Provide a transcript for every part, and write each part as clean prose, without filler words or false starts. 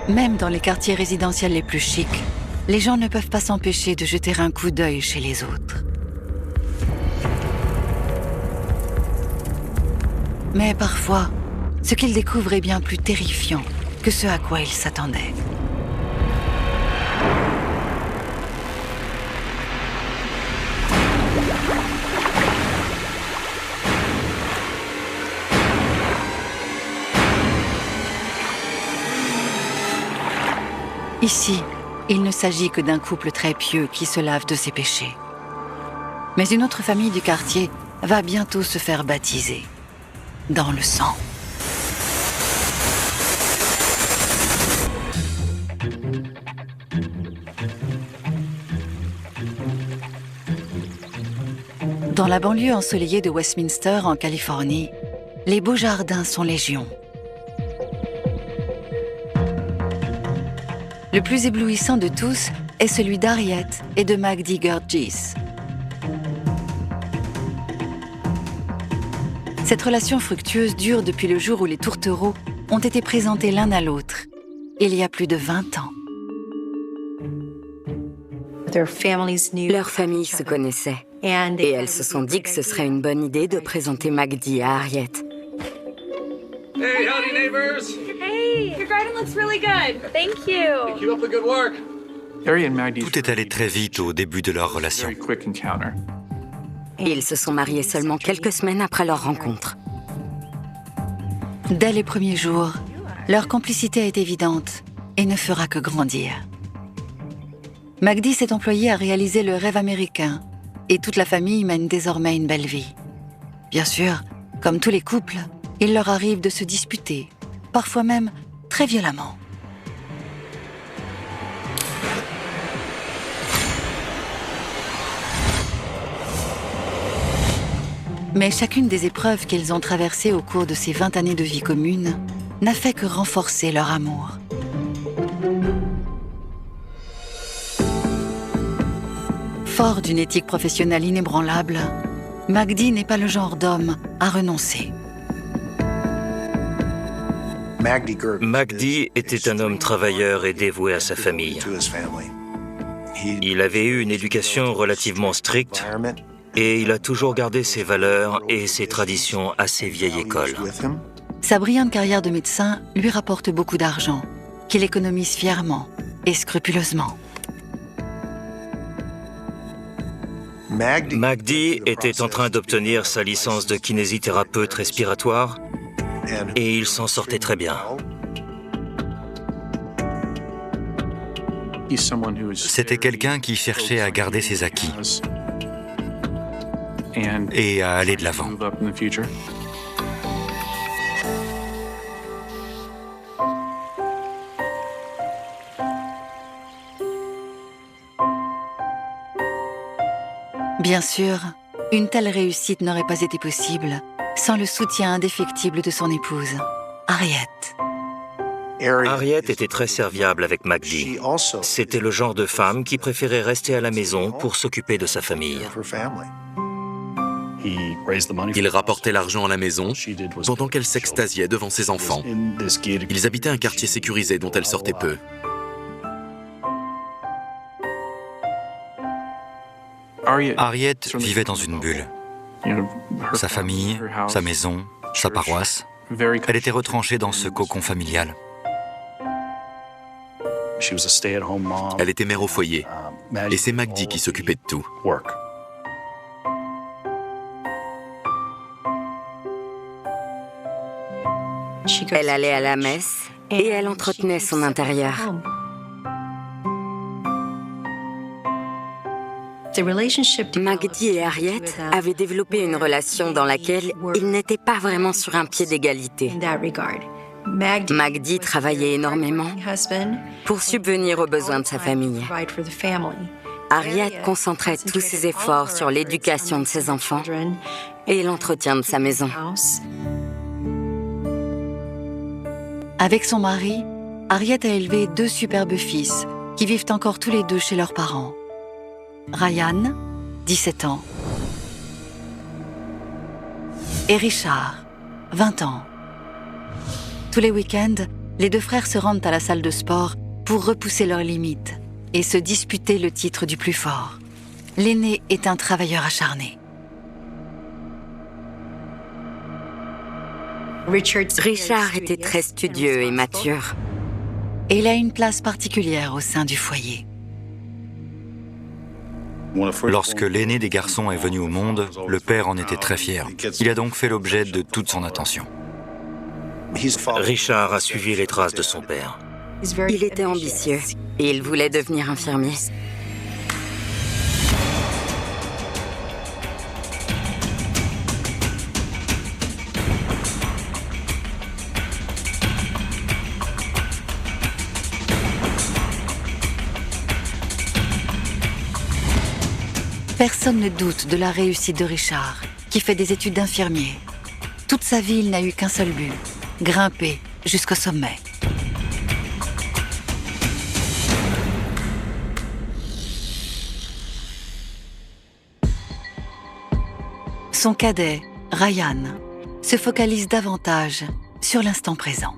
Même dans les quartiers résidentiels les plus chics, les gens ne peuvent pas s'empêcher de jeter un coup d'œil chez les autres. Mais parfois, ce qu'ils découvrent est bien plus terrifiant que ce à quoi ils s'attendaient. Ici, il ne s'agit que d'un couple très pieux qui se lave de ses péchés. Mais une autre famille du quartier va bientôt se faire baptiser dans le sang. Dans la banlieue ensoleillée de Westminster, en Californie, les beaux jardins sont légion. Le plus éblouissant de tous est celui d'Harriet et de Magdi Gurgis. Cette relation fructueuse dure depuis le jour où les tourtereaux ont été présentés l'un à l'autre, il y a plus de 20 ans. Leurs familles se connaissaient et elles se sont dit que ce serait une bonne idée de présenter Magdi à Harriet. Hey, howdy neighbors! Hey, your garden looks really good. Thank you. Keep up the good work. Tout est allé très vite au début de leur relation. Ils se sont mariés seulement quelques semaines après leur rencontre. Dès les premiers jours, leur complicité est évidente et ne fera que grandir. Magdi s'est employé à réaliser le rêve américain et toute la famille mène désormais une belle vie. Bien sûr, comme tous les couples, il leur arrive de se disputer, parfois même très violemment. Mais chacune des épreuves qu'ils ont traversées au cours de ces 20 années de vie commune n'a fait que renforcer leur amour. Fort d'une éthique professionnelle inébranlable, Magdi n'est pas le genre d'homme à renoncer. Magdi était un homme travailleur et dévoué à sa famille. Il avait eu une éducation relativement stricte et il a toujours gardé ses valeurs et ses traditions à ses vieilles écoles. Sa brillante carrière de médecin lui rapporte beaucoup d'argent, qu'il économise fièrement et scrupuleusement. Magdi était en train d'obtenir sa licence de kinésithérapeute respiratoire et il s'en sortait très bien. C'était quelqu'un qui cherchait à garder ses acquis et à aller de l'avant. Bien sûr, une telle réussite n'aurait pas été possible sans le soutien indéfectible de son épouse, Harriet. Harriet était très serviable avec Magdi. C'était le genre de femme qui préférait rester à la maison pour s'occuper de sa famille. Il rapportait l'argent à la maison pendant qu'elle s'extasiait devant ses enfants. Ils habitaient un quartier sécurisé dont elle sortait peu. Harriet vivait dans une bulle. Sa famille, sa maison, sa paroisse, elle était retranchée dans ce cocon familial. Elle était mère au foyer, et c'est Magdi qui s'occupait de tout. Elle allait à la messe et elle entretenait son intérieur. Magdi et Harriet avaient développé une relation dans laquelle ils n'étaient pas vraiment sur un pied d'égalité. Magdi travaillait énormément pour subvenir aux besoins de sa famille. Harriet concentrait tous ses efforts sur l'éducation de ses enfants et l'entretien de sa maison. Avec son mari, Harriet a élevé 2 superbes fils qui vivent encore tous les 2 chez leurs parents. Ryan, 17 ans, et Richard, 20 ans. Tous les week-ends, les deux frères se rendent à la salle de sport pour repousser leurs limites et se disputer le titre du plus fort. L'aîné est un travailleur acharné. Richard était très studieux et mature. Et il a une place particulière au sein du foyer. Lorsque l'aîné des garçons est venu au monde, le père en était très fier. Il a donc fait l'objet de toute son attention. Richard a suivi les traces de son père. Il était ambitieux et il voulait devenir infirmier. Personne ne doute de la réussite de Richard, qui fait des études d'infirmier. Toute sa vie, il n'a eu qu'un seul but, grimper jusqu'au sommet. Son cadet, Ryan, se focalise davantage sur l'instant présent.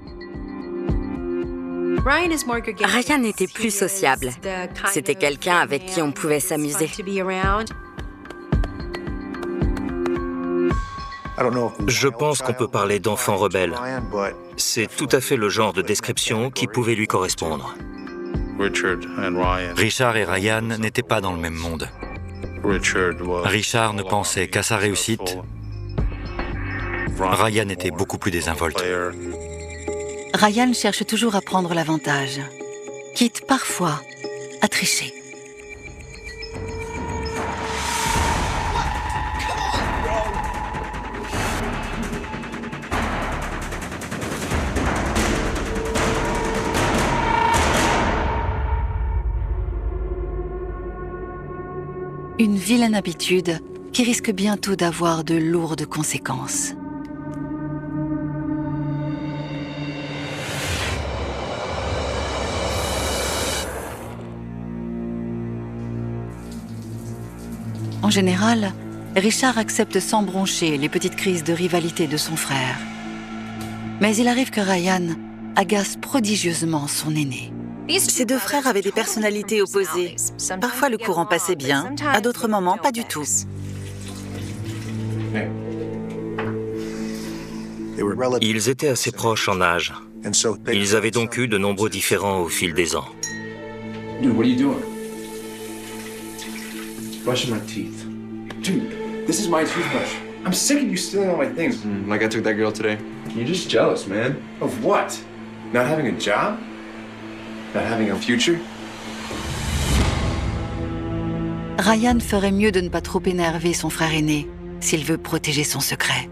Ryan était plus sociable. C'était quelqu'un avec qui on pouvait s'amuser. Je pense qu'on peut parler d'enfant rebelle. C'est tout à fait le genre de description qui pouvait lui correspondre. Richard et Ryan n'étaient pas dans le même monde. Richard ne pensait qu'à sa réussite. Ryan était beaucoup plus désinvolte. Ryan cherche toujours à prendre l'avantage, quitte parfois à tricher. Une vilaine habitude qui risque bientôt d'avoir de lourdes conséquences. En général, Richard accepte sans broncher les petites crises de rivalité de son frère. Mais il arrive que Ryan agace prodigieusement son aîné. Ces deux frères avaient des personnalités opposées. Parfois le courant passait bien, à d'autres moments pas du tout. Ils étaient assez proches en âge. Ils avaient donc eu de nombreux différends au fil des ans. Dude, what are you doing? Brushing my teeth. Dude, this is my toothbrush. I'm sick of you stealing all my things. Like I took that girl today. You're just jealous, man. Of what? Not having a job? Not having a future? Ryan ferait mieux de ne pas trop énerver son frère aîné s'il veut protéger son secret.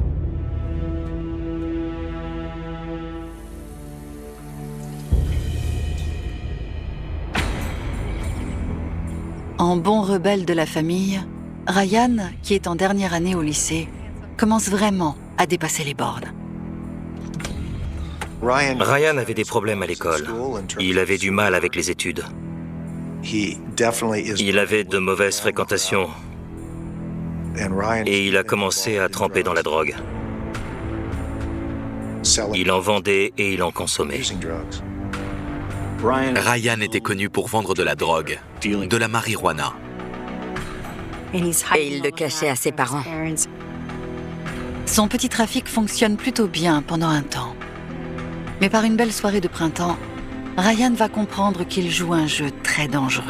En bon rebelle de la famille, Ryan, qui est en dernière année au lycée, commence vraiment à dépasser les bornes. Ryan avait des problèmes à l'école. Il avait du mal avec les études. Il avait de mauvaises fréquentations. Et il a commencé à tremper dans la drogue. Il en vendait et il en consommait. Ryan était connu pour vendre de la drogue, de la marijuana. Et il le cachait à ses parents. Son petit trafic fonctionne plutôt bien pendant un temps. Mais par une belle soirée de printemps, Ryan va comprendre qu'il joue un jeu très dangereux.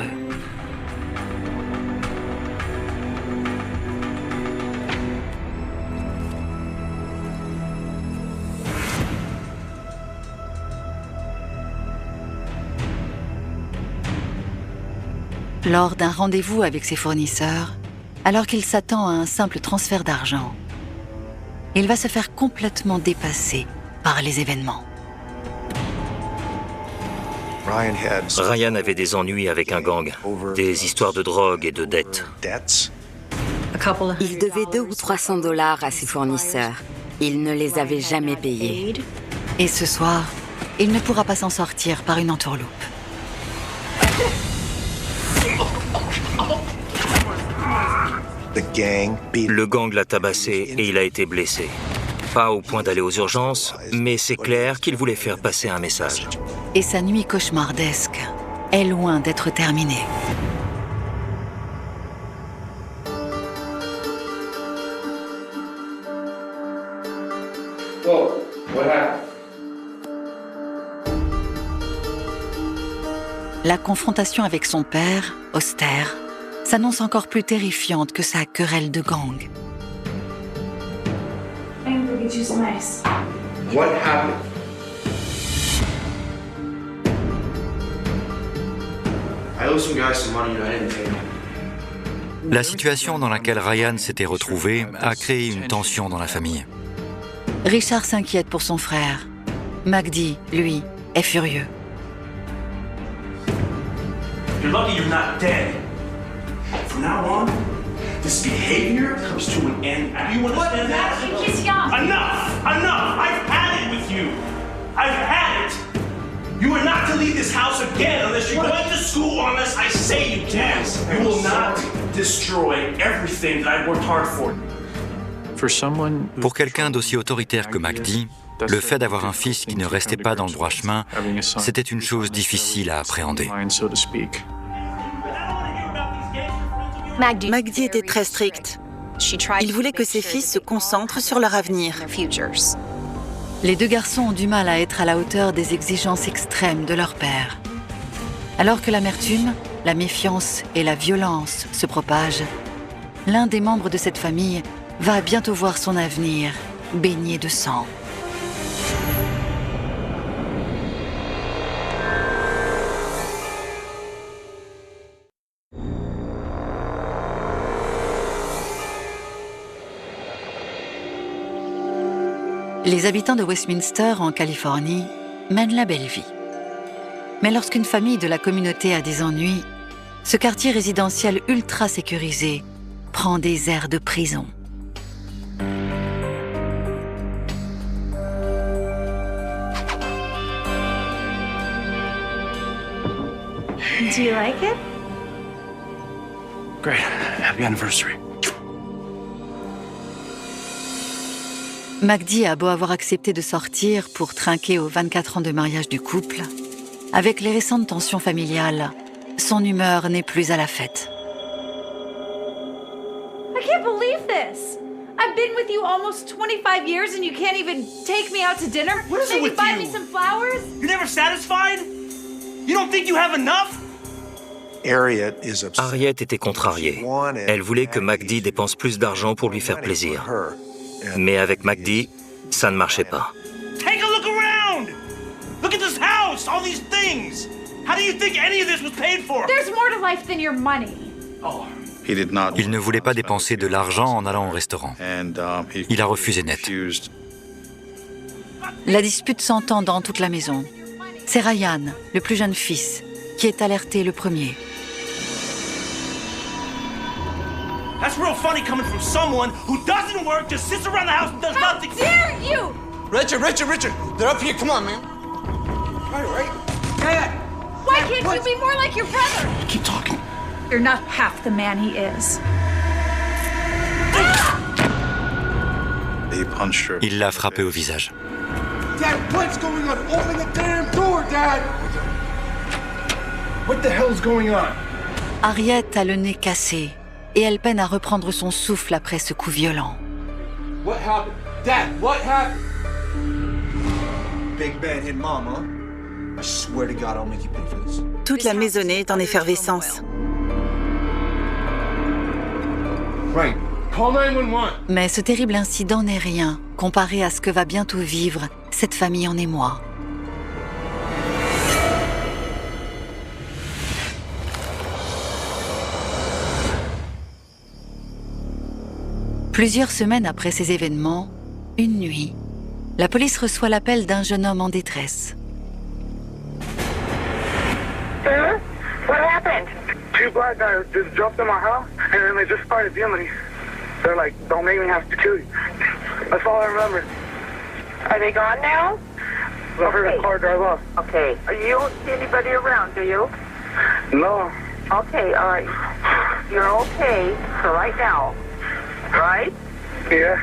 Lors d'un rendez-vous avec ses fournisseurs, alors qu'il s'attend à un simple transfert d'argent, il va se faire complètement dépasser par les événements. Ryan avait des ennuis avec un gang, des histoires de drogue et de dettes. Il devait 200 ou 300 $ à ses fournisseurs. Il ne les avait jamais payés. Et ce soir, il ne pourra pas s'en sortir par une entourloupe. Le gang l'a tabassé et il a été blessé. pas au point d'aller aux urgences, mais c'est clair qu'il voulait faire passer un message. Et sa nuit cauchemardesque est loin d'être terminée. Whoa, what happened? La confrontation avec son père, austère, s'annonce encore plus terrifiante que sa querelle de gang. What happened? I owe some guys some money and I didn't pay them. La situation dans laquelle Ryan s'était retrouvé a créé une tension dans la famille. Richard s'inquiète pour son frère. Magdi, lui, est furieux. You're lucky you're not dead. From now on, this behavior comes to an end. Do you understand that? Enough! Enough! I've had it with you. I've had it. You are not to leave this house again unless you're going to school or unless I say you can. You will not destroy everything that I've worked hard for. Pour quelqu'un d'aussi autoritaire que Magdi, le fait d'avoir un fils qui ne restait pas dans le droit chemin, c'était une chose difficile à appréhender. Magdi était très strict. Il voulait que ses fils se concentrent sur leur avenir. Les deux garçons ont du mal à être à la hauteur des exigences extrêmes de leur père. Alors que l'amertume, la méfiance et la violence se propagent, l'un des membres de cette famille va bientôt voir son avenir baigné de sang. Les habitants de Westminster, en Californie, mènent la belle vie. Mais lorsqu'une famille de la communauté a des ennuis, ce quartier résidentiel ultra sécurisé prend des airs de prison. Do you like it? Great. Happy anniversary. Magdi a beau avoir accepté de sortir pour trinquer aux 24 ans de mariage du couple, avec les récentes tensions familiales, son humeur n'est plus à la fête. I can't believe this. I've been with you almost 25 years and you can't even take me out to dinner? What is it with buy you? me some flowers? You're never satisfied? You don't think you have enough? Harriet était contrariée. Elle voulait que Magdi dépense plus d'argent pour lui faire plaisir. Mais avec Magdi, ça ne marchait pas. Take a look around! Look at this house, all these things! How do you think any of this was paid for? There's more to life than your money. Oh. Il ne voulait pas dépenser de l'argent en allant au restaurant. Il a refusé net. La dispute s'entend dans toute la maison. C'est Ryan, le plus jeune fils, qui est alerté le premier. That's real funny coming from someone who doesn't work, just sits around the house and does nothing. How dare you! Richard, they're up here. Come on, man. All right. Dad. Why can't you be more like your brother? Keep talking. You're not half the man he is. Il l'a frappé au visage. Dad, what's going on? Open the damn door, Dad! What the hell's going on? Harriet a le nez cassé et elle peine à reprendre son souffle après ce coup violent. What happened? Dad, what happened? Big man hit Mom, huh? I swear to God, I'll make you pay for this. Toute la maisonnée est en effervescence. Right. Call 911. Mais ce terrible incident n'est rien comparé à ce que va bientôt vivre cette famille en émoi. Plusieurs semaines après ces événements, une nuit, la police reçoit l'appel d'un jeune homme en détresse. Sir, what happened? Two black guys just jumped in my house and then they just started yelling. They're like, don't make me have to kill you. That's all I remember. Are they gone now? I heard a car drive off. Okay. You don't see anybody around, do you? No. Okay, all right. You're okay for right now, right? Yeah.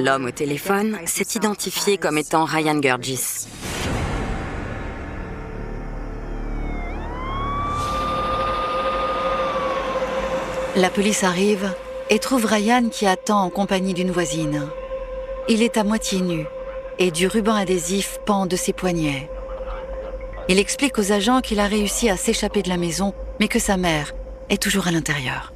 L'homme au téléphone s'est identifié comme étant Ryan Gurgis. La police arrive et trouve Ryan qui attend en compagnie d'une voisine. Il est à moitié nu et du ruban adhésif pend de ses poignets. Il explique aux agents qu'il a réussi à s'échapper de la maison, mais que sa mère est toujours à l'intérieur.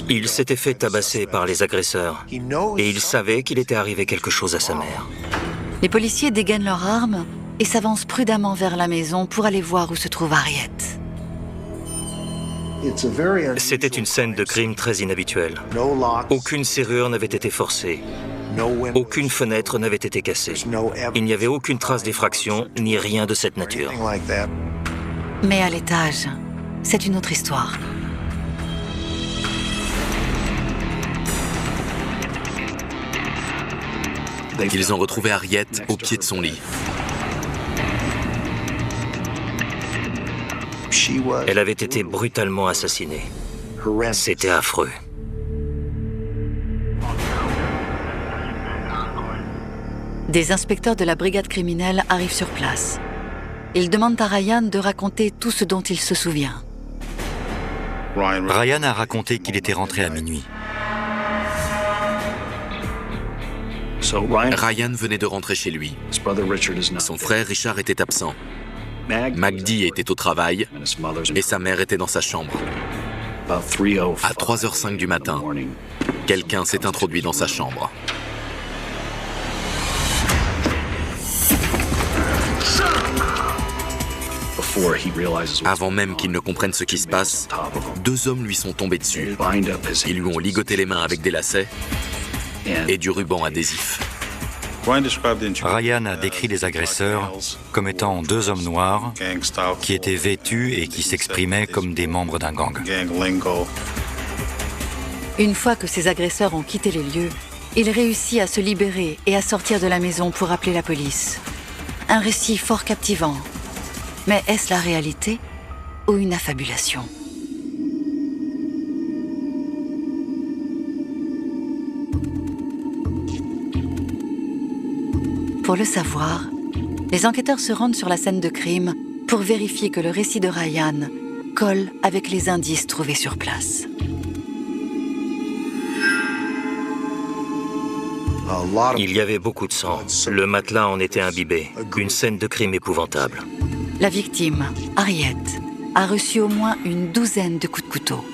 Il s'était fait tabasser par les agresseurs et il savait qu'il était arrivé quelque chose à sa mère. Les policiers dégainent leurs armes et s'avancent prudemment vers la maison pour aller voir où se trouve Harriet. C'était une scène de crime très inhabituelle. Aucune serrure n'avait été forcée. Aucune fenêtre n'avait été cassée. Il n'y avait aucune trace d'effraction, ni rien de cette nature. Mais à l'étage, c'est une autre histoire. Ils ont retrouvé Harriet au pied de son lit. Elle avait été brutalement assassinée. C'était affreux. Des inspecteurs de la brigade criminelle arrivent sur place. Ils demandent à Ryan de raconter tout ce dont il se souvient. Ryan a raconté qu'il était rentré à minuit. Ryan venait de rentrer chez lui. Son frère Richard était absent. Magdi était au travail et sa mère était dans sa chambre. À 3h05 du matin, quelqu'un s'est introduit dans sa chambre. Avant même qu'il ne comprenne ce qui se passe, 2 hommes lui sont tombés dessus. Ils lui ont ligoté les mains avec des lacets et du ruban adhésif. Ryan a décrit les agresseurs comme étant 2 hommes noirs qui étaient vêtus et qui s'exprimaient comme des membres d'un gang. Une fois que ces agresseurs ont quitté les lieux, il réussit à se libérer et à sortir de la maison pour appeler la police. Un récit fort captivant. Mais est-ce la réalité ou une affabulation ? Pour le savoir, les enquêteurs se rendent sur la scène de crime pour vérifier que le récit de Ryan colle avec les indices trouvés sur place. Il y avait beaucoup de sang. Le matelas en était imbibé. Une scène de crime épouvantable. La victime, Harriet, a reçu au moins une 12aine de coups de couteau.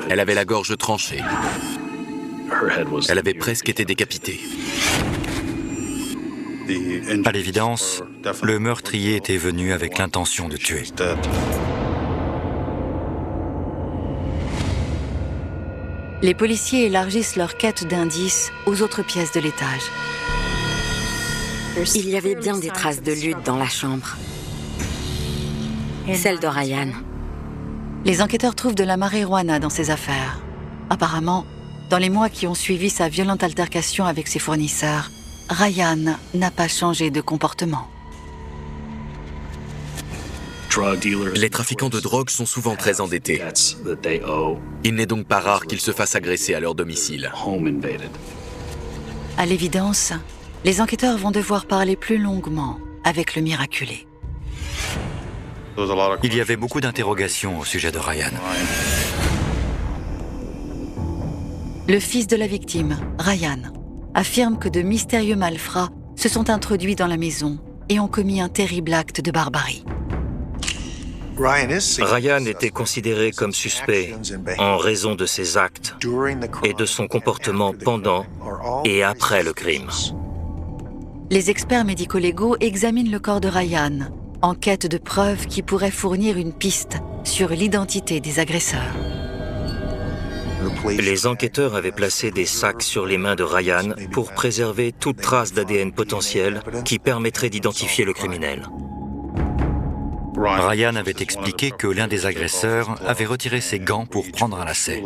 Elle avait la gorge tranchée. Elle avait presque été décapitée. À l'évidence, le meurtrier était venu avec l'intention de tuer. Les policiers élargissent leur quête d'indices aux autres pièces de l'étage. Il y avait bien des traces de lutte dans la chambre. Celle de Ryan. Les enquêteurs trouvent de la marijuana dans ses affaires. Apparemment, dans les mois qui ont suivi sa violente altercation avec ses fournisseurs, Ryan n'a pas changé de comportement. Les trafiquants de drogue sont souvent très endettés. Il n'est donc pas rare qu'ils se fassent agresser à leur domicile. À l'évidence, les enquêteurs vont devoir parler plus longuement avec le miraculé. Il y avait beaucoup d'interrogations au sujet de Ryan. Le fils de la victime, Ryan, affirme que de mystérieux malfrats se sont introduits dans la maison et ont commis un terrible acte de barbarie. Ryan était considéré comme suspect en raison de ses actes et de son comportement pendant et après le crime. Les experts médico-légaux examinent le corps de Ryan en quête de preuves qui pourraient fournir une piste sur l'identité des agresseurs. Les enquêteurs avaient placé des sacs sur les mains de Ryan pour préserver toute trace d'ADN potentiel qui permettrait d'identifier le criminel. Ryan avait expliqué que l'un des agresseurs avait retiré ses gants pour prendre un lacet.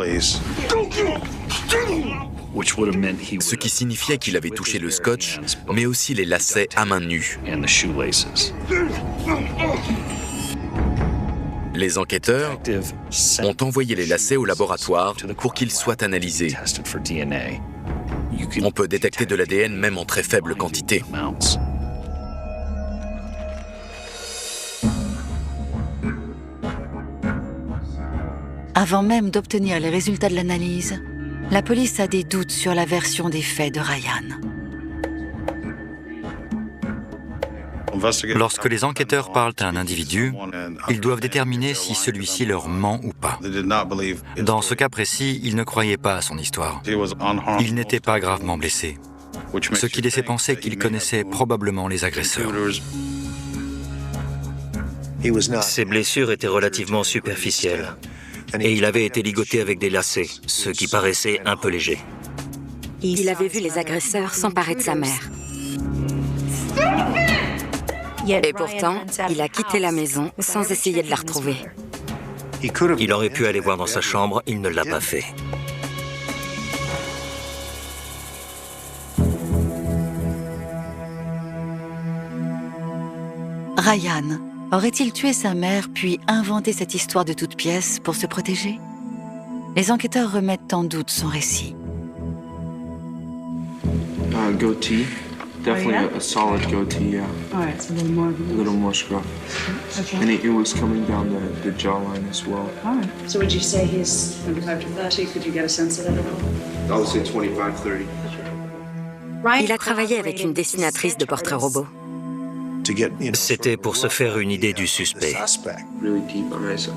Ce qui signifiait qu'il avait touché le scotch, mais aussi les lacets à main nue. Les enquêteurs ont envoyé les lacets au laboratoire pour qu'ils soient analysés. On peut détecter de l'ADN même en très faible quantité. Avant même d'obtenir les résultats de l'analyse, la police a des doutes sur la version des faits de Ryan. Lorsque les enquêteurs parlent à un individu, ils doivent déterminer si celui-ci leur ment ou pas. Dans ce cas précis, ils ne croyaient pas à son histoire. Il n'était pas gravement blessé, ce qui laissait penser qu'il connaissait probablement les agresseurs. Ses blessures étaient relativement superficielles et il avait été ligoté avec des lacets, ce qui paraissait un peu léger. Il avait vu les agresseurs s'emparer de sa mère. Et pourtant, il a quitté la maison sans essayer de la retrouver. Il aurait pu aller voir dans sa chambre, il ne l'a pas fait. Ryan aurait-il tué sa mère puis inventé cette histoire de toutes pièces pour se protéger? Les enquêteurs remettent en doute son récit. Goatee. Definitely a solid goatee, yeah. All right, so a little more scruff. Okay. And it was coming down the jawline as well. All right. So would you say he's 25 to 30? Could you get a sense of it at all? I would say 25, 30. Il a travaillé avec une dessinatrice de portraits robots. C'était pour se faire une idée du suspect. Really deep eyes.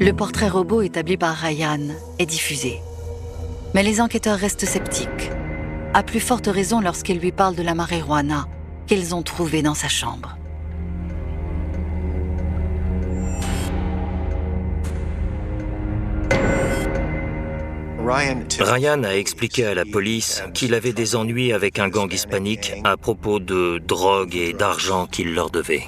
Le portrait robot établi par Ryan est diffusé. Mais les enquêteurs restent sceptiques. À plus forte raison lorsqu'ils lui parlent de la marijuana qu'ils ont trouvée dans sa chambre. Ryan a expliqué à la police qu'il avait des ennuis avec un gang hispanique à propos de drogue et d'argent qu'il leur devait.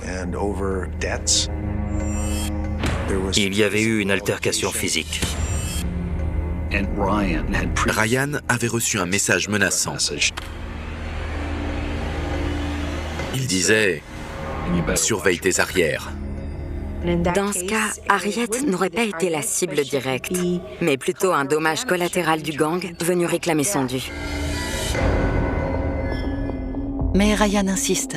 Il y avait eu une altercation physique. Ryan avait reçu un message menaçant. Il disait « Surveille tes arrières ». Dans ce cas, Harriet n'aurait pas été la cible directe, mais plutôt un dommage collatéral du gang venu réclamer son dû. Mais Ryan insiste.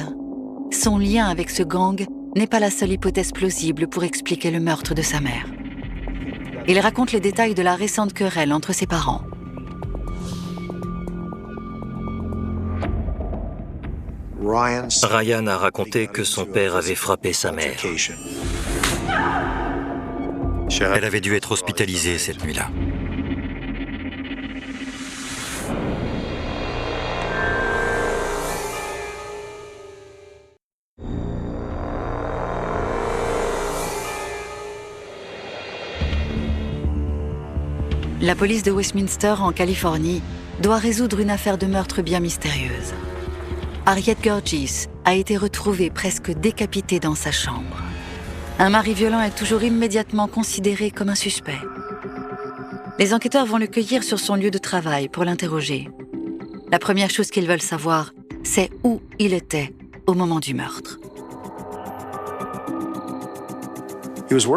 Son lien avec ce gang n'est pas la seule hypothèse plausible pour expliquer le meurtre de sa mère. Il raconte les détails de la récente querelle entre ses parents. Ryan a raconté que son père avait frappé sa mère. Elle avait dû être hospitalisée cette nuit-là. La police de Westminster, en Californie, doit résoudre une affaire de meurtre bien mystérieuse. Harriet Gurgis a été retrouvée presque décapitée dans sa chambre. Un mari violent est toujours immédiatement considéré comme un suspect. Les enquêteurs vont le cueillir sur son lieu de travail pour l'interroger. La première chose qu'ils veulent savoir, c'est où il était au moment du meurtre.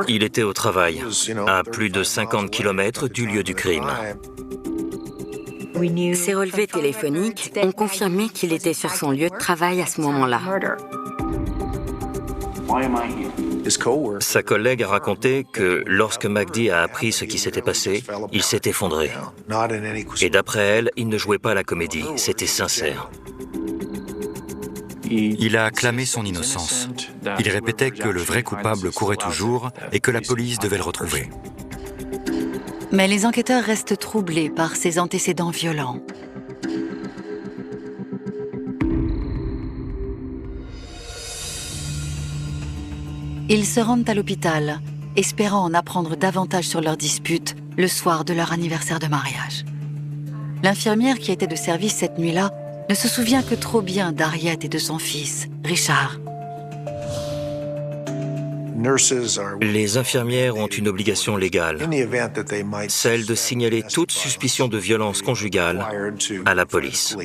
Il était au travail, à plus de 50 km du lieu du crime. Ses relevés téléphoniques ont confirmé qu'il était sur son lieu de travail à ce moment-là. Sa collègue a raconté que lorsque MacD a appris ce qui s'était passé, il s'est effondré. Et d'après elle, il ne jouait pas la comédie, c'était sincère. Il a clamé son innocence. Il répétait que le vrai coupable courait toujours et que la police devait le retrouver. Mais les enquêteurs restent troublés par ses antécédents violents. Ils se rendent à l'hôpital, espérant en apprendre davantage sur leur dispute le soir de leur anniversaire de mariage. L'infirmière qui était de service cette nuit-là ne se souvient que trop bien d'Harriet et de son fils, Richard. Les infirmières ont une obligation légale, celle de signaler toute suspicion de violence conjugale à la police.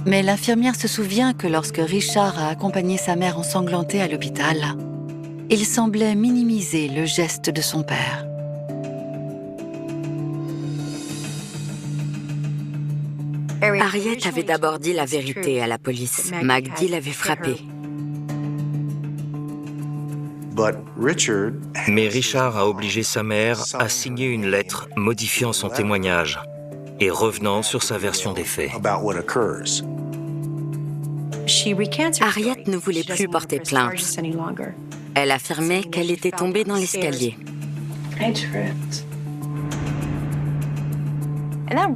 Mais l'infirmière se souvient que lorsque Richard a accompagné sa mère ensanglantée à l'hôpital, il semblait minimiser le geste de son père. Harriet avait d'abord dit la vérité à la police. Magdi l'avait frappé. Mais Richard a obligé sa mère à signer une lettre modifiant son témoignage et revenant sur sa version des faits. Harriet ne voulait plus porter plainte. Elle affirmait qu'elle était tombée dans l'escalier.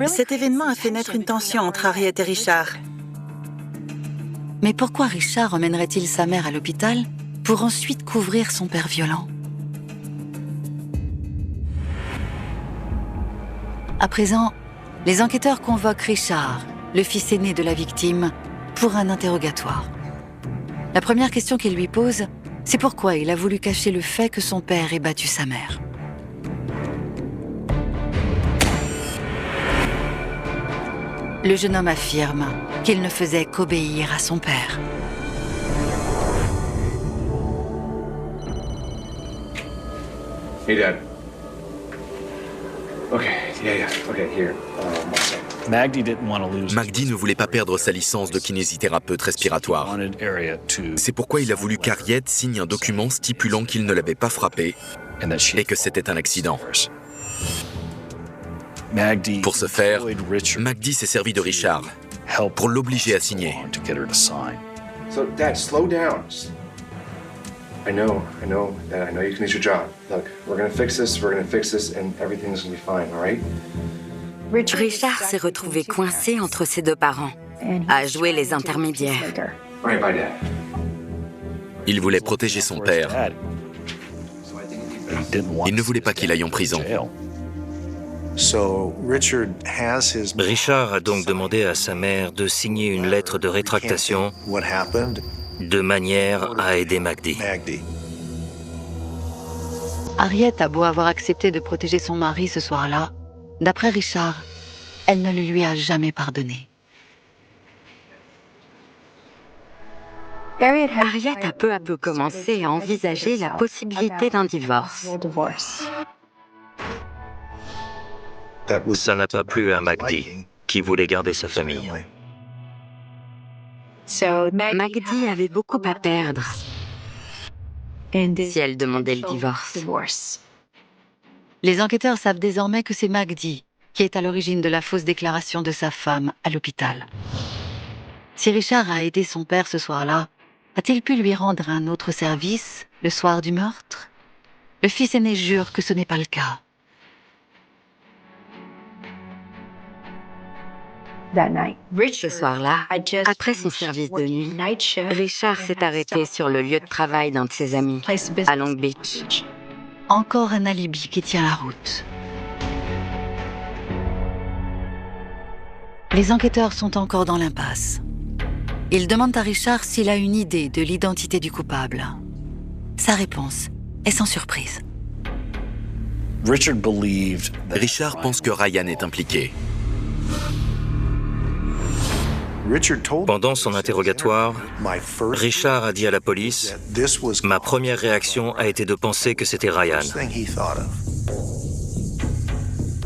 Cet événement a fait naître une tension entre Harriet et Richard. Mais pourquoi Richard emmènerait-il sa mère à l'hôpital pour ensuite couvrir son père violent? À présent, les enquêteurs convoquent Richard, le fils aîné de la victime, pour un interrogatoire. La première question qu'ils lui posent, c'est pourquoi il a voulu cacher le fait que son père ait battu sa mère. Le jeune homme affirme qu'il ne faisait qu'obéir à son père. Hey, Dad. Okay, yeah, okay, here. Magdi ne voulait pas perdre sa licence de kinésithérapeute respiratoire. C'est pourquoi il a voulu qu'Harriet signe un document stipulant qu'il ne l'avait pas frappé et que c'était un accident. Pour ce faire, Magdi s'est servi de Richard pour l'obliger à signer. So, Dad, slow down. I know, Dad, I know you can do your job. Look, we're gonna fix this, and everything's gonna be fine, all right? Richard s'est retrouvé coincé entre ses deux parents, à jouer les intermédiaires. All right, bye, Dad. Il voulait protéger son père. Il ne voulait pas qu'il aille en prison. Richard a donc demandé à sa mère de signer une lettre de rétractation de manière à aider Magdi. Harriet a beau avoir accepté de protéger son mari ce soir-là, d'après Richard, elle ne le lui a jamais pardonné. Harriet a peu à peu commencé à envisager la possibilité d'un divorce. Ça n'a pas plu à Magdi, qui voulait garder sa famille. Magdi avait beaucoup à perdre si elle demandait le divorce. Les enquêteurs savent désormais que c'est Magdi qui est à l'origine de la fausse déclaration de sa femme à l'hôpital. Si Richard a aidé son père ce soir-là, a-t-il pu lui rendre un autre service le soir du meurtre? Le fils aîné jure que ce n'est pas le cas. Ce soir-là, après son service de nuit, Richard s'est arrêté sur le lieu de travail d'un de ses amis, à Long Beach. Encore un alibi qui tient la route. Les enquêteurs sont encore dans l'impasse. Ils demandent à Richard s'il a une idée de l'identité du coupable. Sa réponse est sans surprise. Richard pense que Ryan est impliqué. Pendant son interrogatoire, Richard a dit à la police « Ma première réaction a été de penser que c'était Ryan. »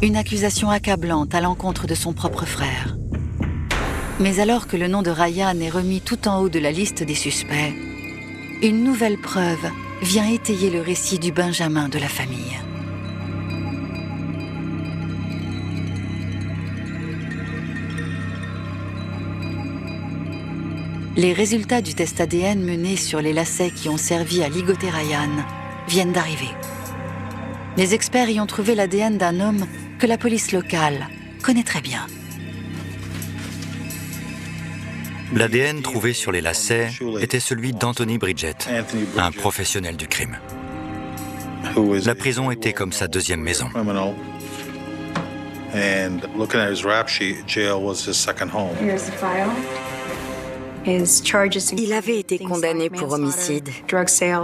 Une accusation accablante à l'encontre de son propre frère. Mais alors que le nom de Ryan est remis tout en haut de la liste des suspects, une nouvelle preuve vient étayer le récit du Benjamin de la famille. Les résultats du test ADN mené sur les lacets qui ont servi à ligoter Ryan viennent d'arriver. Les experts y ont trouvé l'ADN d'un homme que la police locale connaît très bien. L'ADN trouvé sur les lacets était celui d'Anthony Bridget, un professionnel du crime. La prison était comme sa deuxième maison. Il avait été condamné pour homicide,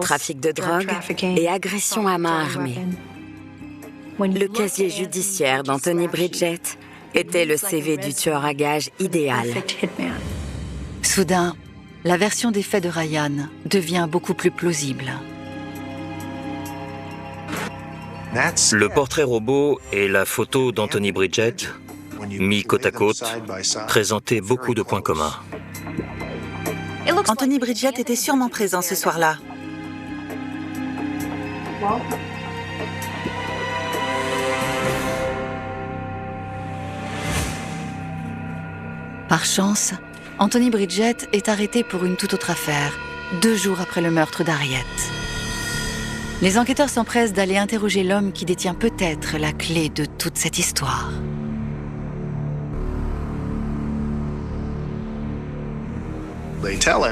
trafic de drogue et agression à main armée. Le casier judiciaire d'Anthony Bridget était le CV du tueur à gages idéal. Soudain, la version des faits de Ryan devient beaucoup plus plausible. Le portrait robot et la photo d'Anthony Bridget, mis côte à côte, présentaient beaucoup de points communs. Anthony Bridget était sûrement présent ce soir-là. Par chance, Anthony Bridget est arrêté pour une toute autre affaire, 2 jours après le meurtre d'Harriet. Les enquêteurs s'empressent d'aller interroger l'homme qui détient peut-être la clé de toute cette histoire.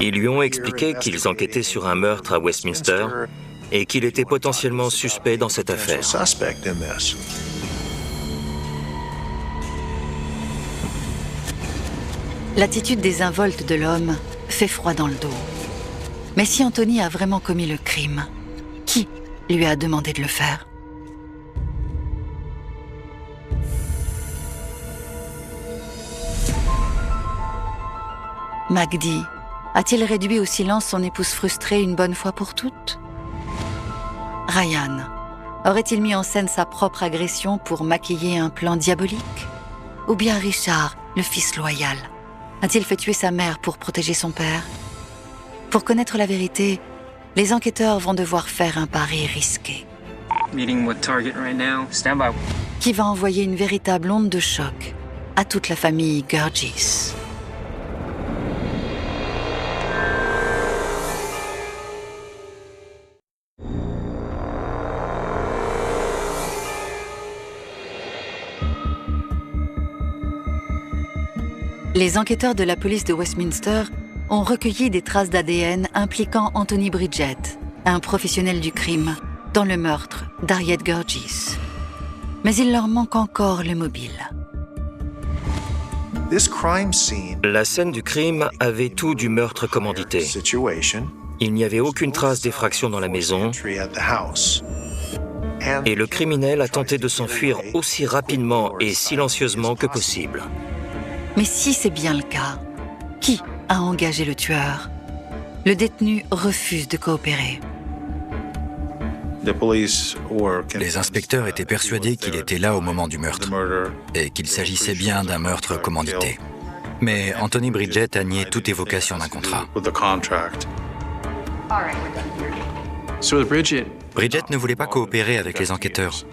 Ils lui ont expliqué qu'ils enquêtaient sur un meurtre à Westminster et qu'il était potentiellement suspect dans cette affaire. L'attitude désinvolte de l'homme fait froid dans le dos. Mais si Anthony a vraiment commis le crime, qui lui a demandé de le faire? Magdi a-t-il réduit au silence son épouse frustrée une bonne fois pour toutes? Ryan aurait-il mis en scène sa propre agression pour maquiller un plan diabolique? Ou bien Richard, le fils loyal, a-t-il fait tuer sa mère pour protéger son père? Pour connaître la vérité, les enquêteurs vont devoir faire un pari risqué. Meeting with target right now. Stand by. Qui va envoyer une véritable onde de choc à toute la famille Gurgis. Les enquêteurs de la police de Westminster ont recueilli des traces d'ADN impliquant Anthony Bridget, un professionnel du crime, dans le meurtre d'Harriet Gurgis. Mais il leur manque encore le mobile. La scène du crime avait tout du meurtre commandité. Il n'y avait aucune trace d'effraction dans la maison. Et le criminel a tenté de s'enfuir aussi rapidement et silencieusement que possible. Mais si c'est bien le cas, qui a engagé le tueur? Le détenu refuse de coopérer. Les inspecteurs étaient persuadés qu'il était là au moment du meurtre et qu'il s'agissait bien d'un meurtre commandité. Mais Anthony Bridget a nié toute évocation d'un contrat. Bridget ne voulait pas coopérer avec les enquêteurs.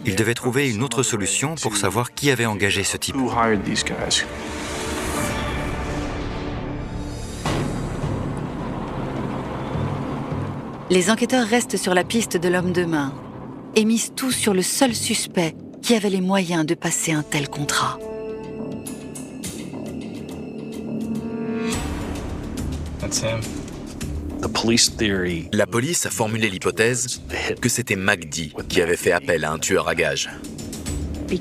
Il devait trouver une autre solution pour savoir qui avait engagé ce type. Les enquêteurs restent sur la piste de l'homme de main et misent tout sur le seul suspect qui avait les moyens de passer un tel contrat. La police a formulé l'hypothèse que c'était Magdi qui avait fait appel à un tueur à gages.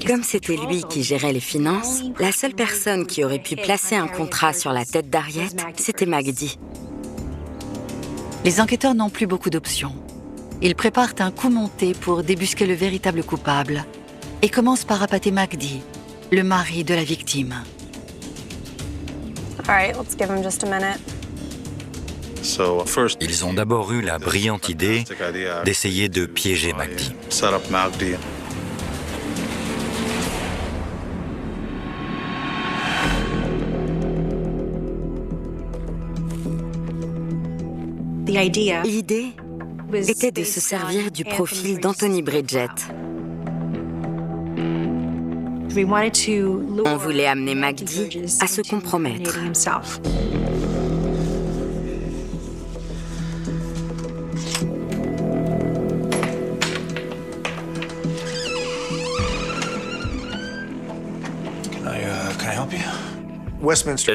Comme c'était lui qui gérait les finances, la seule personne qui aurait pu placer un contrat sur la tête d'Harriet, c'était Magdi. Les enquêteurs n'ont plus beaucoup d'options. Ils préparent un coup monté pour débusquer le véritable coupable et commencent par appâter Magdi, le mari de la victime. Ils ont d'abord eu la brillante idée d'essayer de piéger Magdi. L'idée était de se servir du profil d'Anthony Bridget. On voulait amener Magdi à se compromettre.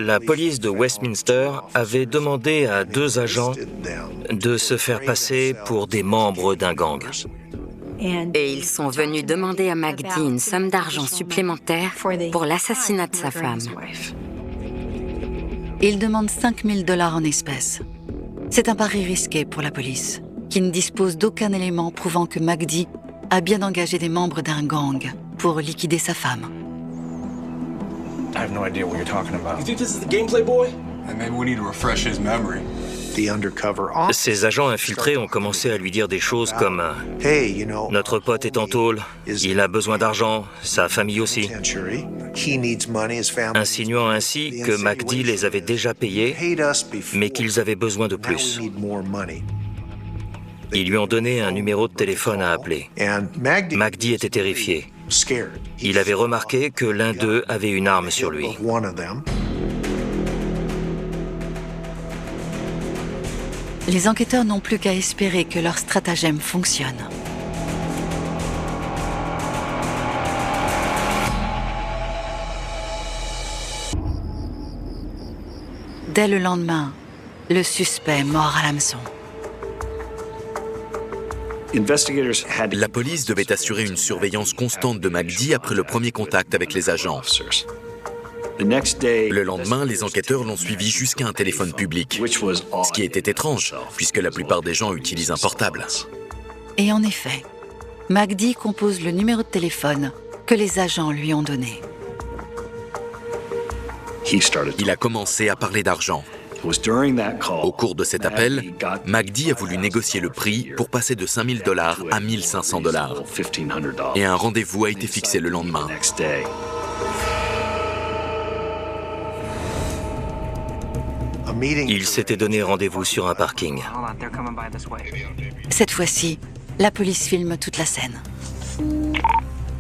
La police de Westminster avait demandé à 2 agents de se faire passer pour des membres d'un gang. Et ils sont venus demander à Magdi une somme d'argent supplémentaire pour l'assassinat de sa femme. Ils demandent 5 000 $ en espèces. C'est un pari risqué pour la police, qui ne dispose d'aucun élément prouvant que Magdi a bien engagé des membres d'un gang pour liquider sa femme. I have no idea what you're talking about. You think this is the gameplay, boy? And maybe we need to refresh his memory. Ces agents infiltrés ont commencé à lui dire des choses comme « Notre pote est en tôle, il a besoin d'argent, sa famille aussi », insinuant ainsi que MacD les avait déjà payés, mais qu'ils avaient besoin de plus. Ils lui ont donné un numéro de téléphone à appeler. MacD était terrifié. Il avait remarqué que l'un d'eux avait une arme sur lui. Les enquêteurs n'ont plus qu'à espérer que leur stratagème fonctionne. Dès le lendemain, le suspect mord à l'hameçon. La police devait assurer une surveillance constante de MacD après le premier contact avec les agents. Le lendemain, les enquêteurs l'ont suivi jusqu'à un téléphone public, ce qui était étrange, puisque la plupart des gens utilisent un portable. Et en effet, MacD compose le numéro de téléphone que les agents lui ont donné. Il a commencé à parler d'argent. Au cours de cet appel, MacD a voulu négocier le prix pour passer de $5 000 à $1 500. Et un rendez-vous a été fixé le lendemain. Il s'était donné rendez-vous sur un parking. Cette fois-ci, la police filme toute la scène.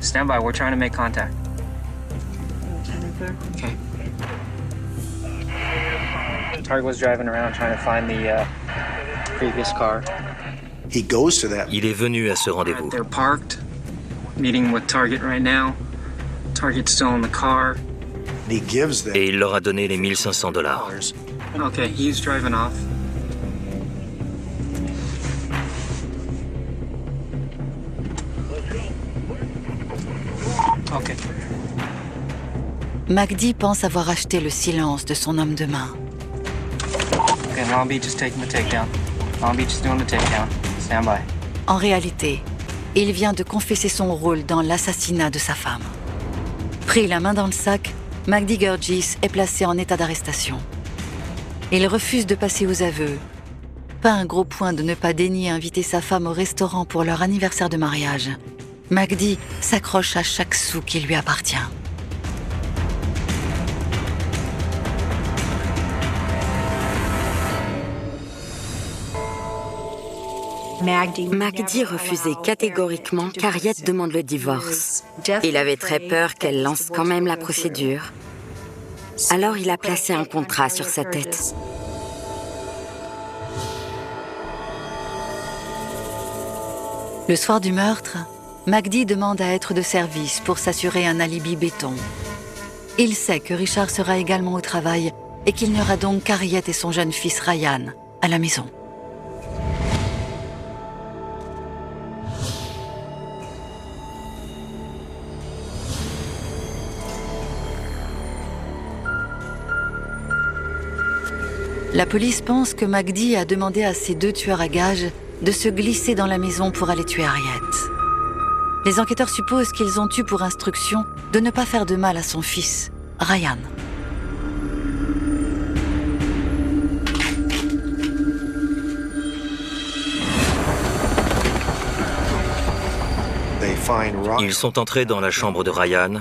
Stand by, we're trying to make contact. Okay. Target was driving around trying to find the previous car. Il est venu à ce rendez-vous. They're parked, meeting with Target right now. Target's still in the car. Et il leur a donné les $1 500. Okay, he's driving off. Okay. MacD pense avoir acheté le silence de son homme de main. Okay, Long Beach is taking the takedown. Long Beach is doing the takedown. Stand by. En réalité, il vient de confesser son rôle dans l'assassinat de sa femme. Pris la main dans le sac, MacD Gurgis est placé en état d'arrestation. Il refuse de passer aux aveux. Pas un gros point de ne pas daigner inviter sa femme au restaurant pour leur anniversaire de mariage. MacD s'accroche à chaque sou qui lui appartient. MacD refusait catégoriquement qu'Harriet demande le divorce. Il avait très peur qu'elle lance quand même la procédure. Alors il a placé un contrat sur sa tête. Le soir du meurtre, MacD demande à être de service pour s'assurer un alibi béton. Il sait que Richard sera également au travail et qu'il n'y aura donc qu'Harriet et son jeune fils Ryan à la maison. La police pense que MacD a demandé à ses deux tueurs à gages de se glisser dans la maison pour aller tuer Harriet. Les enquêteurs supposent qu'ils ont eu pour instruction de ne pas faire de mal à son fils, Ryan. Ils sont entrés dans la chambre de Ryan,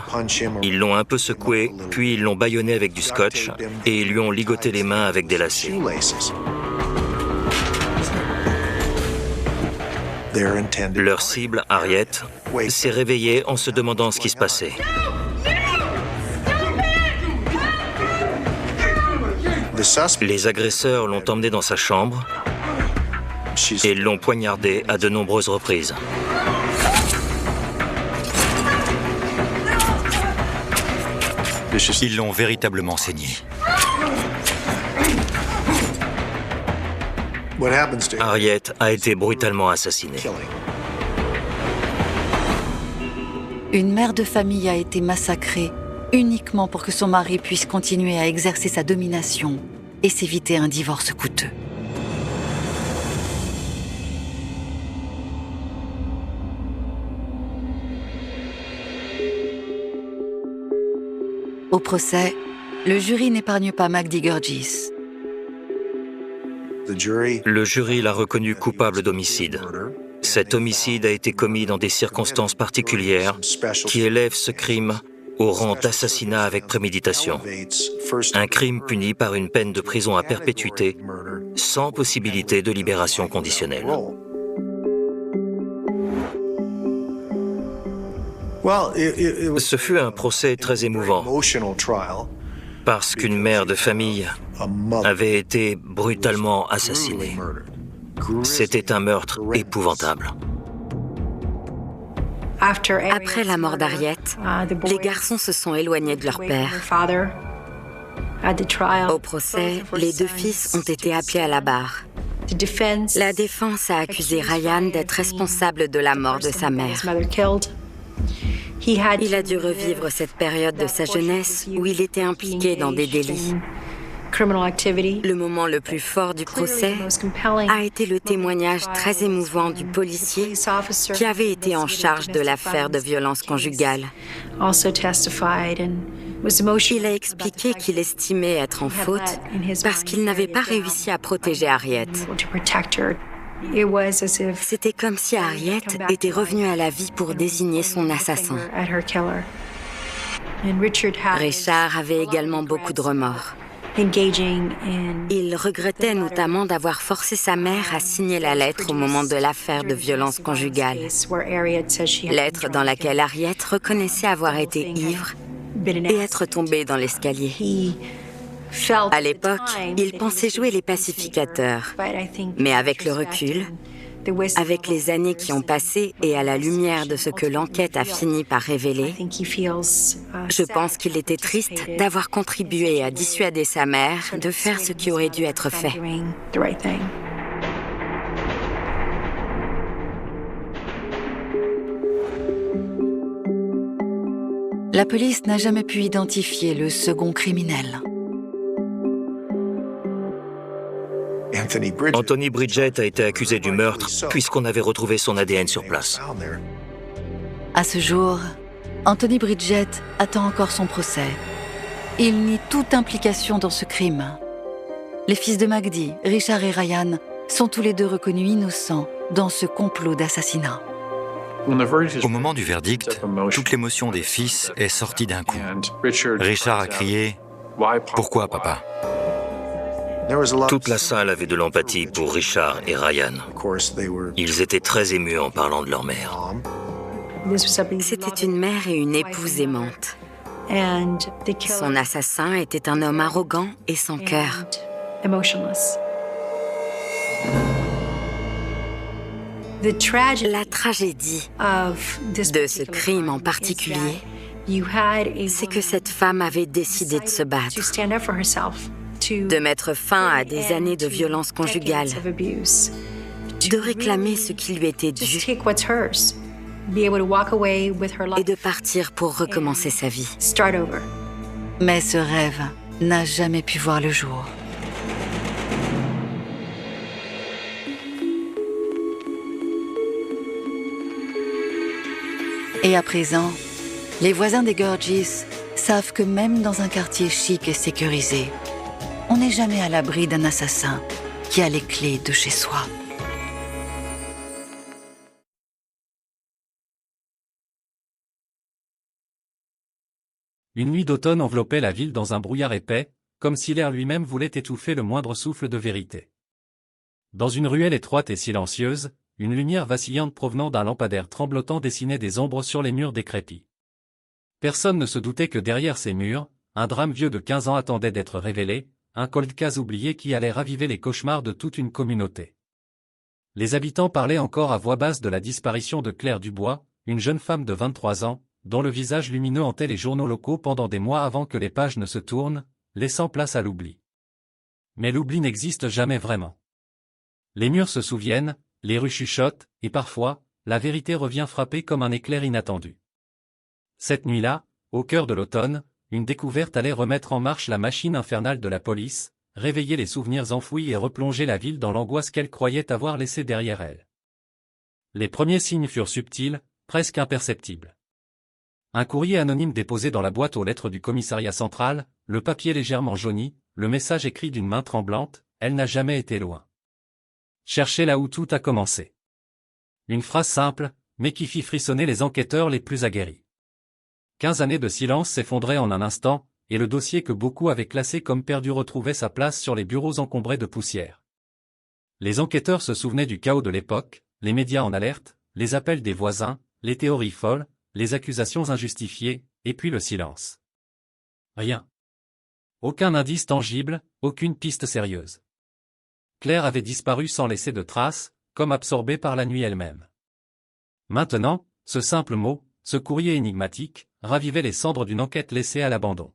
ils l'ont un peu secoué, puis ils l'ont bâillonné avec du scotch et ils lui ont ligoté les mains avec des lacets. Leur cible, Harriet, s'est réveillée en se demandant ce qui se passait. Les agresseurs l'ont emmenée dans sa chambre et l'ont poignardée à de nombreuses reprises. Ils l'ont véritablement saigné. Harriet a été brutalement assassinée. Une mère de famille a été massacrée uniquement pour que son mari puisse continuer à exercer sa domination et s'éviter un divorce coûteux. Au procès, le jury n'épargne pas MacD Gurgis. Le jury l'a reconnu coupable d'homicide. Cet homicide a été commis dans des circonstances particulières qui élèvent ce crime au rang d'assassinat avec préméditation. Un crime puni par une peine de prison à perpétuité, sans possibilité de libération conditionnelle. Ce fut un procès très émouvant, parce qu'une mère de famille avait été brutalement assassinée. C'était un meurtre épouvantable. Après la mort d'Harriet, les garçons se sont éloignés de leur père. Au procès, les deux fils ont été appelés à la barre. La défense a accusé Ryan d'être responsable de la mort de sa mère. Il a dû revivre cette période de sa jeunesse où il était impliqué dans des délits. Le moment le plus fort du procès a été le témoignage très émouvant du policier qui avait été en charge de l'affaire de violence conjugale. Il a expliqué qu'il estimait être en faute parce qu'il n'avait pas réussi à protéger Harriet. C'était comme si Harriet était revenue à la vie pour désigner son assassin. Richard avait également beaucoup de remords. Il regrettait notamment d'avoir forcé sa mère à signer la lettre au moment de l'affaire de violence conjugale. Lettre dans laquelle Harriet reconnaissait avoir été ivre et être tombée dans l'escalier. À l'époque, il pensait jouer les pacificateurs, mais avec le recul, avec les années qui ont passé et à la lumière de ce que l'enquête a fini par révéler, je pense qu'il était triste d'avoir contribué à dissuader sa mère de faire ce qui aurait dû être fait. La police n'a jamais pu identifier le second criminel. Anthony Bridget a été accusé du meurtre puisqu'on avait retrouvé son ADN sur place. À ce jour, Anthony Bridget attend encore son procès. Il nie toute implication dans ce crime. Les fils de Magdi, Richard et Ryan, sont tous les deux reconnus innocents dans ce complot d'assassinat. Au moment du verdict, toute l'émotion des fils est sortie d'un coup. Richard a crié « Pourquoi, papa ?» Toute la salle avait de l'empathie pour Richard et Ryan. Ils étaient très émus en parlant de leur mère. C'était une mère et une épouse aimantes. Son assassin était un homme arrogant et sans cœur. La tragédie de ce crime en particulier, c'est que cette femme avait décidé de se battre, de mettre fin à des années de violence conjugale, de réclamer ce qui lui était dû et de partir pour recommencer sa vie. Mais ce rêve n'a jamais pu voir le jour. Et à présent, les voisins des Gorges savent que même dans un quartier chic et sécurisé, on n'est jamais à l'abri d'un assassin qui a les clés de chez soi. Une nuit d'automne enveloppait la ville dans un brouillard épais, comme si l'air lui-même voulait étouffer le moindre souffle de vérité. Dans une ruelle étroite et silencieuse, une lumière vacillante provenant d'un lampadaire tremblotant dessinait des ombres sur les murs décrépits. Personne ne se doutait que derrière ces murs, un drame vieux de 15 ans attendait d'être révélé, un cold case oublié qui allait raviver les cauchemars de toute une communauté. Les habitants parlaient encore à voix basse de la disparition de Claire Dubois, une jeune femme de 23 ans, dont le visage lumineux hantait les journaux locaux pendant des mois avant que les pages ne se tournent, laissant place à l'oubli. Mais l'oubli n'existe jamais vraiment. Les murs se souviennent, les rues chuchotent, et parfois, la vérité revient frapper comme un éclair inattendu. Cette nuit-là, au cœur de l'automne, une découverte allait remettre en marche la machine infernale de la police, réveiller les souvenirs enfouis et replonger la ville dans l'angoisse qu'elle croyait avoir laissée derrière elle. Les premiers signes furent subtils, presque imperceptibles. Un courrier anonyme déposé dans la boîte aux lettres du commissariat central, le papier légèrement jauni, le message écrit d'une main tremblante, elle n'a jamais été loin. cherchez là où tout a commencé. Une phrase simple, mais qui fit frissonner les enquêteurs les plus aguerris. 15 années de silence s'effondraient en un instant, et le dossier que beaucoup avaient classé comme perdu retrouvait sa place sur les bureaux encombrés de poussière. Les enquêteurs se souvenaient du chaos de l'époque, les médias en alerte, les appels des voisins, les théories folles, les accusations injustifiées, et puis le silence. Rien. Aucun indice tangible, aucune piste sérieuse. Claire avait disparu sans laisser de traces, comme absorbée par la nuit elle-même. Maintenant, ce simple mot, ce courrier énigmatique, ravivait les cendres d'une enquête laissée à l'abandon.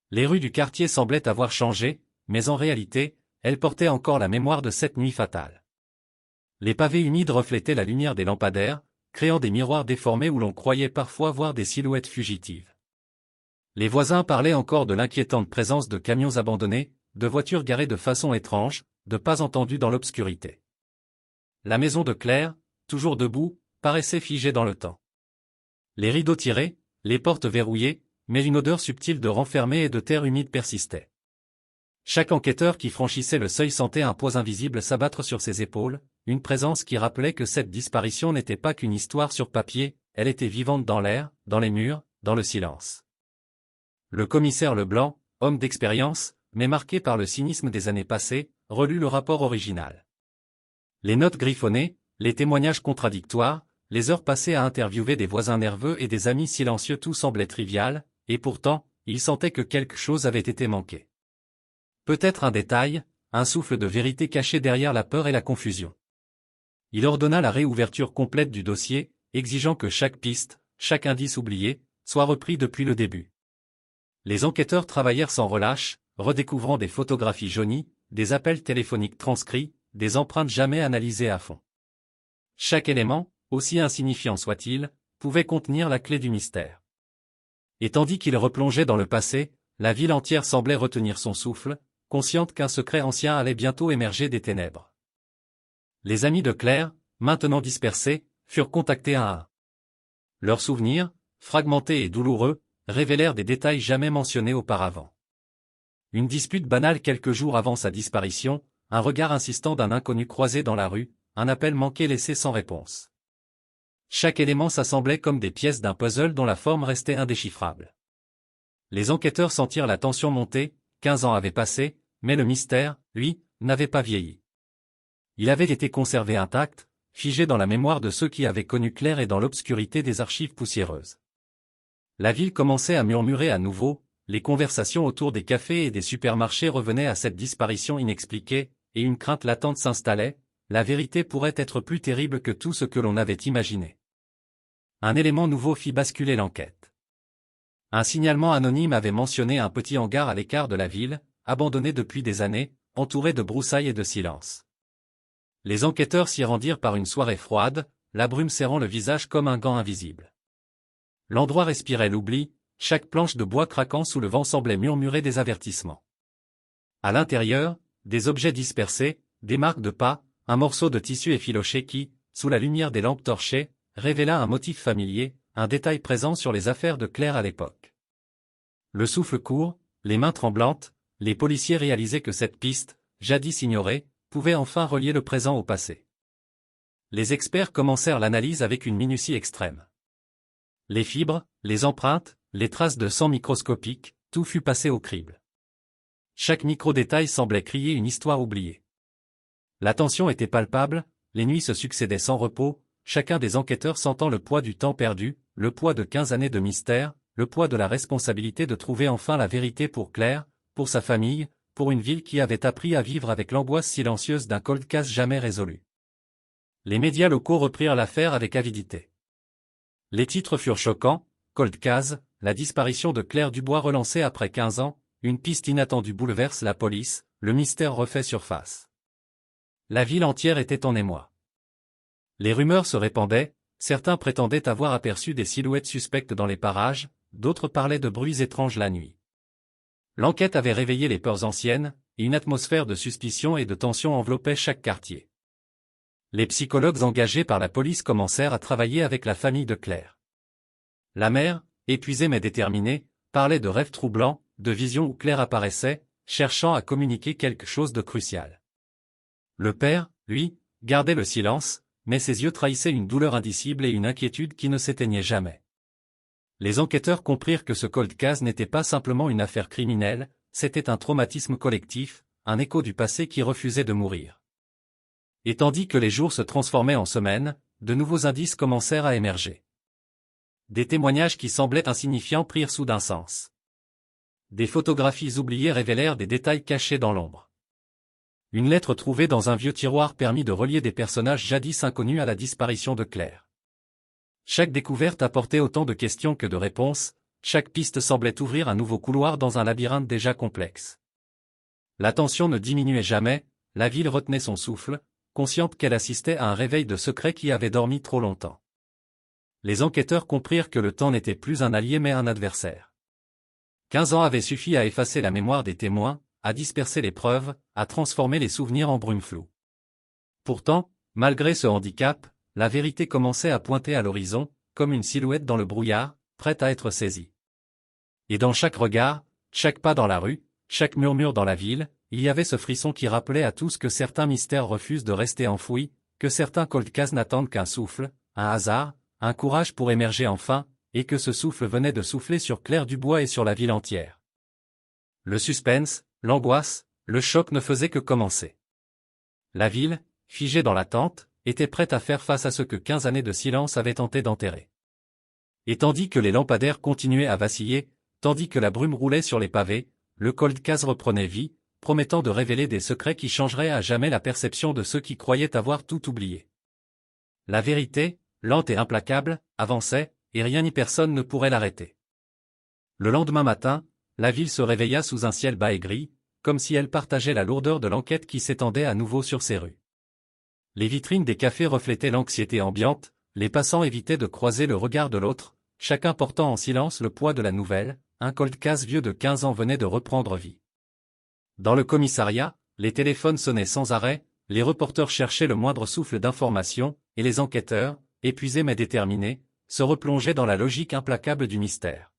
Les rues du quartier semblaient avoir changé, mais en réalité, elles portaient encore la mémoire de cette nuit fatale. Les pavés humides reflétaient la lumière des lampadaires, créant des miroirs déformés où l'on croyait parfois voir des silhouettes fugitives. Les voisins parlaient encore de l'inquiétante présence de camions abandonnés, de voitures garées de façon étrange, de pas entendus dans l'obscurité. La maison de Claire, toujours debout, paraissait figée dans le temps. Les rideaux tirés, les portes verrouillées, mais une odeur subtile de renfermé et de terre humide persistait. Chaque enquêteur qui franchissait le seuil sentait un poids invisible s'abattre sur ses épaules, une présence qui rappelait que cette disparition n'était pas qu'une histoire sur papier, elle était vivante dans l'air, dans les murs, dans le silence. Le commissaire Leblanc, homme d'expérience, mais marqué par le cynisme des années passées, relut le rapport original. Les notes griffonnées, les témoignages contradictoires, les heures passées à interviewer des voisins nerveux et des amis silencieux, tout semblait trivial, et pourtant, il sentait que quelque chose avait été manqué. Peut-être un détail, un souffle de vérité caché derrière la peur et la confusion. Il ordonna la réouverture complète du dossier, exigeant que chaque piste, chaque indice oublié, soit repris depuis le début. Les enquêteurs travaillèrent sans relâche, redécouvrant des photographies jaunies, des appels téléphoniques transcrits, des empreintes jamais analysées à fond. Chaque élément, aussi insignifiant soit-il, pouvait contenir la clé du mystère. Et tandis qu'il replongeait dans le passé, la ville entière semblait retenir son souffle, consciente qu'un secret ancien allait bientôt émerger des ténèbres. Les amis de Claire, maintenant dispersés, furent contactés un à un. Leurs souvenirs, fragmentés et douloureux, révélèrent des détails jamais mentionnés auparavant. Une dispute banale quelques jours avant sa disparition, un regard insistant d'un inconnu croisé dans la rue, un appel manqué laissé sans réponse. Chaque élément s'assemblait comme des pièces d'un puzzle dont la forme restait indéchiffrable. Les enquêteurs sentirent la tension monter, 15 ans avaient passé, mais le mystère, lui, n'avait pas vieilli. Il avait été conservé intact, figé dans la mémoire de ceux qui avaient connu Claire et dans l'obscurité des archives poussiéreuses. La ville commençait à murmurer à nouveau, les conversations autour des cafés et des supermarchés revenaient à cette disparition inexpliquée, et une crainte latente s'installait, la vérité pourrait être plus terrible que tout ce que l'on avait imaginé. Un élément nouveau fit basculer l'enquête. Un signalement anonyme avait mentionné un petit hangar à l'écart de la ville, abandonné depuis des années, entouré de broussailles et de silence. Les enquêteurs s'y rendirent par une soirée froide, la brume serrant le visage comme un gant invisible. L'endroit respirait l'oubli, chaque planche de bois craquant sous le vent semblait murmurer des avertissements. À l'intérieur, des objets dispersés, des marques de pas, un morceau de tissu effiloché qui, sous la lumière des lampes torchées, révéla un motif familier, un détail présent sur les affaires de Claire à l'époque. Le souffle court, les mains tremblantes, les policiers réalisaient que cette piste, jadis ignorée, pouvait enfin relier le présent au passé. Les experts commencèrent l'analyse avec une minutie extrême. Les fibres, les empreintes, les traces de sang microscopiques, tout fut passé au crible. Chaque micro-détail semblait crier une histoire oubliée. La tension était palpable, les nuits se succédaient sans repos, chacun des enquêteurs sentant le poids du temps perdu, le poids de 15 années de mystère, le poids de la responsabilité de trouver enfin la vérité pour Claire, pour sa famille, pour une ville qui avait appris à vivre avec l'angoisse silencieuse d'un cold case jamais résolu. Les médias locaux reprirent l'affaire avec avidité. Les titres furent choquants, cold case, la disparition de Claire Dubois relancée après 15 ans, une piste inattendue bouleverse la police, le mystère refait surface. La ville entière était en émoi. Les rumeurs se répandaient, certains prétendaient avoir aperçu des silhouettes suspectes dans les parages, d'autres parlaient de bruits étranges la nuit. L'enquête avait réveillé les peurs anciennes, et une atmosphère de suspicion et de tension enveloppait chaque quartier. Les psychologues engagés par la police commencèrent à travailler avec la famille de Claire. La mère, épuisée mais déterminée, parlait de rêves troublants, de visions où Claire apparaissait, cherchant à communiquer quelque chose de crucial. Le père, lui, gardait le silence, mais ses yeux trahissaient une douleur indicible et une inquiétude qui ne s'éteignaient jamais. Les enquêteurs comprirent que ce cold case n'était pas simplement une affaire criminelle, c'était un traumatisme collectif, un écho du passé qui refusait de mourir. Et tandis que les jours se transformaient en semaines, de nouveaux indices commencèrent à émerger. Des témoignages qui semblaient insignifiants prirent soudain sens. Des photographies oubliées révélèrent des détails cachés dans l'ombre. Une lettre trouvée dans un vieux tiroir permit de relier des personnages jadis inconnus à la disparition de Claire. Chaque découverte apportait autant de questions que de réponses, chaque piste semblait ouvrir un nouveau couloir dans un labyrinthe déjà complexe. La tension ne diminuait jamais, la ville retenait son souffle, consciente qu'elle assistait à un réveil de secrets qui avait dormi trop longtemps. Les enquêteurs comprirent que le temps n'était plus un allié mais un adversaire. 15 ans avaient suffi à effacer la mémoire des témoins, à disperser les preuves, à transformer les souvenirs en brume floue. Pourtant, malgré ce handicap, la vérité commençait à pointer à l'horizon, comme une silhouette dans le brouillard, prête à être saisie. Et dans chaque regard, chaque pas dans la rue, chaque murmure dans la ville, il y avait ce frisson qui rappelait à tous que certains mystères refusent de rester enfouis, que certains cold cases n'attendent qu'un souffle, un hasard, un courage pour émerger enfin, et que ce souffle venait de souffler sur Claire Dubois et sur la ville entière. Le suspense, l'angoisse, le choc ne faisaient que commencer. La ville, figée dans l'attente, était prête à faire face à ce que 15 années de silence avaient tenté d'enterrer. Et tandis que les lampadaires continuaient à vaciller, tandis que la brume roulait sur les pavés, le cold case reprenait vie, promettant de révéler des secrets qui changeraient à jamais la perception de ceux qui croyaient avoir tout oublié. La vérité, lente et implacable, avançait, et rien ni personne ne pourrait l'arrêter. Le lendemain matin, la ville se réveilla sous un ciel bas et gris, comme si elle partageait la lourdeur de l'enquête qui s'étendait à nouveau sur ses rues. Les vitrines des cafés reflétaient l'anxiété ambiante, les passants évitaient de croiser le regard de l'autre, chacun portant en silence le poids de la nouvelle, un cold case vieux de 15 ans venait de reprendre vie. Dans le commissariat, les téléphones sonnaient sans arrêt, les reporters cherchaient le moindre souffle d'information, et les enquêteurs, épuisés mais déterminés, se replongeaient dans la logique implacable du mystère.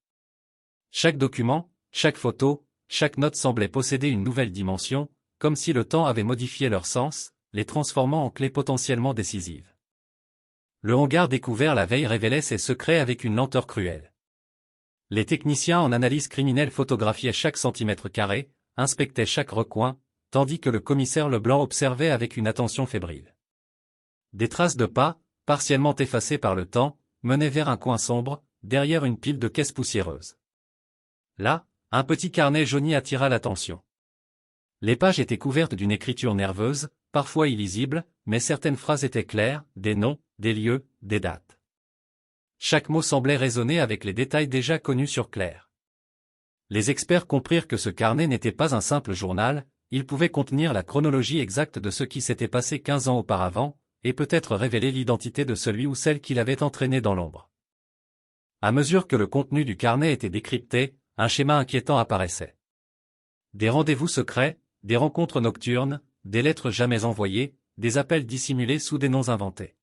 Chaque document, chaque photo, chaque note semblait posséder une nouvelle dimension, comme si le temps avait modifié leur sens, les transformant en clés potentiellement décisives. Le hangar découvert la veille révélait ses secrets avec une lenteur cruelle. Les techniciens en analyse criminelle photographiaient chaque centimètre carré, inspectaient chaque recoin, tandis que le commissaire Leblanc observait avec une attention fébrile. Des traces de pas, partiellement effacées par le temps, menaient vers un coin sombre, derrière une pile de caisses poussiéreuses. Là, un petit carnet jauni attira l'attention. Les pages étaient couvertes d'une écriture nerveuse, parfois illisible, mais certaines phrases étaient claires, des noms, des lieux, des dates. Chaque mot semblait résonner avec les détails déjà connus sur Claire. Les experts comprirent que ce carnet n'était pas un simple journal, il pouvait contenir la chronologie exacte de ce qui s'était passé 15 ans auparavant, et peut-être révéler l'identité de celui ou celle qui l'avait entraîné dans l'ombre. À mesure que le contenu du carnet était décrypté, un schéma inquiétant apparaissait. Des rendez-vous secrets, des rencontres nocturnes, des lettres jamais envoyées, des appels dissimulés sous des noms inventés.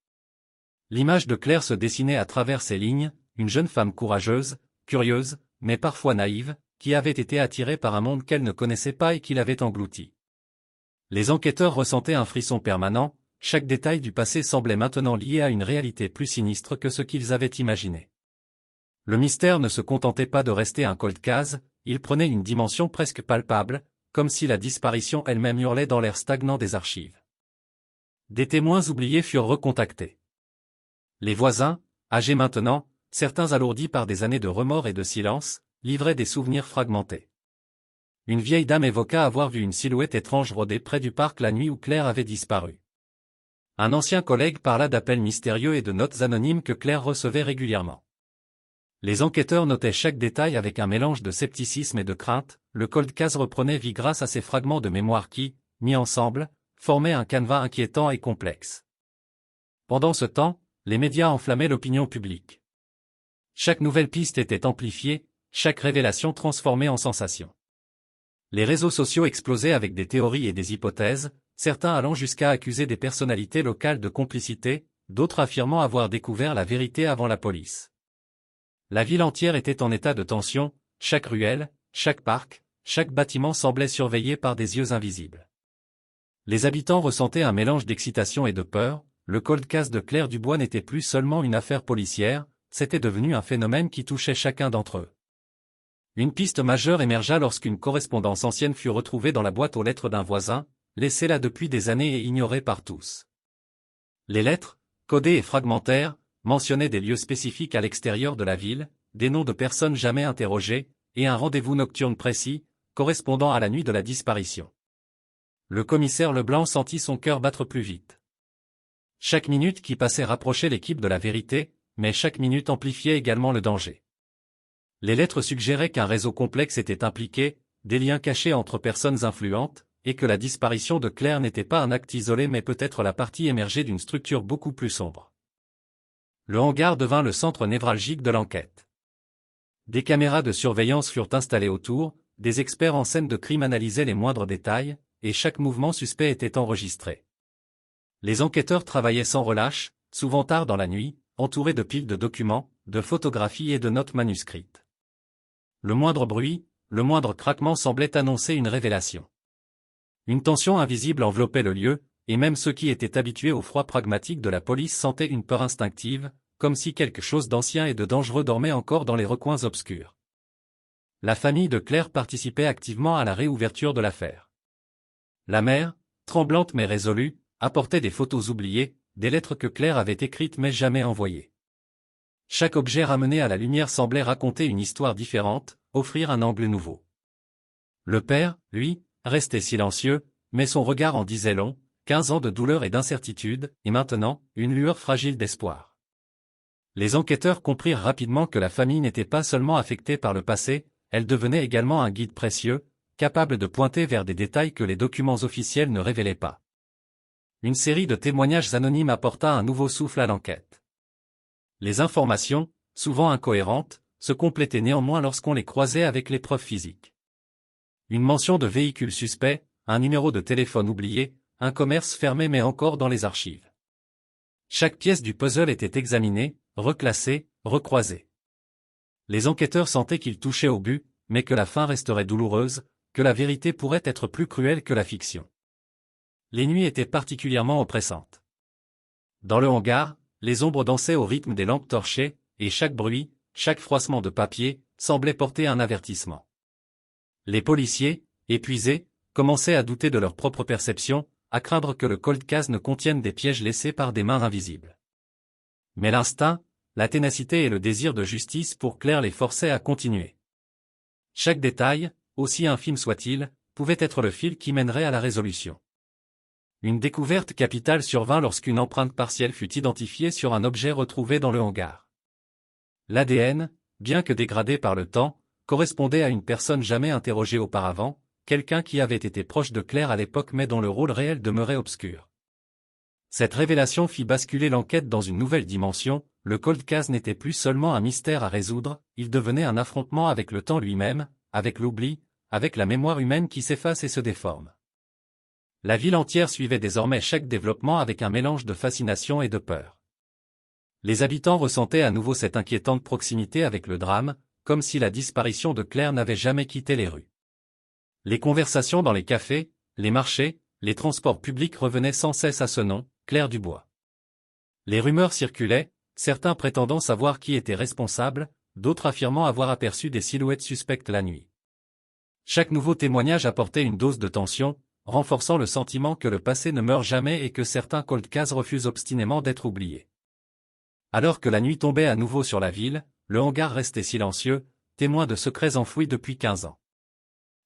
L'image de Claire se dessinait à travers ces lignes, une jeune femme courageuse, curieuse, mais parfois naïve, qui avait été attirée par un monde qu'elle ne connaissait pas et qui l'avait engloutie. Les enquêteurs ressentaient un frisson permanent, chaque détail du passé semblait maintenant lié à une réalité plus sinistre que ce qu'ils avaient imaginé. Le mystère ne se contentait pas de rester un cold case, il prenait une dimension presque palpable, comme si la disparition elle-même hurlait dans l'air stagnant des archives. Des témoins oubliés furent recontactés. Les voisins, âgés maintenant, certains alourdis par des années de remords et de silence, livraient des souvenirs fragmentés. Une vieille dame évoqua avoir vu une silhouette étrange rôder près du parc la nuit où Claire avait disparu. Un ancien collègue parla d'appels mystérieux et de notes anonymes que Claire recevait régulièrement. Les enquêteurs notaient chaque détail avec un mélange de scepticisme et de crainte, le cold case reprenait vie grâce à ces fragments de mémoire qui, mis ensemble, formaient un canevas inquiétant et complexe. Pendant ce temps, les médias enflammaient l'opinion publique. Chaque nouvelle piste était amplifiée, chaque révélation transformée en sensation. Les réseaux sociaux explosaient avec des théories et des hypothèses, certains allant jusqu'à accuser des personnalités locales de complicité, d'autres affirmant avoir découvert la vérité avant la police. La ville entière était en état de tension, chaque ruelle, chaque parc, chaque bâtiment semblait surveillé par des yeux invisibles. Les habitants ressentaient un mélange d'excitation et de peur. Le cold case de Claire Dubois n'était plus seulement une affaire policière, c'était devenu un phénomène qui touchait chacun d'entre eux. Une piste majeure émergea lorsqu'une correspondance ancienne fut retrouvée dans la boîte aux lettres d'un voisin, laissée là depuis des années et ignorée par tous. Les lettres, codées et fragmentaires, mentionnaient des lieux spécifiques à l'extérieur de la ville, des noms de personnes jamais interrogées, et un rendez-vous nocturne précis, correspondant à la nuit de la disparition. Le commissaire Leblanc sentit son cœur battre plus vite. Chaque minute qui passait rapprochait l'équipe de la vérité, mais chaque minute amplifiait également le danger. Les lettres suggéraient qu'un réseau complexe était impliqué, des liens cachés entre personnes influentes, et que la disparition de Claire n'était pas un acte isolé mais peut-être la partie émergée d'une structure beaucoup plus sombre. Le hangar devint le centre névralgique de l'enquête. Des caméras de surveillance furent installées autour, des experts en scène de crime analysaient les moindres détails, et chaque mouvement suspect était enregistré. Les enquêteurs travaillaient sans relâche, souvent tard dans la nuit, entourés de piles de documents, de photographies et de notes manuscrites. Le moindre bruit, le moindre craquement semblait annoncer une révélation. Une tension invisible enveloppait le lieu, et même ceux qui étaient habitués au froid pragmatique de la police sentaient une peur instinctive, comme si quelque chose d'ancien et de dangereux dormait encore dans les recoins obscurs. La famille de Claire participait activement à la réouverture de l'affaire. La mère, tremblante mais résolue, apportait des photos oubliées, des lettres que Claire avait écrites mais jamais envoyées. Chaque objet ramené à la lumière semblait raconter une histoire différente, offrir un angle nouveau. Le père, lui, restait silencieux, mais son regard en disait long, 15 ans de douleur et d'incertitude, et maintenant, une lueur fragile d'espoir. Les enquêteurs comprirent rapidement que la famille n'était pas seulement affectée par le passé, elle devenait également un guide précieux, capable de pointer vers des détails que les documents officiels ne révélaient pas. Une série de témoignages anonymes apporta un nouveau souffle à l'enquête. Les informations, souvent incohérentes, se complétaient néanmoins lorsqu'on les croisait avec les preuves physiques. Une mention de véhicule suspect, un numéro de téléphone oublié, un commerce fermé mais encore dans les archives. Chaque pièce du puzzle était examinée, reclassée, recroisée. Les enquêteurs sentaient qu'ils touchaient au but, mais que la fin resterait douloureuse, que la vérité pourrait être plus cruelle que la fiction. Les nuits étaient particulièrement oppressantes. Dans le hangar, les ombres dansaient au rythme des lampes torchées, et chaque bruit, chaque froissement de papier, semblait porter un avertissement. Les policiers, épuisés, commençaient à douter de leur propre perception, à craindre que le cold case ne contienne des pièges laissés par des mains invisibles. Mais l'instinct, la ténacité et le désir de justice pour Claire les forçaient à continuer. Chaque détail, aussi infime soit-il, pouvait être le fil qui mènerait à la résolution. Une découverte capitale survint lorsqu'une empreinte partielle fut identifiée sur un objet retrouvé dans le hangar. L'ADN, bien que dégradé par le temps, correspondait à une personne jamais interrogée auparavant, quelqu'un qui avait été proche de Claire à l'époque mais dont le rôle réel demeurait obscur. Cette révélation fit basculer l'enquête dans une nouvelle dimension, le cold case n'était plus seulement un mystère à résoudre, il devenait un affrontement avec le temps lui-même, avec l'oubli, avec la mémoire humaine qui s'efface et se déforme. La ville entière suivait désormais chaque développement avec un mélange de fascination et de peur. Les habitants ressentaient à nouveau cette inquiétante proximité avec le drame, comme si la disparition de Claire n'avait jamais quitté les rues. Les conversations dans les cafés, les marchés, les transports publics revenaient sans cesse à ce nom, Claire Dubois. Les rumeurs circulaient, certains prétendant savoir qui était responsable, d'autres affirmant avoir aperçu des silhouettes suspectes la nuit. Chaque nouveau témoignage apportait une dose de tension, renforçant le sentiment que le passé ne meurt jamais et que certains cold cases refusent obstinément d'être oubliés. Alors que la nuit tombait à nouveau sur la ville, le hangar restait silencieux, témoin de secrets enfouis depuis 15 ans.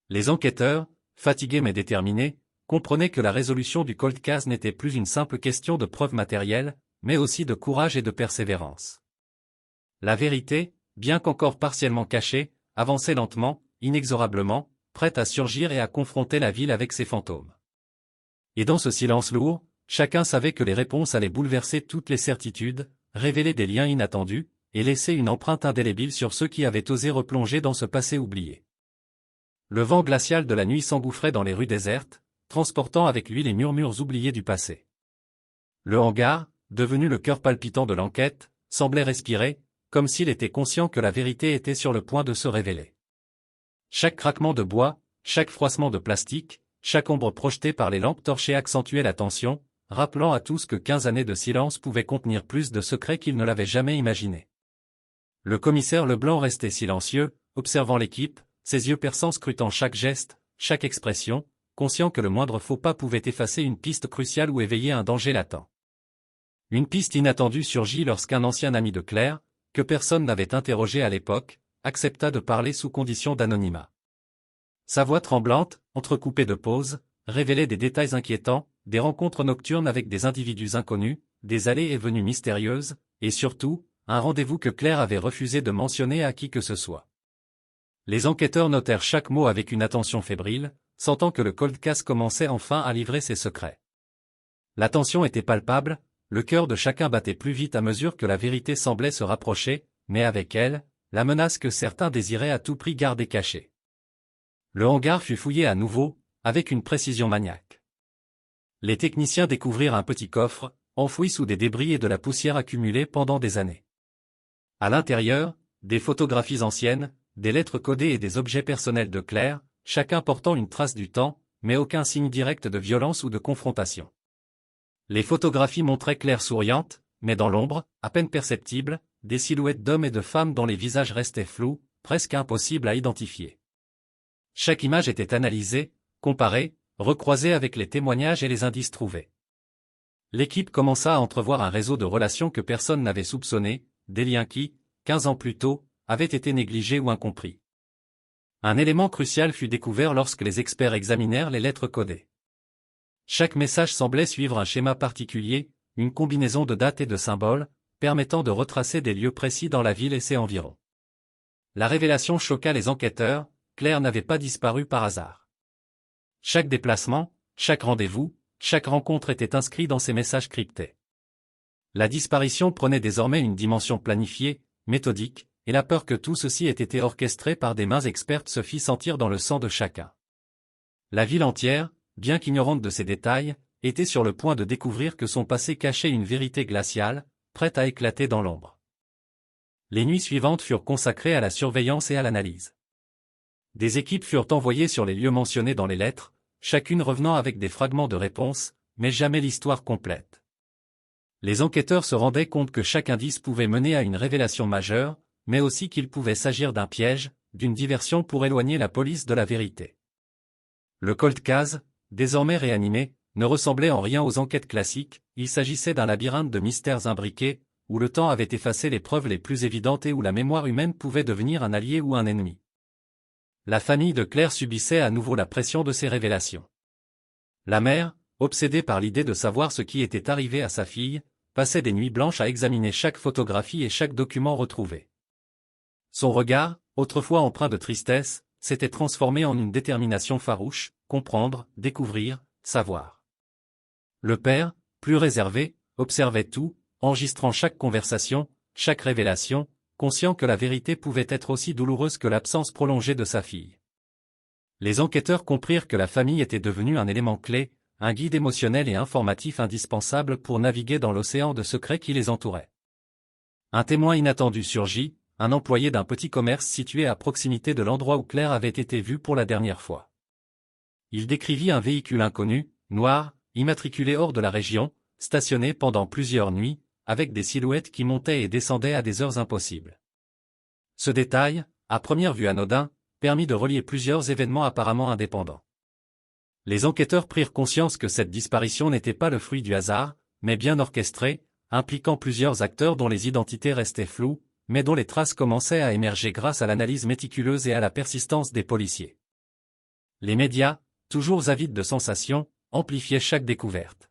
Les enquêteurs, fatigués mais déterminés, comprenaient que la résolution du cold case n'était plus une simple question de preuves matérielles, mais aussi de courage et de persévérance. La vérité, bien qu'encore partiellement cachée, avançait lentement, inexorablement, prête à surgir et à confronter la ville avec ses fantômes. Et dans ce silence lourd, chacun savait que les réponses allaient bouleverser toutes les certitudes, révéler des liens inattendus, et laisser une empreinte indélébile sur ceux qui avaient osé replonger dans ce passé oublié. Le vent glacial de la nuit s'engouffrait dans les rues désertes, transportant avec lui les murmures oubliés du passé. Le hangar, devenu le cœur palpitant de l'enquête, semblait respirer, comme s'il était conscient que la vérité était sur le point de se révéler. Chaque craquement de bois, chaque froissement de plastique, chaque ombre projetée par les lampes torchées accentuait la tension, rappelant à tous que 15 années de silence pouvaient contenir plus de secrets qu'ils ne l'avaient jamais imaginé. Le commissaire Leblanc restait silencieux, observant l'équipe, ses yeux perçants scrutant chaque geste, chaque expression, conscient que le moindre faux pas pouvait effacer une piste cruciale ou éveiller un danger latent. Une piste inattendue surgit lorsqu'un ancien ami de Claire, que personne n'avait interrogé à l'époque, accepta de parler sous condition d'anonymat. Sa voix tremblante, entrecoupée de pauses, révélait des détails inquiétants, des rencontres nocturnes avec des individus inconnus, des allées et venues mystérieuses, et surtout, un rendez-vous que Claire avait refusé de mentionner à qui que ce soit. Les enquêteurs notèrent chaque mot avec une attention fébrile, sentant que le cold case commençait enfin à livrer ses secrets. La tension était palpable, le cœur de chacun battait plus vite à mesure que la vérité semblait se rapprocher, mais avec elle, la menace que certains désiraient à tout prix garder cachée. Le hangar fut fouillé à nouveau, avec une précision maniaque. Les techniciens découvrirent un petit coffre, enfoui sous des débris et de la poussière accumulée pendant des années. À l'intérieur, des photographies anciennes, des lettres codées et des objets personnels de Claire, chacun portant une trace du temps, mais aucun signe direct de violence ou de confrontation. Les photographies montraient Claire souriante, mais dans l'ombre, à peine perceptible, des silhouettes d'hommes et de femmes dont les visages restaient flous, presque impossibles à identifier. Chaque image était analysée, comparée, recroisée avec les témoignages et les indices trouvés. L'équipe commença à entrevoir un réseau de relations que personne n'avait soupçonné, des liens qui, 15 ans plus tôt, avaient été négligés ou incompris. Un élément crucial fut découvert lorsque les experts examinèrent les lettres codées. Chaque message semblait suivre un schéma particulier, une combinaison de dates et de symboles, permettant de retracer des lieux précis dans la ville et ses environs. La révélation choqua les enquêteurs, Claire n'avait pas disparu par hasard. Chaque déplacement, chaque rendez-vous, chaque rencontre était inscrit dans ces messages cryptés. La disparition prenait désormais une dimension planifiée, méthodique, et la peur que tout ceci ait été orchestré par des mains expertes se fit sentir dans le sang de chacun. La ville entière, bien qu'ignorante de ces détails, était sur le point de découvrir que son passé cachait une vérité glaciale, prête à éclater dans l'ombre. Les nuits suivantes furent consacrées à la surveillance et à l'analyse. Des équipes furent envoyées sur les lieux mentionnés dans les lettres, chacune revenant avec des fragments de réponses, mais jamais l'histoire complète. Les enquêteurs se rendaient compte que chaque indice pouvait mener à une révélation majeure, mais aussi qu'il pouvait s'agir d'un piège, d'une diversion pour éloigner la police de la vérité. Le cold case, désormais réanimé, ne ressemblait en rien aux enquêtes classiques, il s'agissait d'un labyrinthe de mystères imbriqués, où le temps avait effacé les preuves les plus évidentes et où la mémoire humaine pouvait devenir un allié ou un ennemi. La famille de Claire subissait à nouveau la pression de ces révélations. La mère, obsédée par l'idée de savoir ce qui était arrivé à sa fille, passait des nuits blanches à examiner chaque photographie et chaque document retrouvé. Son regard, autrefois empreint de tristesse, s'était transformé en une détermination farouche, comprendre, découvrir, savoir. Le père, plus réservé, observait tout, enregistrant chaque conversation, chaque révélation, conscient que la vérité pouvait être aussi douloureuse que l'absence prolongée de sa fille. Les enquêteurs comprirent que la famille était devenue un élément clé, un guide émotionnel et informatif indispensable pour naviguer dans l'océan de secrets qui les entourait. Un témoin inattendu surgit, un employé d'un petit commerce situé à proximité de l'endroit où Claire avait été vue pour la dernière fois. Il décrivit un véhicule inconnu, noir, immatriculé hors de la région, stationné pendant plusieurs nuits, avec des silhouettes qui montaient et descendaient à des heures impossibles. Ce détail, à première vue anodin, permit de relier plusieurs événements apparemment indépendants. Les enquêteurs prirent conscience que cette disparition n'était pas le fruit du hasard, mais bien orchestrée, impliquant plusieurs acteurs dont les identités restaient floues, mais dont les traces commençaient à émerger grâce à l'analyse méticuleuse et à la persistance des policiers. Les médias, toujours avides de sensations, amplifiaient chaque découverte.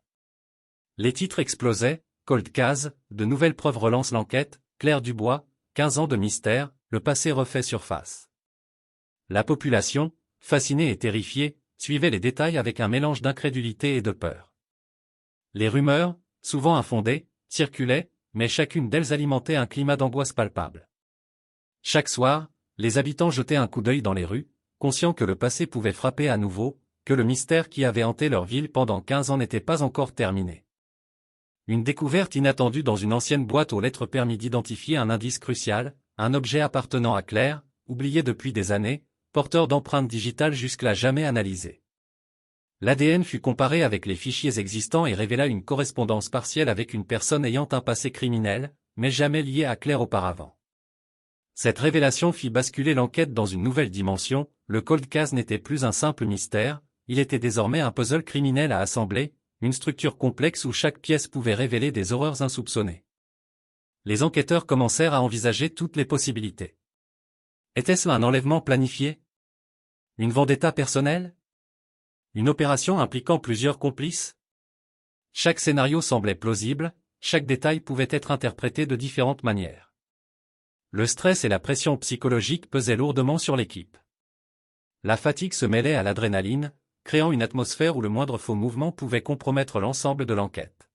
Les titres explosaient, Cold Case, de nouvelles preuves relancent l'enquête, Claire Dubois, 15 ans de mystère, le passé refait surface. La population, fascinée et terrifiée, suivait les détails avec un mélange d'incrédulité et de peur. Les rumeurs, souvent infondées, circulaient, mais chacune d'elles alimentait un climat d'angoisse palpable. Chaque soir, les habitants jetaient un coup d'œil dans les rues, conscients que le passé pouvait frapper à nouveau, que le mystère qui avait hanté leur ville pendant 15 ans n'était pas encore terminé. Une découverte inattendue dans une ancienne boîte aux lettres permit d'identifier un indice crucial, un objet appartenant à Claire, oublié depuis des années, porteur d'empreintes digitales jusque-là jamais analysées. L'ADN fut comparé avec les fichiers existants et révéla une correspondance partielle avec une personne ayant un passé criminel, mais jamais liée à Claire auparavant. Cette révélation fit basculer l'enquête dans une nouvelle dimension, le cold case n'était plus un simple mystère, il était désormais un puzzle criminel à assembler, une structure complexe où chaque pièce pouvait révéler des horreurs insoupçonnées. Les enquêteurs commencèrent à envisager toutes les possibilités. Était-ce un enlèvement planifié? Une vendetta personnelle? Une opération impliquant plusieurs complices? Chaque scénario semblait plausible, chaque détail pouvait être interprété de différentes manières. Le stress et la pression psychologique pesaient lourdement sur l'équipe. La fatigue se mêlait à l'adrénaline, créant une atmosphère où le moindre faux mouvement pouvait compromettre l'ensemble de l'enquête.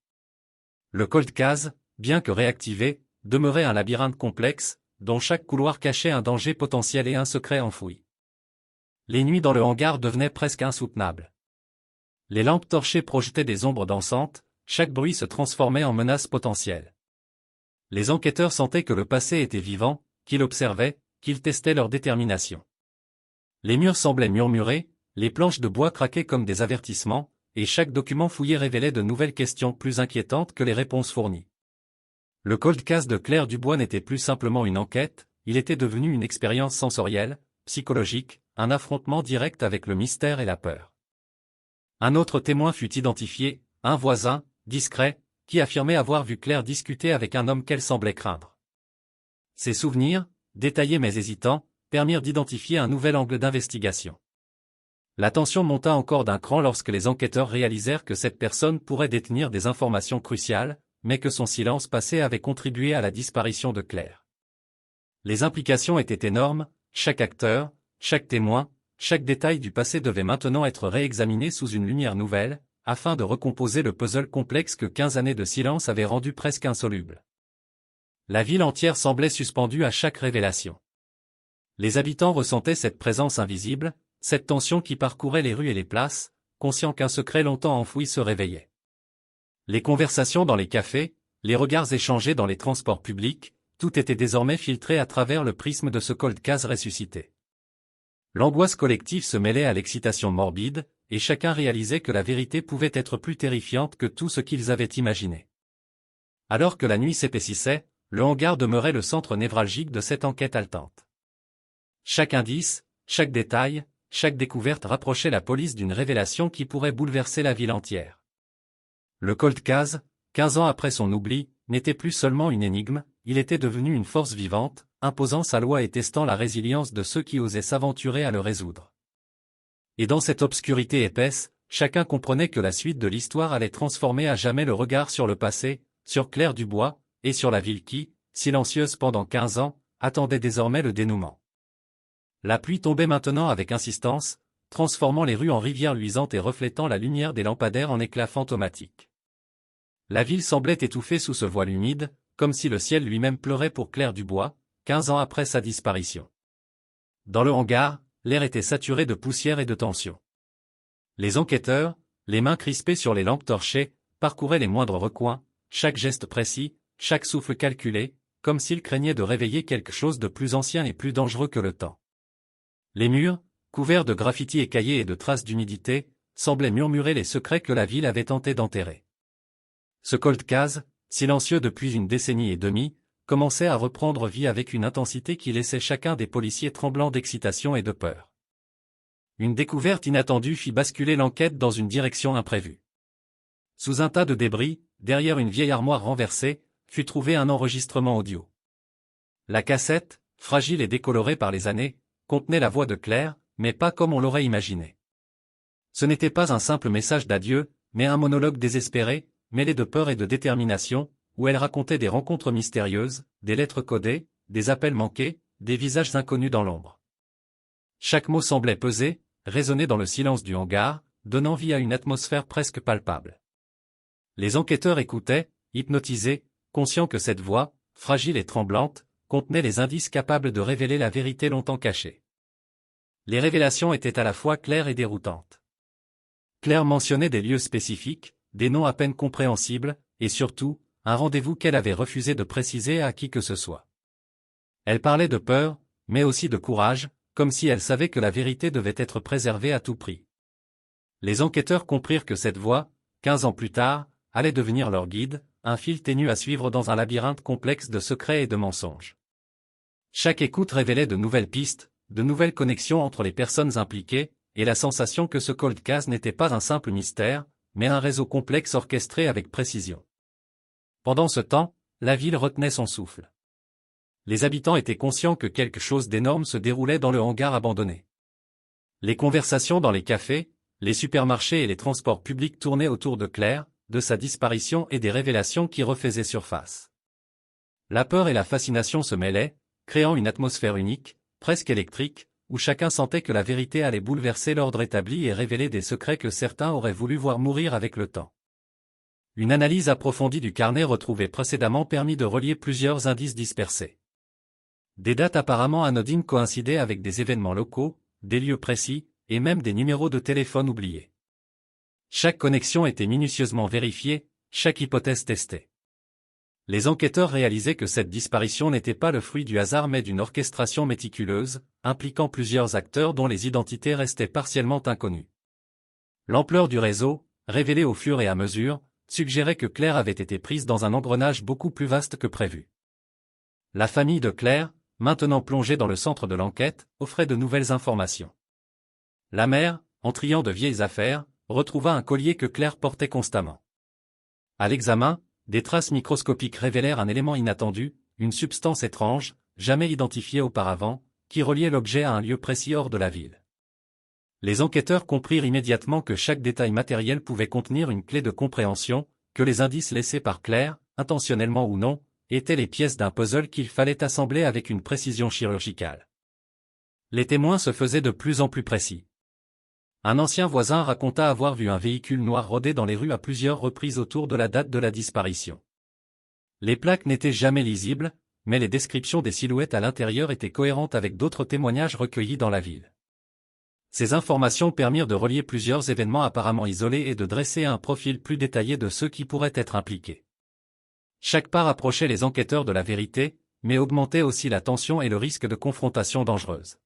Le cold case, bien que réactivé, demeurait un labyrinthe complexe, dont chaque couloir cachait un danger potentiel et un secret enfoui. Les nuits dans le hangar devenaient presque insoutenables. Les lampes torchées projetaient des ombres dansantes, chaque bruit se transformait en menace potentielle. Les enquêteurs sentaient que le passé était vivant, qu'il observait, qu'il testait leur détermination. Les murs semblaient murmurer, les planches de bois craquaient comme des avertissements, et chaque document fouillé révélait de nouvelles questions plus inquiétantes que les réponses fournies. Le cold case de Claire Dubois n'était plus simplement une enquête, il était devenu une expérience sensorielle, psychologique, un affrontement direct avec le mystère et la peur. Un autre témoin fut identifié, un voisin, discret, qui affirmait avoir vu Claire discuter avec un homme qu'elle semblait craindre. Ses souvenirs, détaillés mais hésitants, permirent d'identifier un nouvel angle d'investigation. La tension monta encore d'un cran lorsque les enquêteurs réalisèrent que cette personne pourrait détenir des informations cruciales, mais que son silence passé avait contribué à la disparition de Claire. Les implications étaient énormes, chaque acteur, chaque témoin, chaque détail du passé devait maintenant être réexaminé sous une lumière nouvelle, afin de recomposer le puzzle complexe que 15 années de silence avaient rendu presque insoluble. La ville entière semblait suspendue à chaque révélation. Les habitants ressentaient cette présence invisible, cette tension qui parcourait les rues et les places, conscients qu'un secret longtemps enfoui se réveillait. Les conversations dans les cafés, les regards échangés dans les transports publics, tout était désormais filtré à travers le prisme de ce cold case ressuscité. L'angoisse collective se mêlait à l'excitation morbide, et chacun réalisait que la vérité pouvait être plus terrifiante que tout ce qu'ils avaient imaginé. Alors que la nuit s'épaississait, le hangar demeurait le centre névralgique de cette enquête haletante. Chaque indice, chaque détail, chaque découverte rapprochait la police d'une révélation qui pourrait bouleverser la ville entière. Le cold case, 15 ans après son oubli, n'était plus seulement une énigme, il était devenu une force vivante, imposant sa loi et testant la résilience de ceux qui osaient s'aventurer à le résoudre. Et dans cette obscurité épaisse, chacun comprenait que la suite de l'histoire allait transformer à jamais le regard sur le passé, sur Claire Dubois, et sur la ville qui, silencieuse pendant 15 ans, attendait désormais le dénouement. La pluie tombait maintenant avec insistance, transformant les rues en rivières luisantes et reflétant la lumière des lampadaires en éclats fantomatiques. La ville semblait étouffée sous ce voile humide, comme si le ciel lui-même pleurait pour Claire Dubois, 15 ans après sa disparition. Dans le hangar, l'air était saturé de poussière et de tension. Les enquêteurs, les mains crispées sur les lampes torchées, parcouraient les moindres recoins, chaque geste précis, chaque souffle calculé, comme s'ils craignaient de réveiller quelque chose de plus ancien et plus dangereux que le temps. Les murs, couverts de graffitis écaillés et de traces d'humidité, semblaient murmurer les secrets que la ville avait tenté d'enterrer. Ce cold case, silencieux depuis une décennie et demie, commençait à reprendre vie avec une intensité qui laissait chacun des policiers tremblant d'excitation et de peur. Une découverte inattendue fit basculer l'enquête dans une direction imprévue. Sous un tas de débris, derrière une vieille armoire renversée, fut trouvé un enregistrement audio. La cassette, fragile et décolorée par les années, contenait la voix de Claire, mais pas comme on l'aurait imaginé. Ce n'était pas un simple message d'adieu, mais un monologue désespéré, mêlé de peur et de détermination, où elle racontait des rencontres mystérieuses, des lettres codées, des appels manqués, des visages inconnus dans l'ombre. Chaque mot semblait peser, résonner dans le silence du hangar, donnant vie à une atmosphère presque palpable. Les enquêteurs écoutaient, hypnotisés, conscients que cette voix, fragile et tremblante, contenait les indices capables de révéler la vérité longtemps cachée. Les révélations étaient à la fois claires et déroutantes. Claire mentionnait des lieux spécifiques, des noms à peine compréhensibles, et surtout, un rendez-vous qu'elle avait refusé de préciser à qui que ce soit. Elle parlait de peur, mais aussi de courage, comme si elle savait que la vérité devait être préservée à tout prix. Les enquêteurs comprirent que cette voix, 15 ans plus tard, allait devenir leur guide, un fil ténu à suivre dans un labyrinthe complexe de secrets et de mensonges. Chaque écoute révélait de nouvelles pistes, de nouvelles connexions entre les personnes impliquées, et la sensation que ce cold case n'était pas un simple mystère, mais un réseau complexe orchestré avec précision. Pendant ce temps, la ville retenait son souffle. Les habitants étaient conscients que quelque chose d'énorme se déroulait dans le hangar abandonné. Les conversations dans les cafés, les supermarchés et les transports publics tournaient autour de Claire, de sa disparition et des révélations qui refaisaient surface. La peur et la fascination se mêlaient, créant une atmosphère unique, presque électrique, où chacun sentait que la vérité allait bouleverser l'ordre établi et révéler des secrets que certains auraient voulu voir mourir avec le temps. Une analyse approfondie du carnet retrouvé précédemment permit de relier plusieurs indices dispersés. Des dates apparemment anodines coïncidaient avec des événements locaux, des lieux précis, et même des numéros de téléphone oubliés. Chaque connexion était minutieusement vérifiée, chaque hypothèse testée. Les enquêteurs réalisaient que cette disparition n'était pas le fruit du hasard mais d'une orchestration méticuleuse, impliquant plusieurs acteurs dont les identités restaient partiellement inconnues. L'ampleur du réseau, révélée au fur et à mesure, suggérait que Claire avait été prise dans un engrenage beaucoup plus vaste que prévu. La famille de Claire, maintenant plongée dans le centre de l'enquête, offrait de nouvelles informations. La mère, en triant de vieilles affaires, retrouva un collier que Claire portait constamment. À l'examen, des traces microscopiques révélèrent un élément inattendu, une substance étrange, jamais identifiée auparavant, qui reliait l'objet à un lieu précis hors de la ville. Les enquêteurs comprirent immédiatement que chaque détail matériel pouvait contenir une clé de compréhension, que les indices laissés par Claire, intentionnellement ou non, étaient les pièces d'un puzzle qu'il fallait assembler avec une précision chirurgicale. Les témoins se faisaient de plus en plus précis. Un ancien voisin raconta avoir vu un véhicule noir rôder dans les rues à plusieurs reprises autour de la date de la disparition. Les plaques n'étaient jamais lisibles, mais les descriptions des silhouettes à l'intérieur étaient cohérentes avec d'autres témoignages recueillis dans la ville. Ces informations permirent de relier plusieurs événements apparemment isolés et de dresser un profil plus détaillé de ceux qui pourraient être impliqués. Chaque pas rapprochait les enquêteurs de la vérité, mais augmentait aussi la tension et le risque de confrontation dangereuse.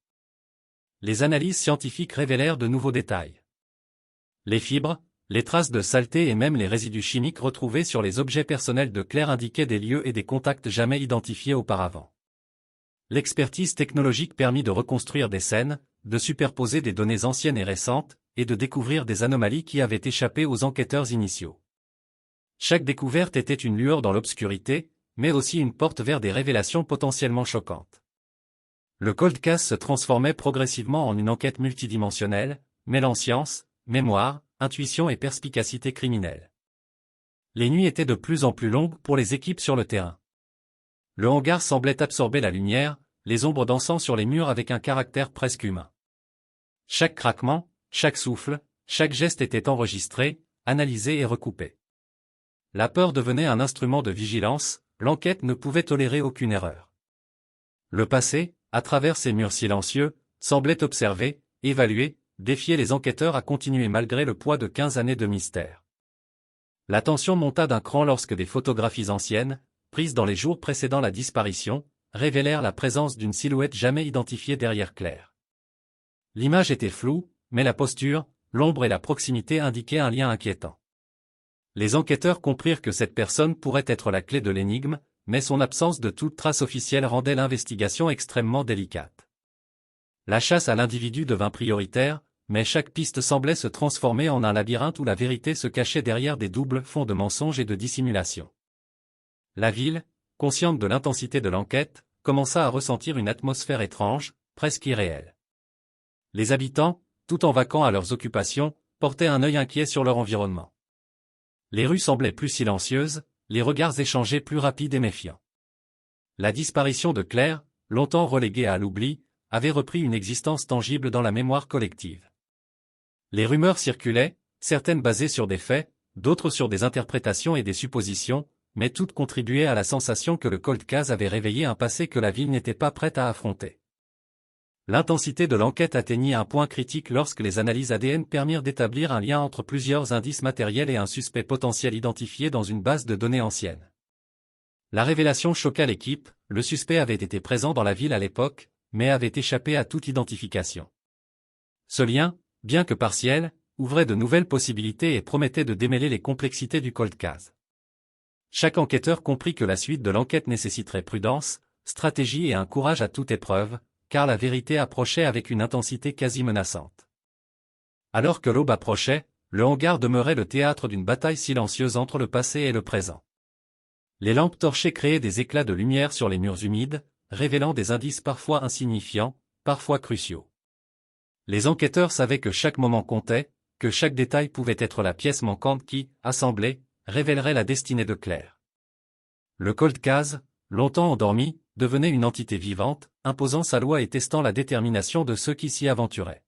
Les analyses scientifiques révélèrent de nouveaux détails. Les fibres, les traces de saleté et même les résidus chimiques retrouvés sur les objets personnels de Claire indiquaient des lieux et des contacts jamais identifiés auparavant. L'expertise technologique permit de reconstruire des scènes, de superposer des données anciennes et récentes, et de découvrir des anomalies qui avaient échappé aux enquêteurs initiaux. Chaque découverte était une lueur dans l'obscurité, mais aussi une porte vers des révélations potentiellement choquantes. Le cold case se transformait progressivement en une enquête multidimensionnelle, mêlant science, mémoire, intuition et perspicacité criminelle. Les nuits étaient de plus en plus longues pour les équipes sur le terrain. Le hangar semblait absorber la lumière, les ombres dansant sur les murs avec un caractère presque humain. Chaque craquement, chaque souffle, chaque geste était enregistré, analysé et recoupé. La peur devenait un instrument de vigilance, l'enquête ne pouvait tolérer aucune erreur. Le passé, à travers ces murs silencieux, semblait observer, évaluer, défier les enquêteurs à continuer malgré le poids de 15 années de mystère. La tension monta d'un cran lorsque des photographies anciennes, prises dans les jours précédant la disparition, révélèrent la présence d'une silhouette jamais identifiée derrière Claire. L'image était floue, mais la posture, l'ombre et la proximité indiquaient un lien inquiétant. Les enquêteurs comprirent que cette personne pourrait être la clé de l'énigme, mais son absence de toute trace officielle rendait l'investigation extrêmement délicate. La chasse à l'individu devint prioritaire, mais chaque piste semblait se transformer en un labyrinthe où la vérité se cachait derrière des doubles fonds de mensonges et de dissimulation. La ville, consciente de l'intensité de l'enquête, commença à ressentir une atmosphère étrange, presque irréelle. Les habitants, tout en vaquant à leurs occupations, portaient un œil inquiet sur leur environnement. Les rues semblaient plus silencieuses, les regards échangés plus rapides et méfiants. La disparition de Claire, longtemps reléguée à l'oubli, avait repris une existence tangible dans la mémoire collective. Les rumeurs circulaient, certaines basées sur des faits, d'autres sur des interprétations et des suppositions, mais toutes contribuaient à la sensation que le cold case avait réveillé un passé que la ville n'était pas prête à affronter. L'intensité de l'enquête atteignit un point critique lorsque les analyses ADN permirent d'établir un lien entre plusieurs indices matériels et un suspect potentiel identifié dans une base de données ancienne. La révélation choqua l'équipe, le suspect avait été présent dans la ville à l'époque, mais avait échappé à toute identification. Ce lien, bien que partiel, ouvrait de nouvelles possibilités et promettait de démêler les complexités du cold case. Chaque enquêteur comprit que la suite de l'enquête nécessiterait prudence, stratégie et un courage à toute épreuve, car la vérité approchait avec une intensité quasi menaçante. Alors que l'aube approchait, le hangar demeurait le théâtre d'une bataille silencieuse entre le passé et le présent. Les lampes torchées créaient des éclats de lumière sur les murs humides, révélant des indices parfois insignifiants, parfois cruciaux. Les enquêteurs savaient que chaque moment comptait, que chaque détail pouvait être la pièce manquante qui, assemblée, révélerait la destinée de Claire. Le cold case, longtemps endormi, devenait une entité vivante, imposant sa loi et testant la détermination de ceux qui s'y aventuraient.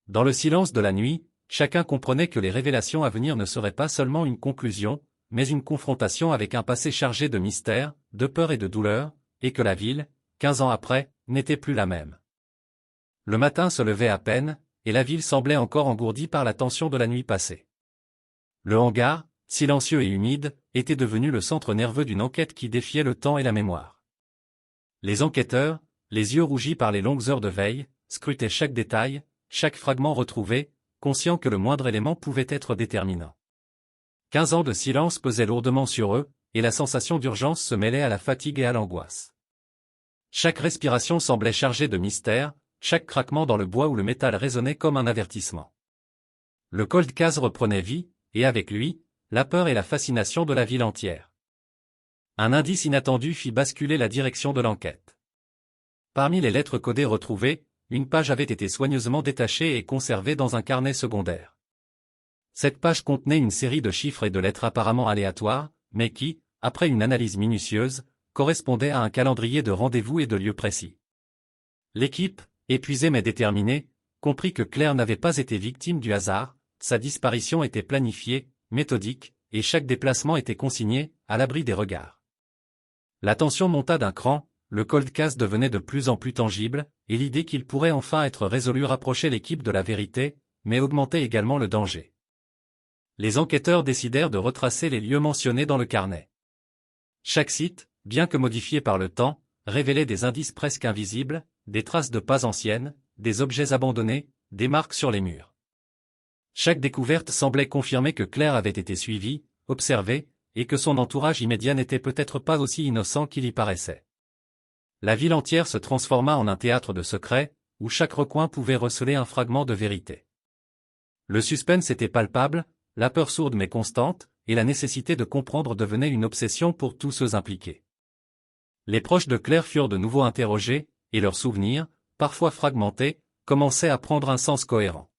Dans le silence de la nuit, chacun comprenait que les révélations à venir ne seraient pas seulement une conclusion, mais une confrontation avec un passé chargé de mystère, de peur et de douleur, et que la ville, 15 ans après, n'était plus la même. Le matin se levait à peine, et la ville semblait encore engourdie par la tension de la nuit passée. Le hangar, silencieux et humide, était devenu le centre nerveux d'une enquête qui défiait le temps et la mémoire. Les enquêteurs, les yeux rougis par les longues heures de veille, scrutaient chaque détail, chaque fragment retrouvé, conscients que le moindre élément pouvait être déterminant. 15 ans de silence pesaient lourdement sur eux, et la sensation d'urgence se mêlait à la fatigue et à l'angoisse. Chaque respiration semblait chargée de mystère, chaque craquement dans le bois ou le métal résonnait comme un avertissement. Le cold case reprenait vie, et avec lui, la peur et la fascination de la ville entière. Un indice inattendu fit basculer la direction de l'enquête. Parmi les lettres codées retrouvées, une page avait été soigneusement détachée et conservée dans un carnet secondaire. Cette page contenait une série de chiffres et de lettres apparemment aléatoires, mais qui, après une analyse minutieuse, correspondaient à un calendrier de rendez-vous et de lieux précis. L'équipe, épuisée mais déterminée, comprit que Claire n'avait pas été victime du hasard, sa disparition était planifiée, méthodique, et chaque déplacement était consigné, à l'abri des regards. La tension monta d'un cran, le cold case devenait de plus en plus tangible, et l'idée qu'il pourrait enfin être résolu rapprochait l'équipe de la vérité, mais augmentait également le danger. Les enquêteurs décidèrent de retracer les lieux mentionnés dans le carnet. Chaque site, bien que modifié par le temps, révélait des indices presque invisibles, des traces de pas anciennes, des objets abandonnés, des marques sur les murs. Chaque découverte semblait confirmer que Claire avait été suivie, observée, et que son entourage immédiat n'était peut-être pas aussi innocent qu'il y paraissait. La ville entière se transforma en un théâtre de secrets, où chaque recoin pouvait receler un fragment de vérité. Le suspense était palpable, la peur sourde mais constante, et la nécessité de comprendre devenait une obsession pour tous ceux impliqués. Les proches de Claire furent de nouveau interrogés, et leurs souvenirs, parfois fragmentés, commençaient à prendre un sens cohérent.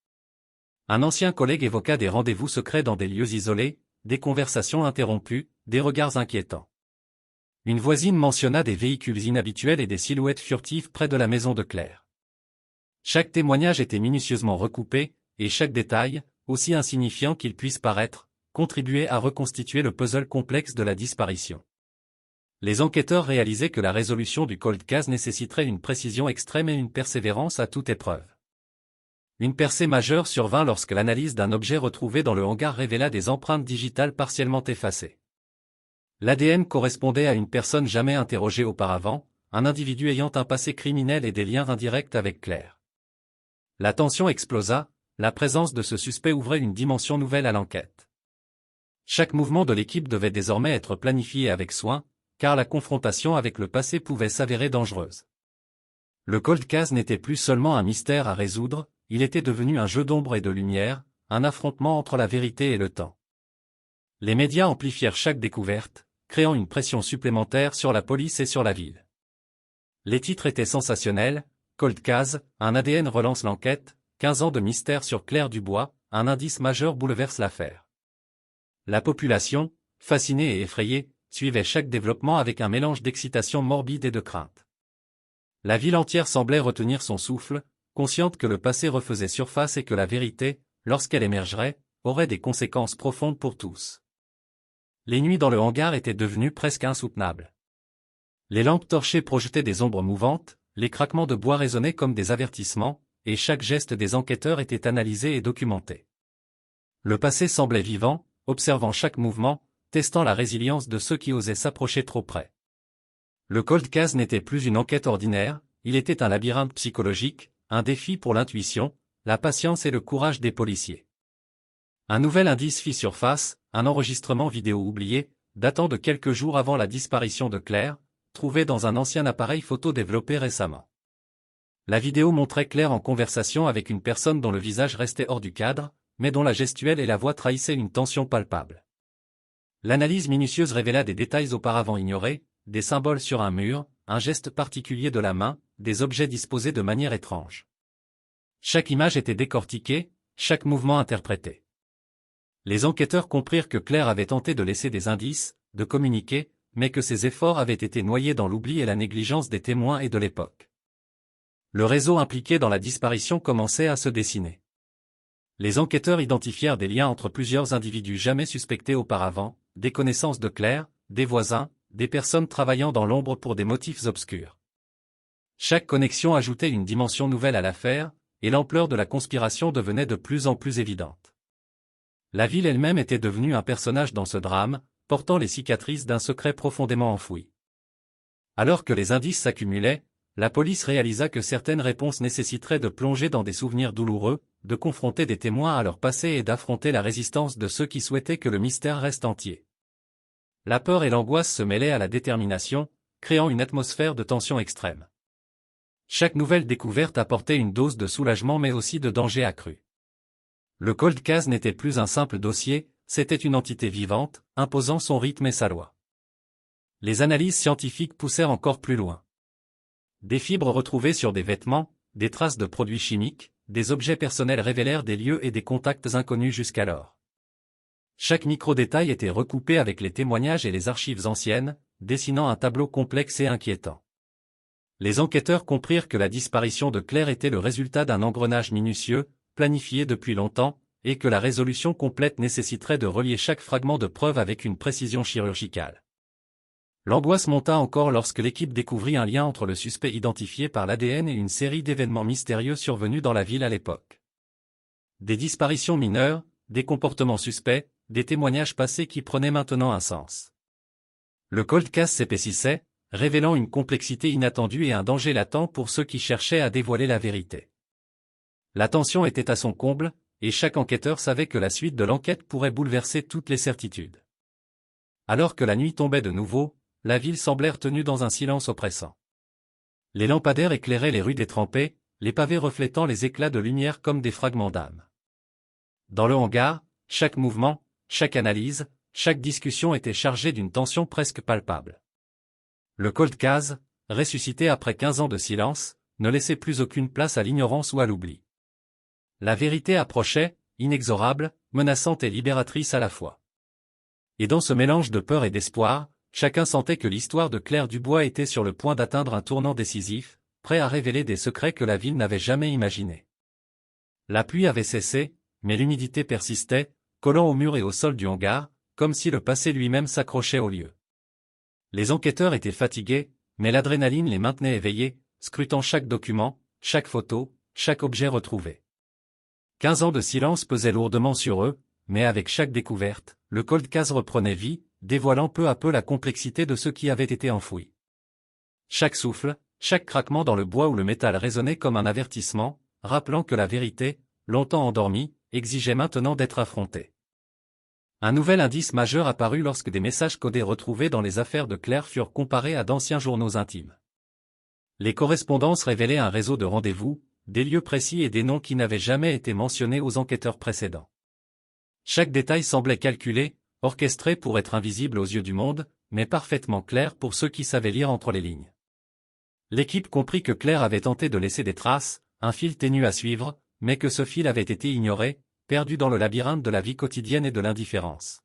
Un ancien collègue évoqua des rendez-vous secrets dans des lieux isolés, des conversations interrompues, des regards inquiétants. Une voisine mentionna des véhicules inhabituels et des silhouettes furtives près de la maison de Claire. Chaque témoignage était minutieusement recoupé, et chaque détail, aussi insignifiant qu'il puisse paraître, contribuait à reconstituer le puzzle complexe de la disparition. Les enquêteurs réalisaient que la résolution du cold case nécessiterait une précision extrême et une persévérance à toute épreuve. Une percée majeure survint lorsque l'analyse d'un objet retrouvé dans le hangar révéla des empreintes digitales partiellement effacées. L'ADN correspondait à une personne jamais interrogée auparavant, un individu ayant un passé criminel et des liens indirects avec Claire. La tension explosa, la présence de ce suspect ouvrait une dimension nouvelle à l'enquête. Chaque mouvement de l'équipe devait désormais être planifié avec soin, car la confrontation avec le passé pouvait s'avérer dangereuse. Le cold case n'était plus seulement un mystère à résoudre, il était devenu un jeu d'ombre et de lumière, un affrontement entre la vérité et le temps. Les médias amplifièrent chaque découverte, créant une pression supplémentaire sur la police et sur la ville. Les titres étaient sensationnels, cold case, un ADN relance l'enquête, 15 ans de mystère sur Claire Dubois, un indice majeur bouleverse l'affaire. La population, fascinée et effrayée, suivait chaque développement avec un mélange d'excitation morbide et de crainte. La ville entière semblait retenir son souffle, consciente que le passé refaisait surface et que la vérité, lorsqu'elle émergerait, aurait des conséquences profondes pour tous. Les nuits dans le hangar étaient devenues presque insoutenables. Les lampes torchées projetaient des ombres mouvantes, les craquements de bois résonnaient comme des avertissements, et chaque geste des enquêteurs était analysé et documenté. Le passé semblait vivant, observant chaque mouvement, testant la résilience de ceux qui osaient s'approcher trop près. Le cold case n'était plus une enquête ordinaire, il était un labyrinthe psychologique, un défi pour l'intuition, la patience et le courage des policiers. Un nouvel indice fit surface, un enregistrement vidéo oublié, datant de quelques jours avant la disparition de Claire, trouvé dans un ancien appareil photo développé récemment. La vidéo montrait Claire en conversation avec une personne dont le visage restait hors du cadre, mais dont la gestuelle et la voix trahissaient une tension palpable. L'analyse minutieuse révéla des détails auparavant ignorés, des symboles sur un mur, un geste particulier de la main, des objets disposés de manière étrange. Chaque image était décortiquée, chaque mouvement interprété. Les enquêteurs comprirent que Claire avait tenté de laisser des indices, de communiquer, mais que ses efforts avaient été noyés dans l'oubli et la négligence des témoins et de l'époque. Le réseau impliqué dans la disparition commençait à se dessiner. Les enquêteurs identifièrent des liens entre plusieurs individus jamais suspectés auparavant, des connaissances de Claire, des voisins, des personnes travaillant dans l'ombre pour des motifs obscurs. Chaque connexion ajoutait une dimension nouvelle à l'affaire, et l'ampleur de la conspiration devenait de plus en plus évidente. La ville elle-même était devenue un personnage dans ce drame, portant les cicatrices d'un secret profondément enfoui. Alors que les indices s'accumulaient, la police réalisa que certaines réponses nécessiteraient de plonger dans des souvenirs douloureux, de confronter des témoins à leur passé et d'affronter la résistance de ceux qui souhaitaient que le mystère reste entier. La peur et l'angoisse se mêlaient à la détermination, créant une atmosphère de tension extrême. Chaque nouvelle découverte apportait une dose de soulagement mais aussi de danger accru. Le cold case n'était plus un simple dossier, c'était une entité vivante, imposant son rythme et sa loi. Les analyses scientifiques poussèrent encore plus loin. Des fibres retrouvées sur des vêtements, des traces de produits chimiques, des objets personnels révélèrent des lieux et des contacts inconnus jusqu'alors. Chaque micro-détail était recoupé avec les témoignages et les archives anciennes, dessinant un tableau complexe et inquiétant. Les enquêteurs comprirent que la disparition de Claire était le résultat d'un engrenage minutieux, planifié depuis longtemps, et que la résolution complète nécessiterait de relier chaque fragment de preuve avec une précision chirurgicale. L'angoisse monta encore lorsque l'équipe découvrit un lien entre le suspect identifié par l'ADN et une série d'événements mystérieux survenus dans la ville à l'époque. Des disparitions mineures, des comportements suspects, des témoignages passés qui prenaient maintenant un sens. Le cold case s'épaississait, révélant une complexité inattendue et un danger latent pour ceux qui cherchaient à dévoiler la vérité. La tension était à son comble, et chaque enquêteur savait que la suite de l'enquête pourrait bouleverser toutes les certitudes. Alors que la nuit tombait de nouveau, la ville semblait retenue dans un silence oppressant. Les lampadaires éclairaient les rues détrempées, les pavés reflétant les éclats de lumière comme des fragments d'âme. Dans le hangar, chaque mouvement, chaque analyse, chaque discussion était chargée d'une tension presque palpable. Le cold case, ressuscité après 15 ans de silence, ne laissait plus aucune place à l'ignorance ou à l'oubli. La vérité approchait, inexorable, menaçante et libératrice à la fois. Et dans ce mélange de peur et d'espoir, chacun sentait que l'histoire de Claire Dubois était sur le point d'atteindre un tournant décisif, prêt à révéler des secrets que la ville n'avait jamais imaginés. La pluie avait cessé, mais l'humidité persistait, collant au mur et au sol du hangar, comme si le passé lui-même s'accrochait au lieu. Les enquêteurs étaient fatigués, mais l'adrénaline les maintenait éveillés, scrutant chaque document, chaque photo, chaque objet retrouvé. 15 ans de silence pesaient lourdement sur eux, mais avec chaque découverte, le cold case reprenait vie, dévoilant peu à peu la complexité de ce qui avait été enfoui. Chaque souffle, chaque craquement dans le bois ou le métal résonnait comme un avertissement, rappelant que la vérité, longtemps endormie, exigeait maintenant d'être affrontée. Un nouvel indice majeur apparut lorsque des messages codés retrouvés dans les affaires de Claire furent comparés à d'anciens journaux intimes. Les correspondances révélaient un réseau de rendez-vous, des lieux précis et des noms qui n'avaient jamais été mentionnés aux enquêteurs précédents. Chaque détail semblait calculé, orchestré pour être invisible aux yeux du monde, mais parfaitement clair pour ceux qui savaient lire entre les lignes. L'équipe comprit que Claire avait tenté de laisser des traces, un fil ténu à suivre, mais que ce fil avait été ignoré, perdu dans le labyrinthe de la vie quotidienne et de l'indifférence.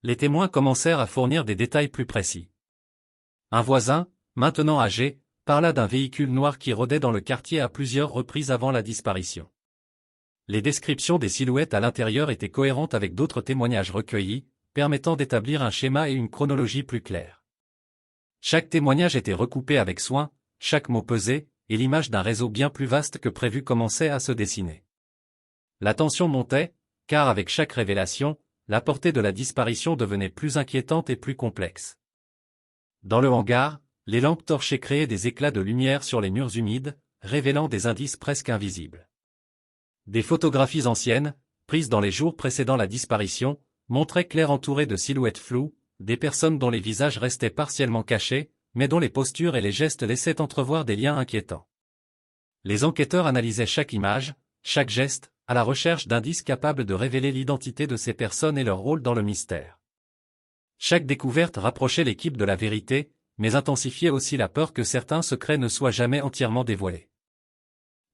Les témoins commencèrent à fournir des détails plus précis. Un voisin, maintenant âgé, parla d'un véhicule noir qui rôdait dans le quartier à plusieurs reprises avant la disparition. Les descriptions des silhouettes à l'intérieur étaient cohérentes avec d'autres témoignages recueillis, permettant d'établir un schéma et une chronologie plus clairs. Chaque témoignage était recoupé avec soin, chaque mot pesé, et l'image d'un réseau bien plus vaste que prévu commençait à se dessiner. La tension montait, car avec chaque révélation, la portée de la disparition devenait plus inquiétante et plus complexe. Dans le hangar, les lampes torchées créaient des éclats de lumière sur les murs humides, révélant des indices presque invisibles. Des photographies anciennes, prises dans les jours précédant la disparition, montraient Claire entourée de silhouettes floues, des personnes dont les visages restaient partiellement cachés, mais dont les postures et les gestes laissaient entrevoir des liens inquiétants. Les enquêteurs analysaient chaque image, chaque geste, à la recherche d'indices capables de révéler l'identité de ces personnes et leur rôle dans le mystère. Chaque découverte rapprochait l'équipe de la vérité, mais intensifiait aussi la peur que certains secrets ne soient jamais entièrement dévoilés.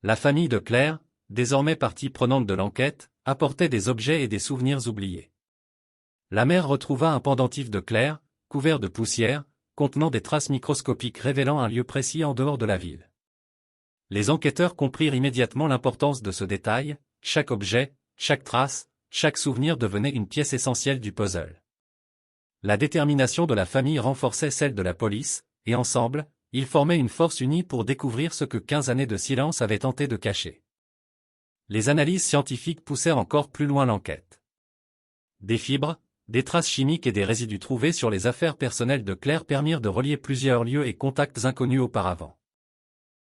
La famille de Claire, désormais partie prenante de l'enquête, apportait des objets et des souvenirs oubliés. La mère retrouva un pendentif de Claire, couvert de poussière, contenant des traces microscopiques révélant un lieu précis en dehors de la ville. Les enquêteurs comprirent immédiatement l'importance de ce détail, chaque objet, chaque trace, chaque souvenir devenait une pièce essentielle du puzzle. La détermination de la famille renforçait celle de la police, et ensemble, ils formaient une force unie pour découvrir ce que 15 années de silence avaient tenté de cacher. Les analyses scientifiques poussèrent encore plus loin l'enquête. Des fibres, des traces chimiques et des résidus trouvés sur les affaires personnelles de Claire permirent de relier plusieurs lieux et contacts inconnus auparavant.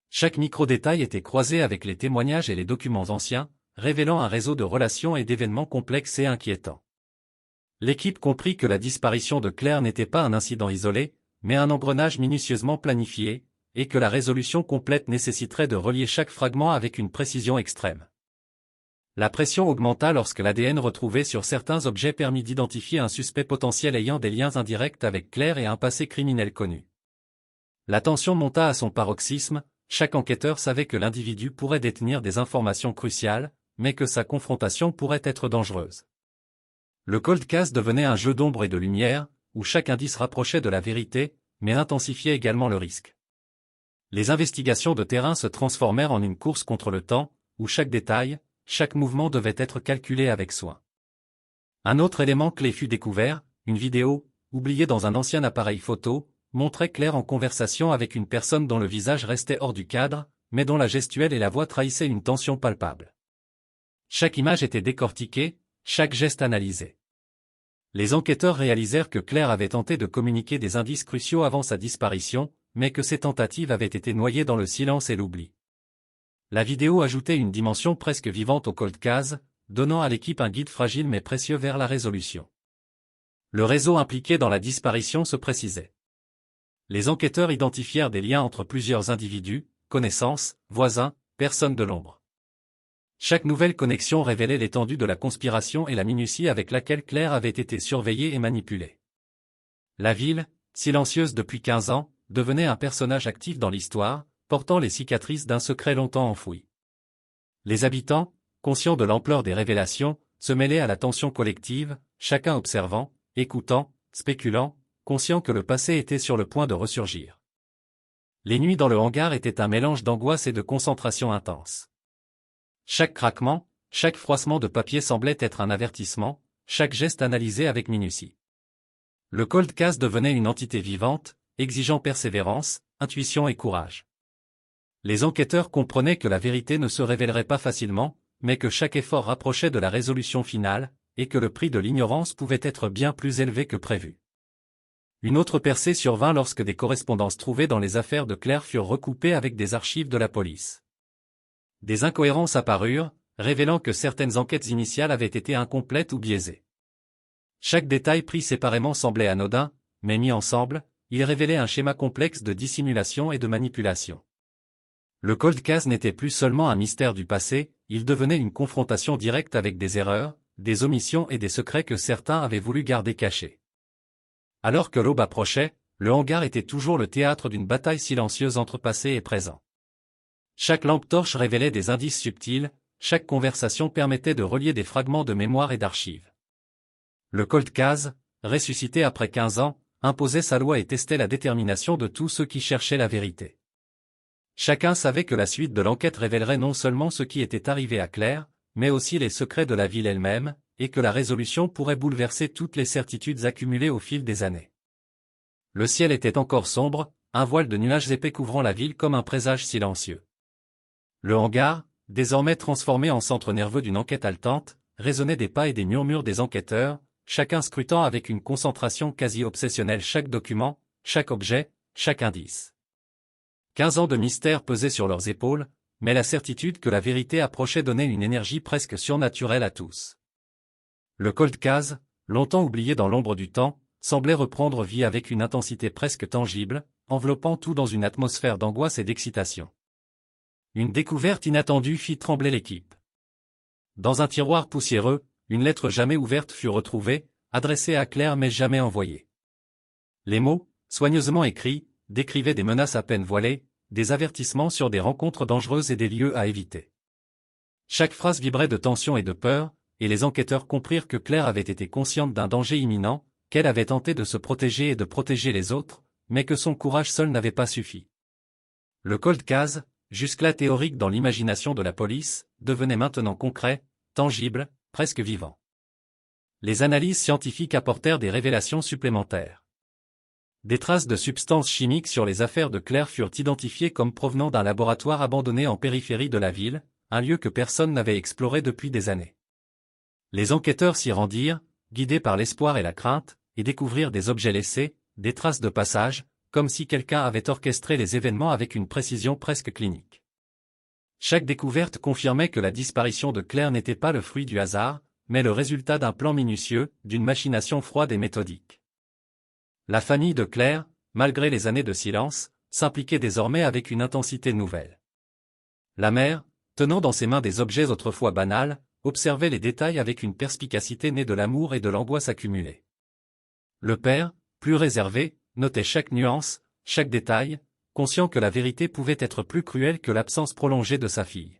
Chaque micro-détail était croisé avec les témoignages et les documents anciens, révélant un réseau de relations et d'événements complexes et inquiétants. L'équipe comprit que la disparition de Claire n'était pas un incident isolé, mais un engrenage minutieusement planifié, et que la résolution complète nécessiterait de relier chaque fragment avec une précision extrême. La pression augmenta lorsque l'ADN retrouvé sur certains objets permit d'identifier un suspect potentiel ayant des liens indirects avec Claire et un passé criminel connu. La tension monta à son paroxysme, chaque enquêteur savait que l'individu pourrait détenir des informations cruciales, mais que sa confrontation pourrait être dangereuse. Le cold case devenait un jeu d'ombre et de lumière, où chaque indice rapprochait de la vérité, mais intensifiait également le risque. Les investigations de terrain se transformèrent en une course contre le temps, où chaque détail, chaque mouvement devait être calculé avec soin. Un autre élément clé fut découvert, une vidéo, oubliée dans un ancien appareil photo, montrait Claire en conversation avec une personne dont le visage restait hors du cadre, mais dont la gestuelle et la voix trahissaient une tension palpable. Chaque image était décortiquée, chaque geste analysé. Les enquêteurs réalisèrent que Claire avait tenté de communiquer des indices cruciaux avant sa disparition, mais que ces tentatives avaient été noyées dans le silence et l'oubli. La vidéo ajoutait une dimension presque vivante au cold case, donnant à l'équipe un guide fragile mais précieux vers la résolution. Le réseau impliqué dans la disparition se précisait. Les enquêteurs identifièrent des liens entre plusieurs individus, connaissances, voisins, personnes de l'ombre. Chaque nouvelle connexion révélait l'étendue de la conspiration et la minutie avec laquelle Claire avait été surveillée et manipulée. La ville, silencieuse depuis 15 ans, devenait un personnage actif dans l'histoire, portant les cicatrices d'un secret longtemps enfoui. Les habitants, conscients de l'ampleur des révélations, se mêlaient à la tension collective, chacun observant, écoutant, spéculant, conscient que le passé était sur le point de ressurgir. Les nuits dans le hangar étaient un mélange d'angoisse et de concentration intense. Chaque craquement, chaque froissement de papier semblait être un avertissement, chaque geste analysé avec minutie. Le cold case devenait une entité vivante, exigeant persévérance, intuition et courage. Les enquêteurs comprenaient que la vérité ne se révélerait pas facilement, mais que chaque effort rapprochait de la résolution finale, et que le prix de l'ignorance pouvait être bien plus élevé que prévu. Une autre percée survint lorsque des correspondances trouvées dans les affaires de Claire furent recoupées avec des archives de la police. Des incohérences apparurent, révélant que certaines enquêtes initiales avaient été incomplètes ou biaisées. Chaque détail pris séparément semblait anodin, mais mis ensemble, il révélait un schéma complexe de dissimulation et de manipulation. Le cold case n'était plus seulement un mystère du passé, il devenait une confrontation directe avec des erreurs, des omissions et des secrets que certains avaient voulu garder cachés. Alors que l'aube approchait, le hangar était toujours le théâtre d'une bataille silencieuse entre passé et présent. Chaque lampe torche révélait des indices subtils, chaque conversation permettait de relier des fragments de mémoire et d'archives. Le cold case, ressuscité après 15 ans, imposait sa loi et testait la détermination de tous ceux qui cherchaient la vérité. Chacun savait que la suite de l'enquête révélerait non seulement ce qui était arrivé à Claire, mais aussi les secrets de la ville elle-même, et que la résolution pourrait bouleverser toutes les certitudes accumulées au fil des années. Le ciel était encore sombre, un voile de nuages épais couvrant la ville comme un présage silencieux. Le hangar, désormais transformé en centre nerveux d'une enquête haletante, résonnait des pas et des murmures des enquêteurs, chacun scrutant avec une concentration quasi obsessionnelle chaque document, chaque objet, chaque indice. 15 ans de mystère pesaient sur leurs épaules, mais la certitude que la vérité approchait donnait une énergie presque surnaturelle à tous. Le cold case, longtemps oublié dans l'ombre du temps, semblait reprendre vie avec une intensité presque tangible, enveloppant tout dans une atmosphère d'angoisse et d'excitation. Une découverte inattendue fit trembler l'équipe. Dans un tiroir poussiéreux, une lettre jamais ouverte fut retrouvée, adressée à Claire mais jamais envoyée. Les mots, soigneusement écrits, décrivaient des menaces à peine voilées, des avertissements sur des rencontres dangereuses et des lieux à éviter. Chaque phrase vibrait de tension et de peur, et les enquêteurs comprirent que Claire avait été consciente d'un danger imminent, qu'elle avait tenté de se protéger et de protéger les autres, mais que son courage seul n'avait pas suffi. Le cold case, jusque-là théorique dans l'imagination de la police, devenait maintenant concret, tangible, presque vivant. Les analyses scientifiques apportèrent des révélations supplémentaires. Des traces de substances chimiques sur les affaires de Claire furent identifiées comme provenant d'un laboratoire abandonné en périphérie de la ville, un lieu que personne n'avait exploré depuis des années. Les enquêteurs s'y rendirent, guidés par l'espoir et la crainte, et découvrirent des objets laissés, des traces de passage, comme si quelqu'un avait orchestré les événements avec une précision presque clinique. Chaque découverte confirmait que la disparition de Claire n'était pas le fruit du hasard, mais le résultat d'un plan minutieux, d'une machination froide et méthodique. La famille de Claire, malgré les années de silence, s'impliquait désormais avec une intensité nouvelle. La mère, tenant dans ses mains des objets autrefois banals, observait les détails avec une perspicacité née de l'amour et de l'angoisse accumulée. Le père, plus réservé, notait chaque nuance, chaque détail, conscient que la vérité pouvait être plus cruelle que l'absence prolongée de sa fille.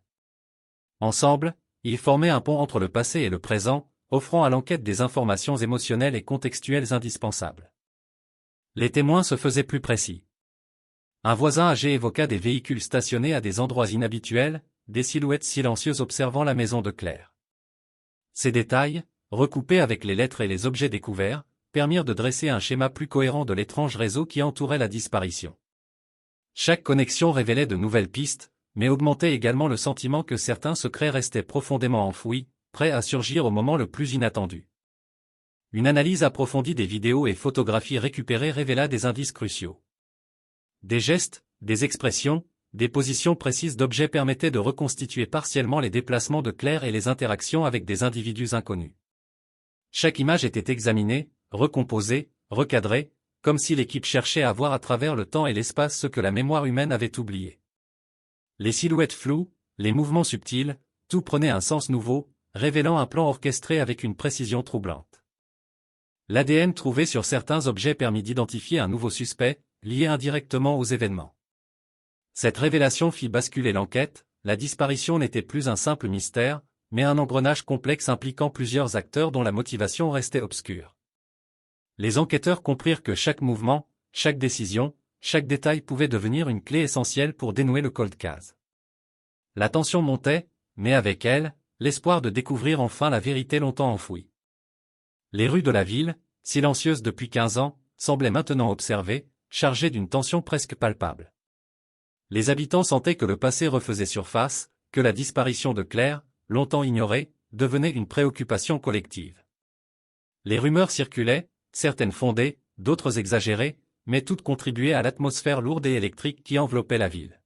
Ensemble, ils formaient un pont entre le passé et le présent, offrant à l'enquête des informations émotionnelles et contextuelles indispensables. Les témoins se faisaient plus précis. Un voisin âgé évoqua des véhicules stationnés à des endroits inhabituels, des silhouettes silencieuses observant la maison de Claire. Ces détails, recoupés avec les lettres et les objets découverts, permirent de dresser un schéma plus cohérent de l'étrange réseau qui entourait la disparition. Chaque connexion révélait de nouvelles pistes, mais augmentait également le sentiment que certains secrets restaient profondément enfouis, prêts à surgir au moment le plus inattendu. Une analyse approfondie des vidéos et photographies récupérées révéla des indices cruciaux. Des gestes, des expressions, des positions précises d'objets permettaient de reconstituer partiellement les déplacements de Claire et les interactions avec des individus inconnus. Chaque image était examinée, recomposée, recadrée, comme si l'équipe cherchait à voir à travers le temps et l'espace ce que la mémoire humaine avait oublié. Les silhouettes floues, les mouvements subtils, tout prenait un sens nouveau, révélant un plan orchestré avec une précision troublante. L'ADN trouvé sur certains objets permit d'identifier un nouveau suspect, lié indirectement aux événements. Cette révélation fit basculer l'enquête, la disparition n'était plus un simple mystère, mais un engrenage complexe impliquant plusieurs acteurs dont la motivation restait obscure. Les enquêteurs comprirent que chaque mouvement, chaque décision, chaque détail pouvait devenir une clé essentielle pour dénouer le cold case. La tension montait, mais avec elle, l'espoir de découvrir enfin la vérité longtemps enfouie. Les rues de la ville, silencieuses depuis 15 ans, semblaient maintenant observées, chargées d'une tension presque palpable. Les habitants sentaient que le passé refaisait surface, que la disparition de Claire, longtemps ignorée, devenait une préoccupation collective. Les rumeurs circulaient, certaines fondées, d'autres exagérées, mais toutes contribuaient à l'atmosphère lourde et électrique qui enveloppait la ville.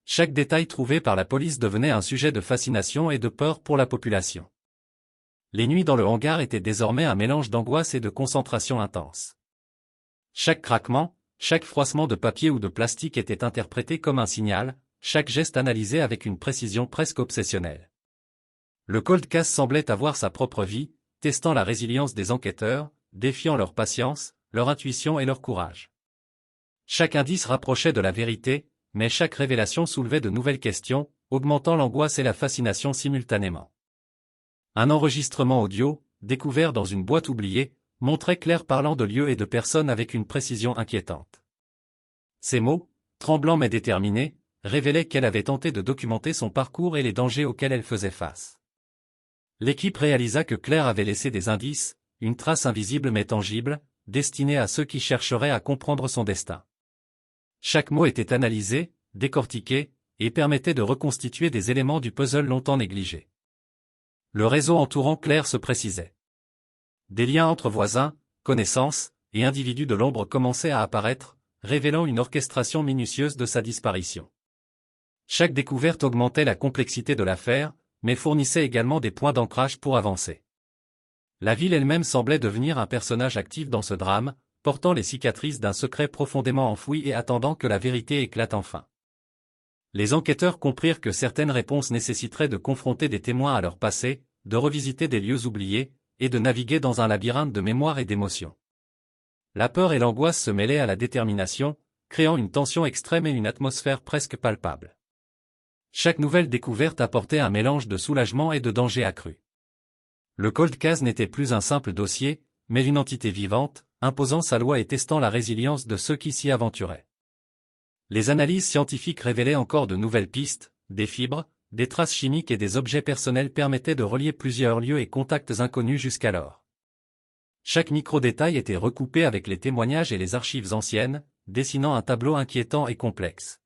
Chaque détail trouvé par la police devenait un sujet de fascination et de peur pour la population. Les nuits dans le hangar étaient désormais un mélange d'angoisse et de concentration intense. Chaque craquement, chaque froissement de papier ou de plastique était interprété comme un signal, chaque geste analysé avec une précision presque obsessionnelle. Le cold case semblait avoir sa propre vie, testant la résilience des enquêteurs, défiant leur patience, leur intuition et leur courage. Chaque indice rapprochait de la vérité, mais chaque révélation soulevait de nouvelles questions, augmentant l'angoisse et la fascination simultanément. Un enregistrement audio, découvert dans une boîte oubliée, montrait Claire parlant de lieux et de personnes avec une précision inquiétante. Ces mots, tremblants mais déterminés, révélaient qu'elle avait tenté de documenter son parcours et les dangers auxquels elle faisait face. L'équipe réalisa que Claire avait laissé des indices, une trace invisible mais tangible, destinée à ceux qui chercheraient à comprendre son destin. Chaque mot était analysé, décortiqué, et permettait de reconstituer des éléments du puzzle longtemps négligés. Le réseau entourant Claire se précisait. Des liens entre voisins, connaissances, et individus de l'ombre commençaient à apparaître, révélant une orchestration minutieuse de sa disparition. Chaque découverte augmentait la complexité de l'affaire, mais fournissait également des points d'ancrage pour avancer. La ville elle-même semblait devenir un personnage actif dans ce drame, portant les cicatrices d'un secret profondément enfoui et attendant que la vérité éclate enfin. Les enquêteurs comprirent que certaines réponses nécessiteraient de confronter des témoins à leur passé, de revisiter des lieux oubliés, et de naviguer dans un labyrinthe de mémoire et d'émotions. La peur et l'angoisse se mêlaient à la détermination, créant une tension extrême et une atmosphère presque palpable. Chaque nouvelle découverte apportait un mélange de soulagement et de danger accru. Le cold case n'était plus un simple dossier, mais une entité vivante, imposant sa loi et testant la résilience de ceux qui s'y aventuraient. Les analyses scientifiques révélaient encore de nouvelles pistes, des fibres, des traces chimiques et des objets personnels permettaient de relier plusieurs lieux et contacts inconnus jusqu'alors. Chaque micro-détail était recoupé avec les témoignages et les archives anciennes, dessinant un tableau inquiétant et complexe.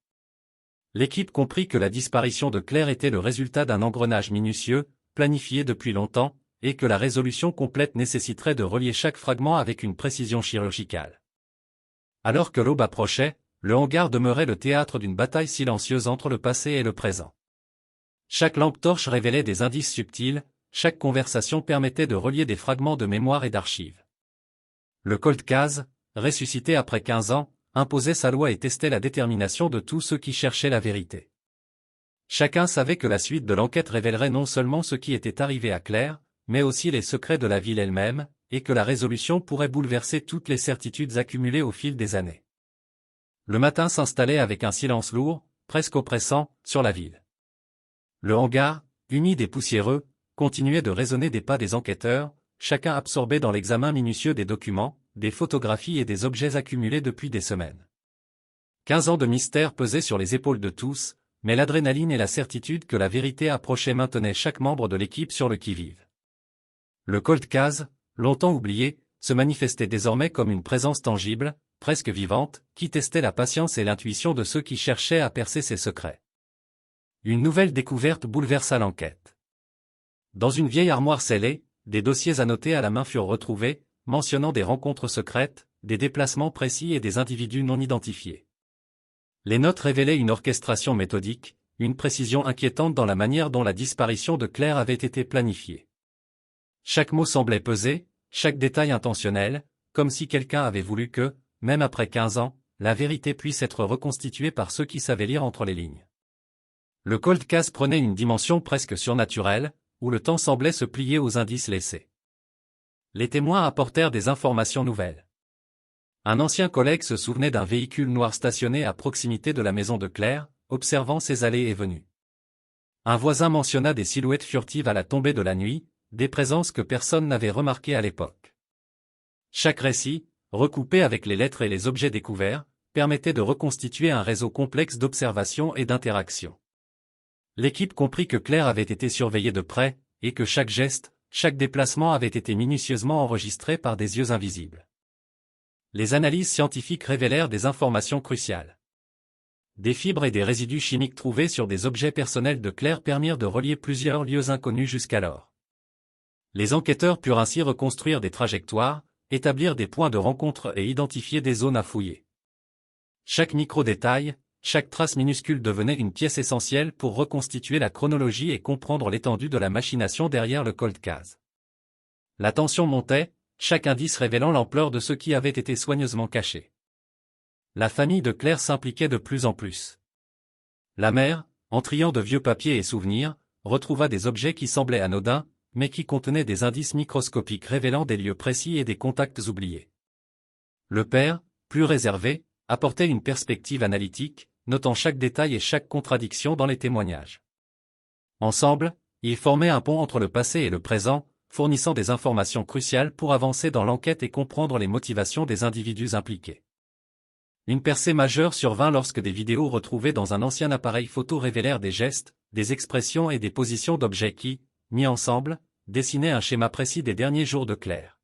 L'équipe comprit que la disparition de Claire était le résultat d'un engrenage minutieux, planifié depuis longtemps, et que la résolution complète nécessiterait de relier chaque fragment avec une précision chirurgicale. Alors que l'aube approchait, le hangar demeurait le théâtre d'une bataille silencieuse entre le passé et le présent. Chaque lampe torche révélait des indices subtils, chaque conversation permettait de relier des fragments de mémoire et d'archives. Le cold case, ressuscité après 15 ans, imposait sa loi et testait la détermination de tous ceux qui cherchaient la vérité. Chacun savait que la suite de l'enquête révélerait non seulement ce qui était arrivé à Claire, mais aussi les secrets de la ville elle-même, et que la résolution pourrait bouleverser toutes les certitudes accumulées au fil des années. Le matin s'installait avec un silence lourd, presque oppressant, sur la ville. Le hangar, humide et poussiéreux, continuait de résonner des pas des enquêteurs, chacun absorbé dans l'examen minutieux des documents, des photographies et des objets accumulés depuis des semaines. 15 ans de mystère pesaient sur les épaules de tous, mais l'adrénaline et la certitude que la vérité approchait maintenaient chaque membre de l'équipe sur le qui-vive. Le cold case, longtemps oublié, se manifestait désormais comme une présence tangible, presque vivante, qui testait la patience et l'intuition de ceux qui cherchaient à percer ses secrets. Une nouvelle découverte bouleversa l'enquête. Dans une vieille armoire scellée, des dossiers annotés à la main furent retrouvés, mentionnant des rencontres secrètes, des déplacements précis et des individus non identifiés. Les notes révélaient une orchestration méthodique, une précision inquiétante dans la manière dont la disparition de Claire avait été planifiée. Chaque mot semblait peser, chaque détail intentionnel, comme si quelqu'un avait voulu que, même après 15 ans, la vérité puisse être reconstituée par ceux qui savaient lire entre les lignes. Le cold case prenait une dimension presque surnaturelle, où le temps semblait se plier aux indices laissés. Les témoins apportèrent des informations nouvelles. Un ancien collègue se souvenait d'un véhicule noir stationné à proximité de la maison de Claire, observant ses allées et venues. Un voisin mentionna des silhouettes furtives à la tombée de la nuit, des présences que personne n'avait remarquées à l'époque. Chaque récit, recoupé avec les lettres et les objets découverts, permettait de reconstituer un réseau complexe d'observations et d'interactions. L'équipe comprit que Claire avait été surveillée de près, et que chaque geste, chaque déplacement avait été minutieusement enregistré par des yeux invisibles. Les analyses scientifiques révélèrent des informations cruciales. Des fibres et des résidus chimiques trouvés sur des objets personnels de Claire permirent de relier plusieurs lieux inconnus jusqu'alors. Les enquêteurs purent ainsi reconstruire des trajectoires, établir des points de rencontre et identifier des zones à fouiller. Chaque micro-détail, chaque trace minuscule devenait une pièce essentielle pour reconstituer la chronologie et comprendre l'étendue de la machination derrière le cold case. La tension montait, chaque indice révélant l'ampleur de ce qui avait été soigneusement caché. La famille de Claire s'impliquait de plus en plus. La mère, en triant de vieux papiers et souvenirs, retrouva des objets qui semblaient anodins, mais qui contenaient des indices microscopiques révélant des lieux précis et des contacts oubliés. Le père, plus réservé, apportait une perspective analytique, notant chaque détail et chaque contradiction dans les témoignages. Ensemble, ils formaient un pont entre le passé et le présent, fournissant des informations cruciales pour avancer dans l'enquête et comprendre les motivations des individus impliqués. Une percée majeure survint lorsque des vidéos retrouvées dans un ancien appareil photo révélèrent des gestes, des expressions et des positions d'objets qui, mis ensemble, dessinaient un schéma précis des derniers jours de Claire.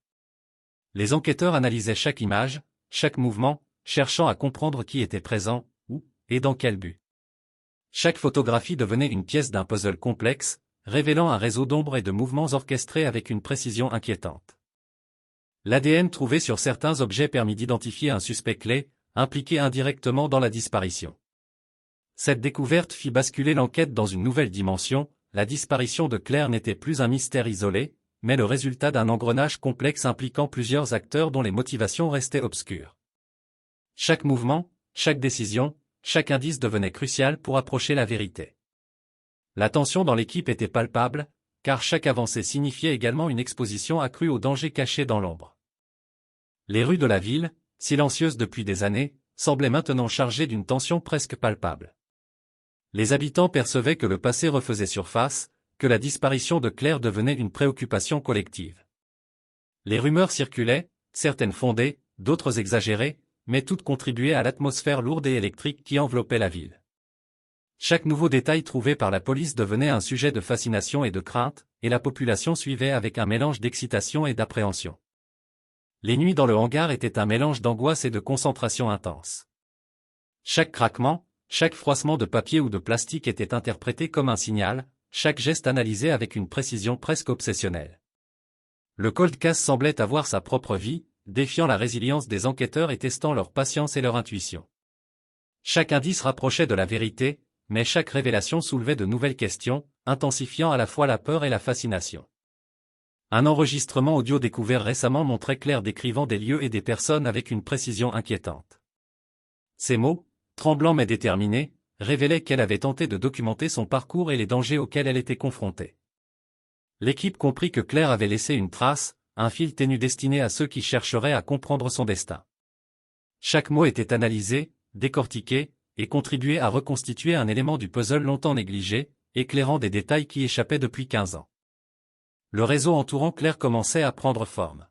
Les enquêteurs analysaient chaque image, chaque mouvement, cherchant à comprendre qui était présent, où, et dans quel but. Chaque photographie devenait une pièce d'un puzzle complexe, révélant un réseau d'ombres et de mouvements orchestrés avec une précision inquiétante. L'ADN trouvé sur certains objets permit d'identifier un suspect clé, impliqué indirectement dans la disparition. Cette découverte fit basculer l'enquête dans une nouvelle dimension. La disparition de Claire n'était plus un mystère isolé, mais le résultat d'un engrenage complexe impliquant plusieurs acteurs dont les motivations restaient obscures. Chaque mouvement, chaque décision, chaque indice devenait crucial pour approcher la vérité. La tension dans l'équipe était palpable, car chaque avancée signifiait également une exposition accrue aux dangers cachés dans l'ombre. Les rues de la ville, silencieuses depuis des années, semblaient maintenant chargées d'une tension presque palpable. Les habitants percevaient que le passé refaisait surface, que la disparition de Claire devenait une préoccupation collective. Les rumeurs circulaient, certaines fondées, d'autres exagérées, mais toutes contribuaient à l'atmosphère lourde et électrique qui enveloppait la ville. Chaque nouveau détail trouvé par la police devenait un sujet de fascination et de crainte, et la population suivait avec un mélange d'excitation et d'appréhension. Les nuits dans le hangar étaient un mélange d'angoisse et de concentration intense. Chaque craquement, chaque froissement de papier ou de plastique était interprété comme un signal, chaque geste analysé avec une précision presque obsessionnelle. Le cold case semblait avoir sa propre vie, défiant la résilience des enquêteurs et testant leur patience et leur intuition. Chaque indice rapprochait de la vérité, mais chaque révélation soulevait de nouvelles questions, intensifiant à la fois la peur et la fascination. Un enregistrement audio découvert récemment montrait Claire décrivant des lieux et des personnes avec une précision inquiétante. Ces mots, tremblants mais déterminés, révélaient qu'elle avait tenté de documenter son parcours et les dangers auxquels elle était confrontée. L'équipe comprit que Claire avait laissé une trace, un fil ténu destiné à ceux qui chercheraient à comprendre son destin. Chaque mot était analysé, décortiqué, et contribuait à reconstituer un élément du puzzle longtemps négligé, éclairant des détails qui échappaient depuis 15 ans. Le réseau entourant Claire commençait à prendre forme.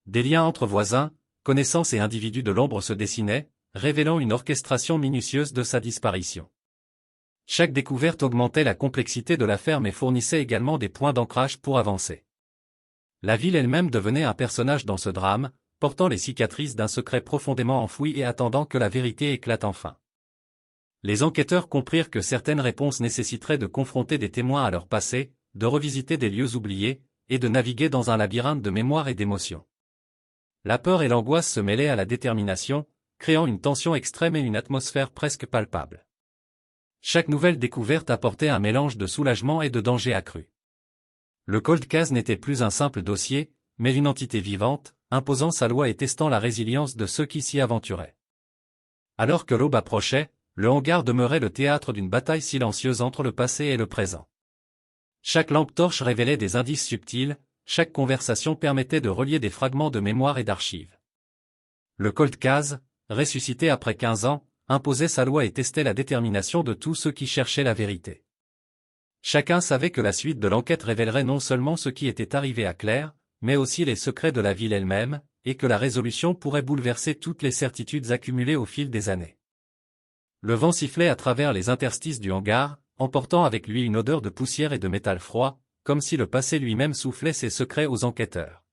Des liens entre voisins, connaissances et individus de l'ombre se dessinaient, révélant une orchestration minutieuse de sa disparition. Chaque découverte augmentait la complexité de l'affaire mais fournissait également des points d'ancrage pour avancer. La ville elle-même devenait un personnage dans ce drame, portant les cicatrices d'un secret profondément enfoui et attendant que la vérité éclate enfin. Les enquêteurs comprirent que certaines réponses nécessiteraient de confronter des témoins à leur passé, de revisiter des lieux oubliés, et de naviguer dans un labyrinthe de mémoire et d'émotions. La peur et l'angoisse se mêlaient à la détermination, créant une tension extrême et une atmosphère presque palpable. Chaque nouvelle découverte apportait un mélange de soulagement et de danger accru. Le cold case n'était plus un simple dossier, mais une entité vivante, imposant sa loi et testant la résilience de ceux qui s'y aventuraient. Alors que l'aube approchait, le hangar demeurait le théâtre d'une bataille silencieuse entre le passé et le présent. Chaque lampe torche révélait des indices subtils, chaque conversation permettait de relier des fragments de mémoire et d'archives. Le cold case, ressuscité après 15 ans, imposait sa loi et testait la détermination de tous ceux qui cherchaient la vérité. Chacun savait que la suite de l'enquête révélerait non seulement ce qui était arrivé à Claire, mais aussi les secrets de la ville elle-même, et que la résolution pourrait bouleverser toutes les certitudes accumulées au fil des années. Le vent sifflait à travers les interstices du hangar, emportant avec lui une odeur de poussière et de métal froid, comme si le passé lui-même soufflait ses secrets aux enquêteurs.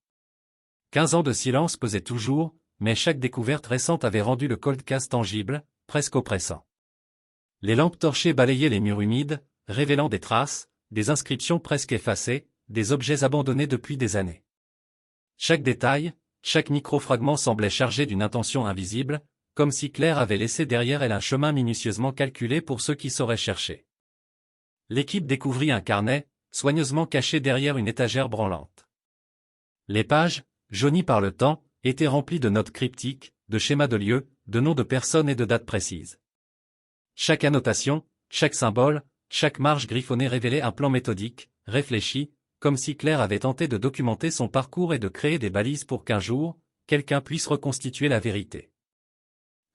15 ans de silence pesaient toujours, mais chaque découverte récente avait rendu le cold case tangible, presque oppressant. Les lampes torchées balayaient les murs humides, révélant des traces, des inscriptions presque effacées, des objets abandonnés depuis des années. Chaque détail, chaque micro-fragment semblait chargé d'une intention invisible, comme si Claire avait laissé derrière elle un chemin minutieusement calculé pour ceux qui sauraient chercher. L'équipe découvrit un carnet, soigneusement caché derrière une étagère branlante. Les pages, jaunies par le temps, étaient remplies de notes cryptiques, de schémas de lieux, de noms de personnes et de dates précises. Chaque annotation, chaque symbole, chaque marge griffonnée révélait un plan méthodique, réfléchi, comme si Claire avait tenté de documenter son parcours et de créer des balises pour qu'un jour, quelqu'un puisse reconstituer la vérité.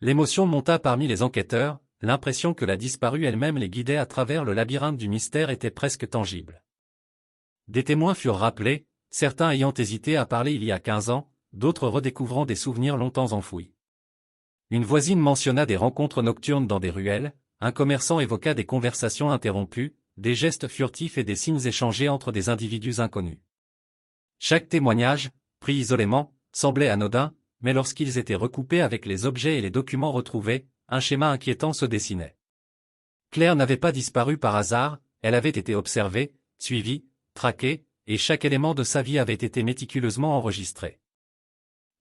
L'émotion monta parmi les enquêteurs, l'impression que la disparue elle-même les guidait à travers le labyrinthe du mystère était presque tangible. Des témoins furent rappelés, certains ayant hésité à parler il y a 15 ans, d'autres redécouvrant des souvenirs longtemps enfouis. Une voisine mentionna des rencontres nocturnes dans des ruelles, un commerçant évoqua des conversations interrompues, des gestes furtifs et des signes échangés entre des individus inconnus. Chaque témoignage, pris isolément, semblait anodin, mais lorsqu'ils étaient recoupés avec les objets et les documents retrouvés, un schéma inquiétant se dessinait. Claire n'avait pas disparu par hasard, elle avait été observée, suivie, traquée, et chaque élément de sa vie avait été méticuleusement enregistré.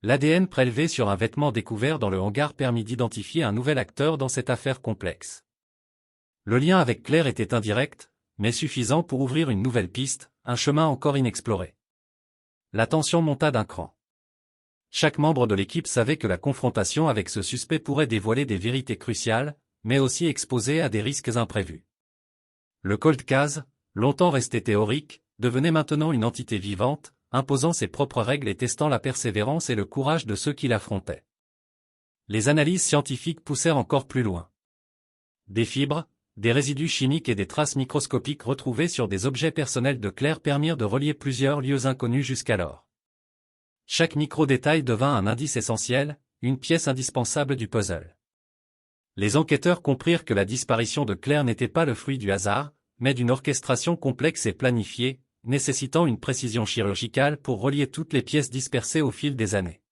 L'ADN prélevé sur un vêtement découvert dans le hangar permit d'identifier un nouvel acteur dans cette affaire complexe. Le lien avec Claire était indirect, mais suffisant pour ouvrir une nouvelle piste, un chemin encore inexploré. La tension monta d'un cran. Chaque membre de l'équipe savait que la confrontation avec ce suspect pourrait dévoiler des vérités cruciales, mais aussi exposer à des risques imprévus. Le cold case, longtemps resté théorique, devenait maintenant une entité vivante, imposant ses propres règles et testant la persévérance et le courage de ceux qui l'affrontaient. Les analyses scientifiques poussèrent encore plus loin. Des fibres, des résidus chimiques et des traces microscopiques retrouvées sur des objets personnels de Claire permirent de relier plusieurs lieux inconnus jusqu'alors. Chaque micro-détail devint un indice essentiel, une pièce indispensable du puzzle. Les enquêteurs comprirent que la disparition de Claire n'était pas le fruit du hasard, mais d'une orchestration complexe et planifiée, nécessitant une précision chirurgicale pour relier toutes les pièces dispersées au fil des années.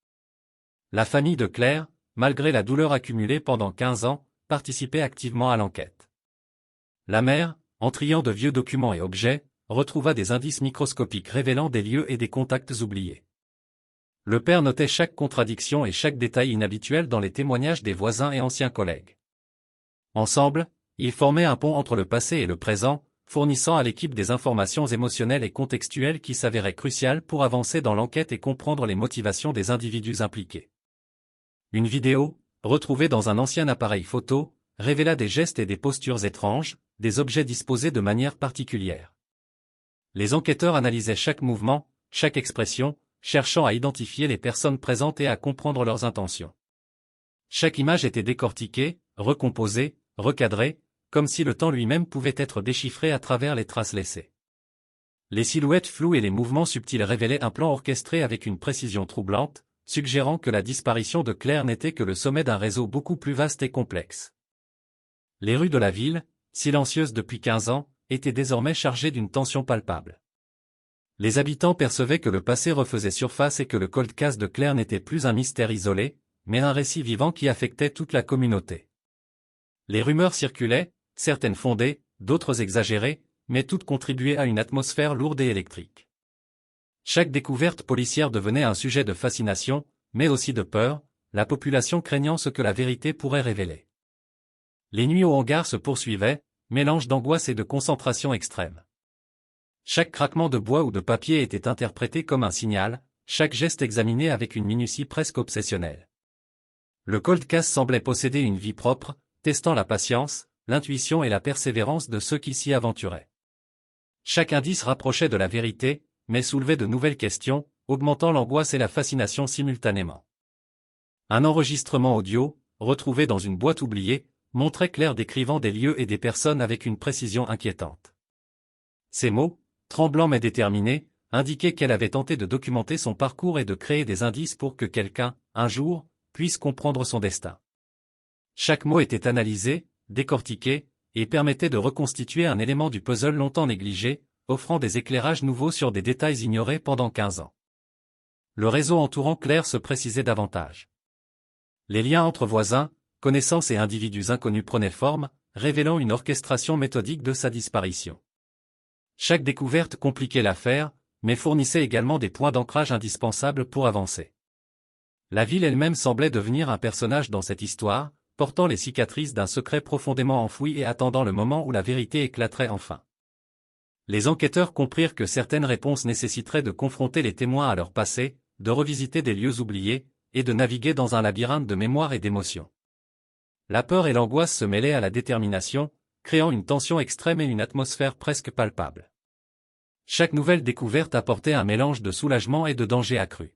La famille de Claire, malgré la douleur accumulée pendant 15 ans, participait activement à l'enquête. La mère, en triant de vieux documents et objets, retrouva des indices microscopiques révélant des lieux et des contacts oubliés. Le père notait chaque contradiction et chaque détail inhabituel dans les témoignages des voisins et anciens collègues. Ensemble, ils formaient un pont entre le passé et le présent, fournissant à l'équipe des informations émotionnelles et contextuelles qui s'avéraient cruciales pour avancer dans l'enquête et comprendre les motivations des individus impliqués. Une vidéo, retrouvée dans un ancien appareil photo, révéla des gestes et des postures étranges, des objets disposés de manière particulière. Les enquêteurs analysaient chaque mouvement, chaque expression, cherchant à identifier les personnes présentes et à comprendre leurs intentions. Chaque image était décortiquée, recomposée, recadrée, comme si le temps lui-même pouvait être déchiffré à travers les traces laissées. Les silhouettes floues et les mouvements subtils révélaient un plan orchestré avec une précision troublante, suggérant que la disparition de Claire n'était que le sommet d'un réseau beaucoup plus vaste et complexe. Les rues de la ville, silencieuses depuis 15 ans, étaient désormais chargées d'une tension palpable. Les habitants percevaient que le passé refaisait surface et que le cold case de Claire n'était plus un mystère isolé, mais un récit vivant qui affectait toute la communauté. Les rumeurs circulaient, certaines fondées, d'autres exagérées, mais toutes contribuaient à une atmosphère lourde et électrique. Chaque découverte policière devenait un sujet de fascination, mais aussi de peur, la population craignant ce que la vérité pourrait révéler. Les nuits au hangar se poursuivaient, mélange d'angoisse et de concentration extrême. Chaque craquement de bois ou de papier était interprété comme un signal, chaque geste examiné avec une minutie presque obsessionnelle. Le cold case semblait posséder une vie propre, testant la patience, l'intuition et la persévérance de ceux qui s'y aventuraient. Chaque indice rapprochait de la vérité, mais soulevait de nouvelles questions, augmentant l'angoisse et la fascination simultanément. Un enregistrement audio, retrouvé dans une boîte oubliée, montrait Claire décrivant des lieux et des personnes avec une précision inquiétante. Ces mots, tremblants mais déterminés, indiquaient qu'elle avait tenté de documenter son parcours et de créer des indices pour que quelqu'un, un jour, puisse comprendre son destin. Chaque mot était analysé, décortiqué, et permettait de reconstituer un élément du puzzle longtemps négligé, offrant des éclairages nouveaux sur des détails ignorés pendant 15 ans. Le réseau entourant Claire se précisait davantage. Les liens entre voisins, connaissances et individus inconnus prenaient forme, révélant une orchestration méthodique de sa disparition. Chaque découverte compliquait l'affaire, mais fournissait également des points d'ancrage indispensables pour avancer. La ville elle-même semblait devenir un personnage dans cette histoire, portant les cicatrices d'un secret profondément enfoui et attendant le moment où la vérité éclaterait enfin. Les enquêteurs comprirent que certaines réponses nécessiteraient de confronter les témoins à leur passé, de revisiter des lieux oubliés, et de naviguer dans un labyrinthe de mémoire et d'émotions. La peur et l'angoisse se mêlaient à la détermination, créant une tension extrême et une atmosphère presque palpable. Chaque nouvelle découverte apportait un mélange de soulagement et de danger accru.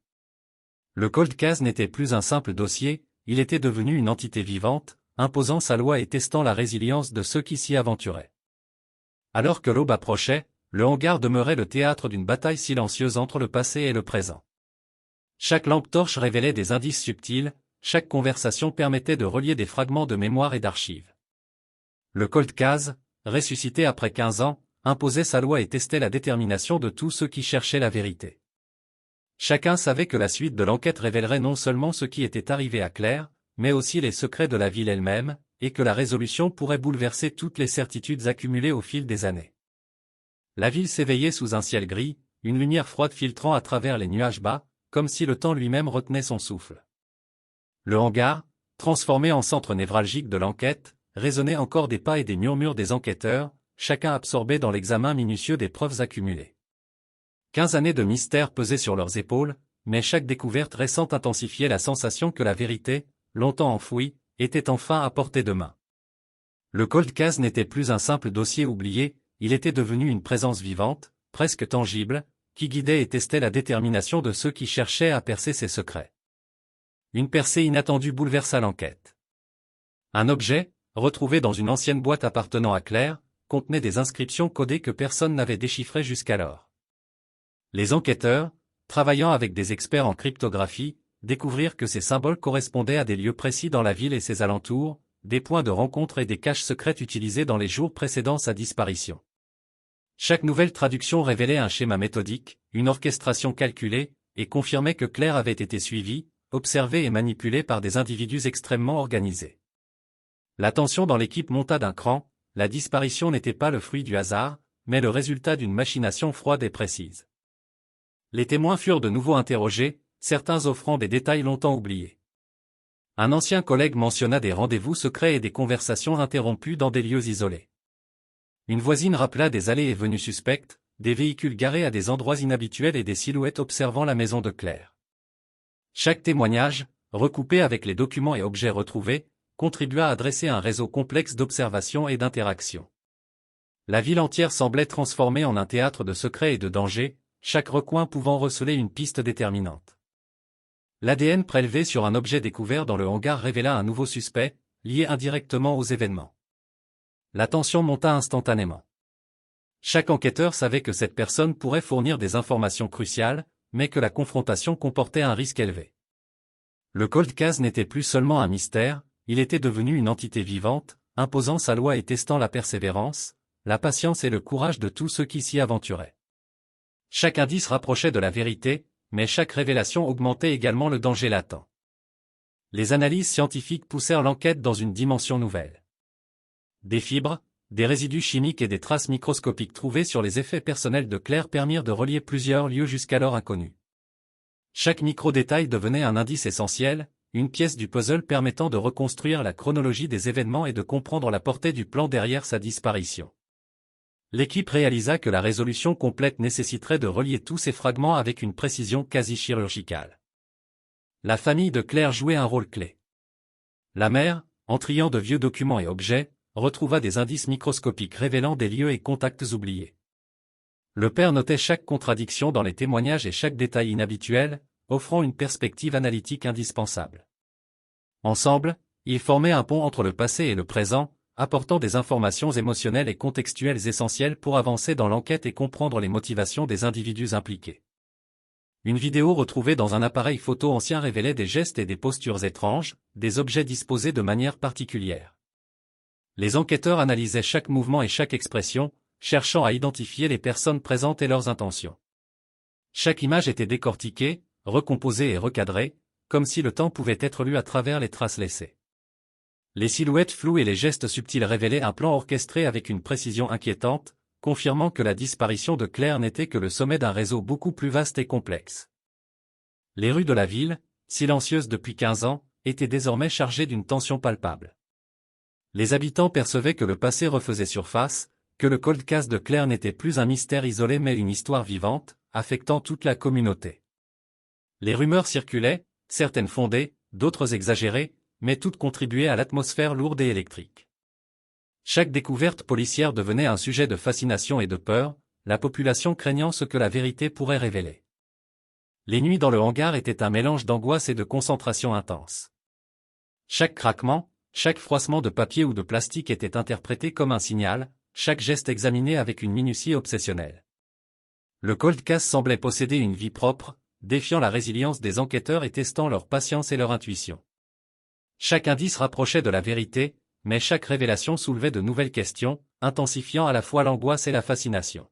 Le cold case n'était plus un simple dossier, il était devenu une entité vivante, imposant sa loi et testant la résilience de ceux qui s'y aventuraient. Alors que l'aube approchait, le hangar demeurait le théâtre d'une bataille silencieuse entre le passé et le présent. Chaque lampe torche révélait des indices subtils, chaque conversation permettait de relier des fragments de mémoire et d'archives. Le cold case, ressuscité après 15 ans, imposait sa loi et testait la détermination de tous ceux qui cherchaient la vérité. Chacun savait que la suite de l'enquête révélerait non seulement ce qui était arrivé à Claire, mais aussi les secrets de la ville elle-même, et que la résolution pourrait bouleverser toutes les certitudes accumulées au fil des années. La ville s'éveillait sous un ciel gris, une lumière froide filtrant à travers les nuages bas, comme si le temps lui-même retenait son souffle. Le hangar, transformé en centre névralgique de l'enquête, résonnait encore des pas et des murmures des enquêteurs, chacun absorbé dans l'examen minutieux des preuves accumulées. 15 années de mystère pesaient sur leurs épaules, mais chaque découverte récente intensifiait la sensation que la vérité, longtemps enfouie, était enfin à portée de main. Le cold case n'était plus un simple dossier oublié, il était devenu une présence vivante, presque tangible, qui guidait et testait la détermination de ceux qui cherchaient à percer ses secrets. Une percée inattendue bouleversa l'enquête. Un objet, retrouvé dans une ancienne boîte appartenant à Claire, contenait des inscriptions codées que personne n'avait déchiffrées jusqu'alors. Les enquêteurs, travaillant avec des experts en cryptographie, découvrirent que ces symboles correspondaient à des lieux précis dans la ville et ses alentours, des points de rencontre et des caches secrètes utilisés dans les jours précédant sa disparition. Chaque nouvelle traduction révélait un schéma méthodique, une orchestration calculée, et confirmait que Claire avait été suivie, observée et manipulée par des individus extrêmement organisés. La tension dans l'équipe monta d'un cran, la disparition n'était pas le fruit du hasard, mais le résultat d'une machination froide et précise. Les témoins furent de nouveau interrogés, certains offrant des détails longtemps oubliés. Un ancien collègue mentionna des rendez-vous secrets et des conversations interrompues dans des lieux isolés. Une voisine rappela des allées et venues suspectes, des véhicules garés à des endroits inhabituels et des silhouettes observant la maison de Claire. Chaque témoignage, recoupé avec les documents et objets retrouvés, contribua à dresser un réseau complexe d'observations et d'interactions. La ville entière semblait transformée en un théâtre de secrets et de dangers, chaque recoin pouvant receler une piste déterminante. L'ADN prélevé sur un objet découvert dans le hangar révéla un nouveau suspect, lié indirectement aux événements. La tension monta instantanément. Chaque enquêteur savait que cette personne pourrait fournir des informations cruciales, mais que la confrontation comportait un risque élevé. Le cold case n'était plus seulement un mystère, il était devenu une entité vivante, imposant sa loi et testant la persévérance, la patience et le courage de tous ceux qui s'y aventuraient. Chaque indice rapprochait de la vérité, mais chaque révélation augmentait également le danger latent. Les analyses scientifiques poussèrent l'enquête dans une dimension nouvelle. Des fibres, des résidus chimiques et des traces microscopiques trouvées sur les effets personnels de Claire permirent de relier plusieurs lieux jusqu'alors inconnus. Chaque micro-détail devenait un indice essentiel, une pièce du puzzle permettant de reconstruire la chronologie des événements et de comprendre la portée du plan derrière sa disparition. L'équipe réalisa que la résolution complète nécessiterait de relier tous ces fragments avec une précision quasi chirurgicale. La famille de Claire jouait un rôle clé. La mère, en triant de vieux documents et objets, retrouva des indices microscopiques révélant des lieux et contacts oubliés. Le père notait chaque contradiction dans les témoignages et chaque détail inhabituel, offrant une perspective analytique indispensable. Ensemble, ils formaient un pont entre le passé et le présent, apportant des informations émotionnelles et contextuelles essentielles pour avancer dans l'enquête et comprendre les motivations des individus impliqués. Une vidéo retrouvée dans un appareil photo ancien révélait des gestes et des postures étranges, des objets disposés de manière particulière. Les enquêteurs analysaient chaque mouvement et chaque expression, cherchant à identifier les personnes présentes et leurs intentions. Chaque image était décortiquée, recomposée et recadrée, comme si le temps pouvait être lu à travers les traces laissées. Les silhouettes floues et les gestes subtils révélaient un plan orchestré avec une précision inquiétante, confirmant que la disparition de Claire n'était que le sommet d'un réseau beaucoup plus vaste et complexe. Les rues de la ville, silencieuses depuis 15 ans, étaient désormais chargées d'une tension palpable. Les habitants percevaient que le passé refaisait surface, que le cold case de Claire n'était plus un mystère isolé mais une histoire vivante, affectant toute la communauté. Les rumeurs circulaient, certaines fondées, d'autres exagérées, mais toutes contribuaient à l'atmosphère lourde et électrique. Chaque découverte policière devenait un sujet de fascination et de peur, la population craignant ce que la vérité pourrait révéler. Les nuits dans le hangar étaient un mélange d'angoisse et de concentration intense. Chaque craquement, chaque froissement de papier ou de plastique était interprété comme un signal, chaque geste examiné avec une minutie obsessionnelle. Le cold case semblait posséder une vie propre, défiant la résilience des enquêteurs et testant leur patience et leur intuition. Chaque indice rapprochait de la vérité, mais chaque révélation soulevait de nouvelles questions, intensifiant à la fois l'angoisse et la fascination.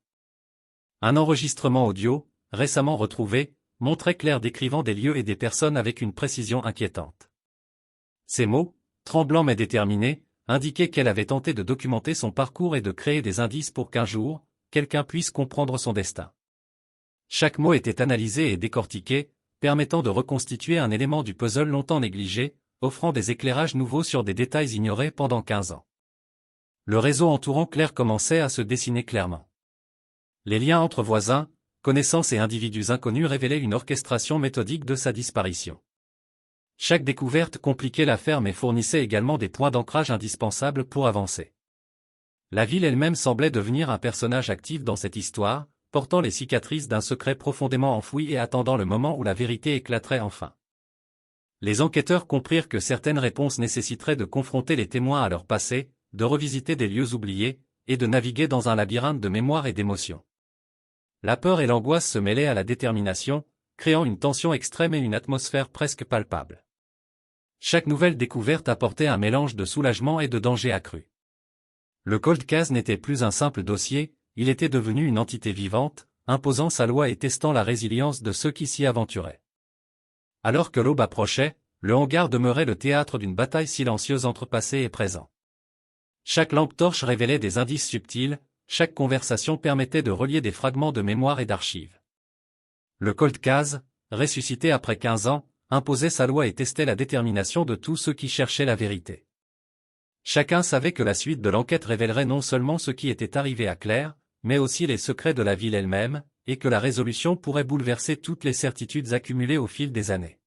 Un enregistrement audio, récemment retrouvé, montrait Claire décrivant des lieux et des personnes avec une précision inquiétante. Ces mots, tremblants mais déterminés, indiquaient qu'elle avait tenté de documenter son parcours et de créer des indices pour qu'un jour, quelqu'un puisse comprendre son destin. Chaque mot était analysé et décortiqué, permettant de reconstituer un élément du puzzle longtemps négligé, offrant des éclairages nouveaux sur des détails ignorés pendant 15 ans. Le réseau entourant Claire commençait à se dessiner clairement. Les liens entre voisins, connaissances et individus inconnus révélaient une orchestration méthodique de sa disparition. Chaque découverte compliquait l'affaire mais fournissait également des points d'ancrage indispensables pour avancer. La ville elle-même semblait devenir un personnage actif dans cette histoire, portant les cicatrices d'un secret profondément enfoui et attendant le moment où la vérité éclaterait enfin. Les enquêteurs comprirent que certaines réponses nécessiteraient de confronter les témoins à leur passé, de revisiter des lieux oubliés, et de naviguer dans un labyrinthe de mémoire et d'émotions. La peur et l'angoisse se mêlaient à la détermination, créant une tension extrême et une atmosphère presque palpable. Chaque nouvelle découverte apportait un mélange de soulagement et de danger accru. Le cold case n'était plus un simple dossier, il était devenu une entité vivante, imposant sa loi et testant la résilience de ceux qui s'y aventuraient. Alors que l'aube approchait, le hangar demeurait le théâtre d'une bataille silencieuse entre passé et présent. Chaque lampe torche révélait des indices subtils, chaque conversation permettait de relier des fragments de mémoire et d'archives. Le cold case, ressuscité après 15 ans, imposait sa loi et testait la détermination de tous ceux qui cherchaient la vérité. Chacun savait que la suite de l'enquête révélerait non seulement ce qui était arrivé à Claire, mais aussi les secrets de la ville elle-même, et que la résolution pourrait bouleverser toutes les certitudes accumulées au fil des années.